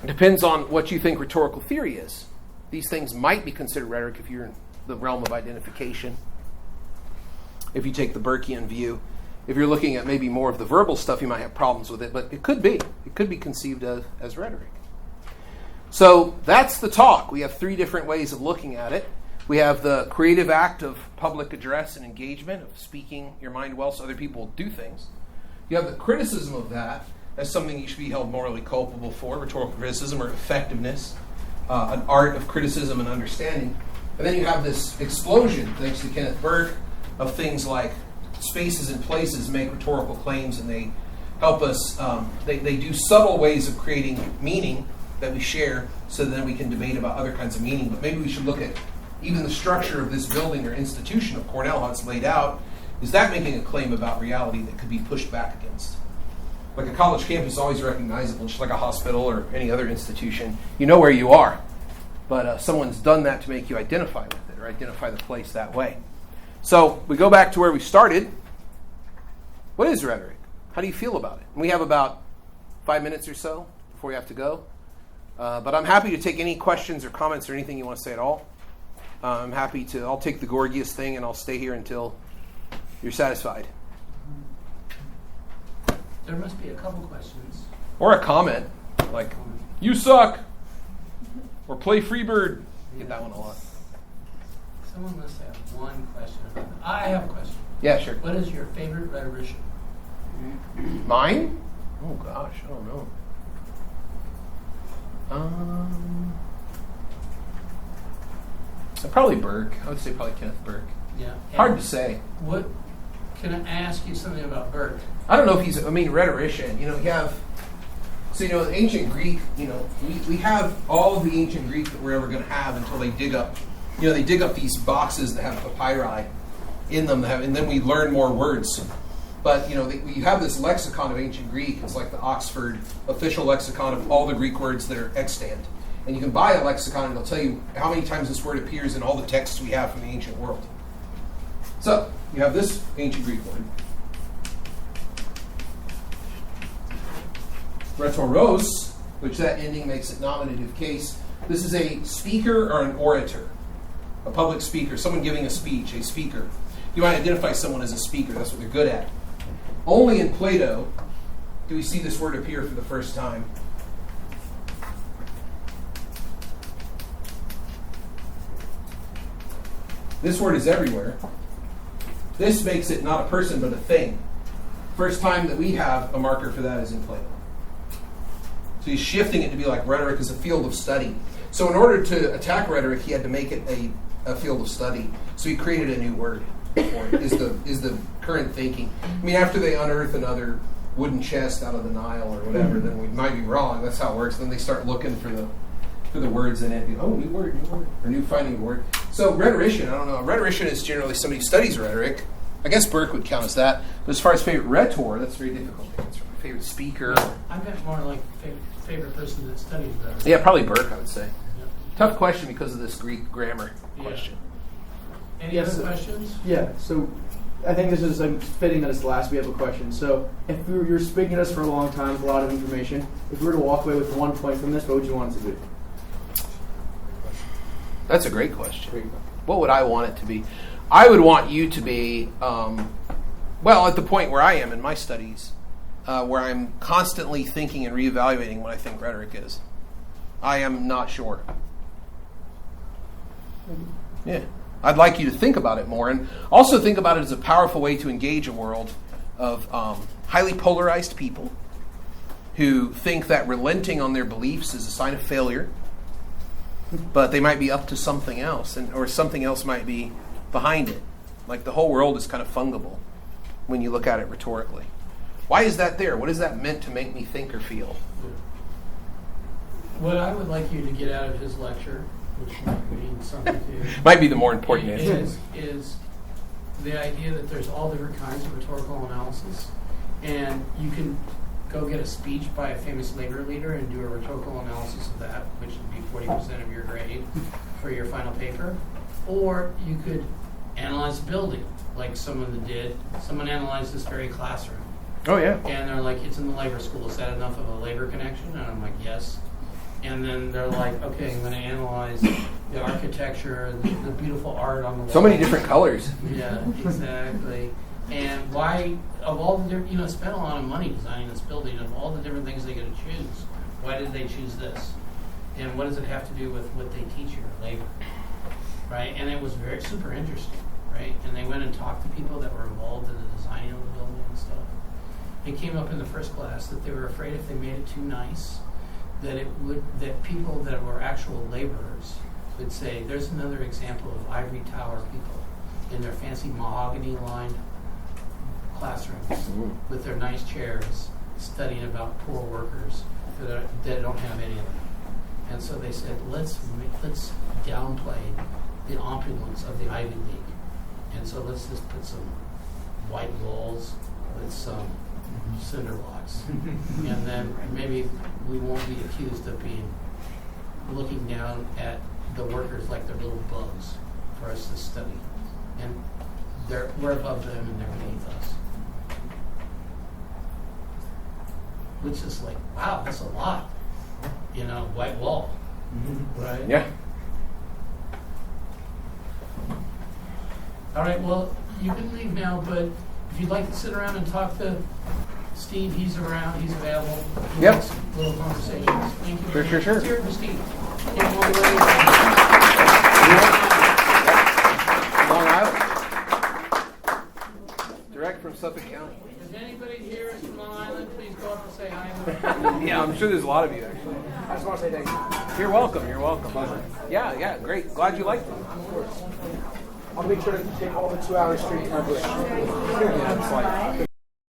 It depends on what you think rhetorical theory is. These things might be considered rhetoric if you're in the realm of identification, if you take the Burkean view. If you're looking at maybe more of the verbal stuff, you might have problems with it, but it could be. It could be conceived of as rhetoric. So that's the talk. We have three different ways of looking at it. We have the creative act of public address and engagement, of speaking your mind well so other people do things. You have the criticism of that as something you should be held morally culpable for, rhetorical criticism or effectiveness, an art of criticism and understanding. And then you have this explosion, thanks to Kenneth Burke, of things like spaces and places make rhetorical claims, and they help us, they do subtle ways of creating meaning that we share so that then we can debate about other kinds of meaning. But maybe we should look at even the structure of this building or institution of Cornell, how it's laid out. Is that making a claim about reality that could be pushed back against? Like a college campus is always recognizable, just like a hospital or any other institution. You know where you are, but someone's done that to make you identify with it or identify the place that way. So we go back to where we started. What is rhetoric? How do you feel about it? And we have about 5 minutes or so before we have to go. But I'm happy to take any questions or comments or anything you want to say at all. I'm happy to, I'll take the Gorgias thing and I'll stay here until you're satisfied. There must be a couple questions. Or a comment, like, you suck, or play Freebird. I get that one a lot. Someone must have one question about that. I have a question. Yeah, sure. What is your favorite rhetorician? Mine? Oh gosh, I don't know. Probably Burke. I would say probably Kenneth Burke. Yeah. Hard to say. What? Can I ask you something about Burke? I don't know if he's, rhetorician. You have, ancient Greek, we have all of the ancient Greek that we're ever going to have until they dig up, they dig up these boxes that have papyri in them, and then we learn more words. But, we have this lexicon of ancient Greek. It's like the Oxford official lexicon of all the Greek words that are extant. And you can buy a lexicon and it'll tell you how many times this word appears in all the texts we have from the ancient world. So, you have this ancient Greek word. Rhetoros, which that ending makes it nominative case. This is a speaker or an orator. A public speaker, someone giving a speech, a speaker. You might identify someone as a speaker, that's what they're good at. Only in Plato do we see this word appear for the first time. This word is everywhere. This makes it not a person, but a thing. First time that we have a marker for that is in Plato. So he's shifting it to be like rhetoric is a field of study. So in order to attack rhetoric, he had to make it a field of study. So he created a new word for it, is the current thinking. After they unearth another wooden chest out of the Nile or whatever, then we might be wrong. That's how it works. Then they start looking for the words in it. Oh, new word, or new finding a word. So rhetorician, I don't know. A rhetorician is generally somebody who studies rhetoric. I guess Burke would count as that. But as far as favorite rhetor, that's very difficult to answer. favorite speaker. I've got more like favorite person that studies that. Yeah, probably Burke, I would say. Yeah. Tough question because of this Greek grammar question. Any other questions? Yeah, so I think this is fitting that it's the last we have a question. So if you're speaking to us for a long time with a lot of information, if we were to walk away with 1 point from this, what would you want it to be? That's a great question. What would I want it to be? I would want you to be, at the point where I am in my studies, where I'm constantly thinking and reevaluating what I think rhetoric is. I am not sure. Yeah. I'd like you to think about it more, and also think about it as a powerful way to engage a world of highly polarized people who think that relenting on their beliefs is a sign of failure, but they might be up to something else, or something else might be behind it. Like the whole world is kind of fungible when you look at it rhetorically. Why is that there? What is that meant to make me think or feel? What I would like you to get out of his lecture, which might mean something to you, might be the more important answer. is the idea that there's all different kinds of rhetorical analysis, and you can go get a speech by a famous labor leader and do a rhetorical analysis of that, which would be 40% of your grade for your final paper. Or you could analyze the building, like someone did. Someone analyzed this very classroom. Oh, yeah. And they're like, it's in the labor school. Is that enough of a labor connection? And I'm like, yes. And then they're like, okay, I'm going to analyze the architecture, the beautiful art on the wall. So many different colors. Yeah, exactly. And why, of all the different, spent a lot of money designing this building, of all the different things they get to choose, why did they choose this? And what does it have to do with what they teach you or labor? Right? And it was very super interesting, right? And they went and talked to people that were involved in the designing of the building and stuff. It came up in the first class that they were afraid if they made it too nice, that people that were actual laborers would say, there's another example of ivory tower people in their fancy mahogany-lined classrooms with their nice chairs studying about poor workers that don't have any of that. And so they said, let's downplay the opulence of the Ivy League. And so let's just put some white walls with some cinder blocks. And then maybe we won't be accused of looking down at the workers like they're little bugs for us to study. And we're above them and they're beneath us. Which is like, wow, that's a lot. White wall. Right? Yeah. All right, well, you can leave now, but if you'd like to sit around and talk to Steve, he's around, he's available. Yep. Little conversations. Thank you. Sure. Let's hear it for Steve. Came all the way. Long Island. Direct from Suffolk County. If anybody here is from Long Island, please go up and say hi. Yeah, I'm sure there's a lot of you, actually. I just want to say thank you. You're welcome. Pleasure. Yeah, great. Glad you liked it. Of course. I'll make sure to take all the 2 hours straight to my break. Yeah, it's like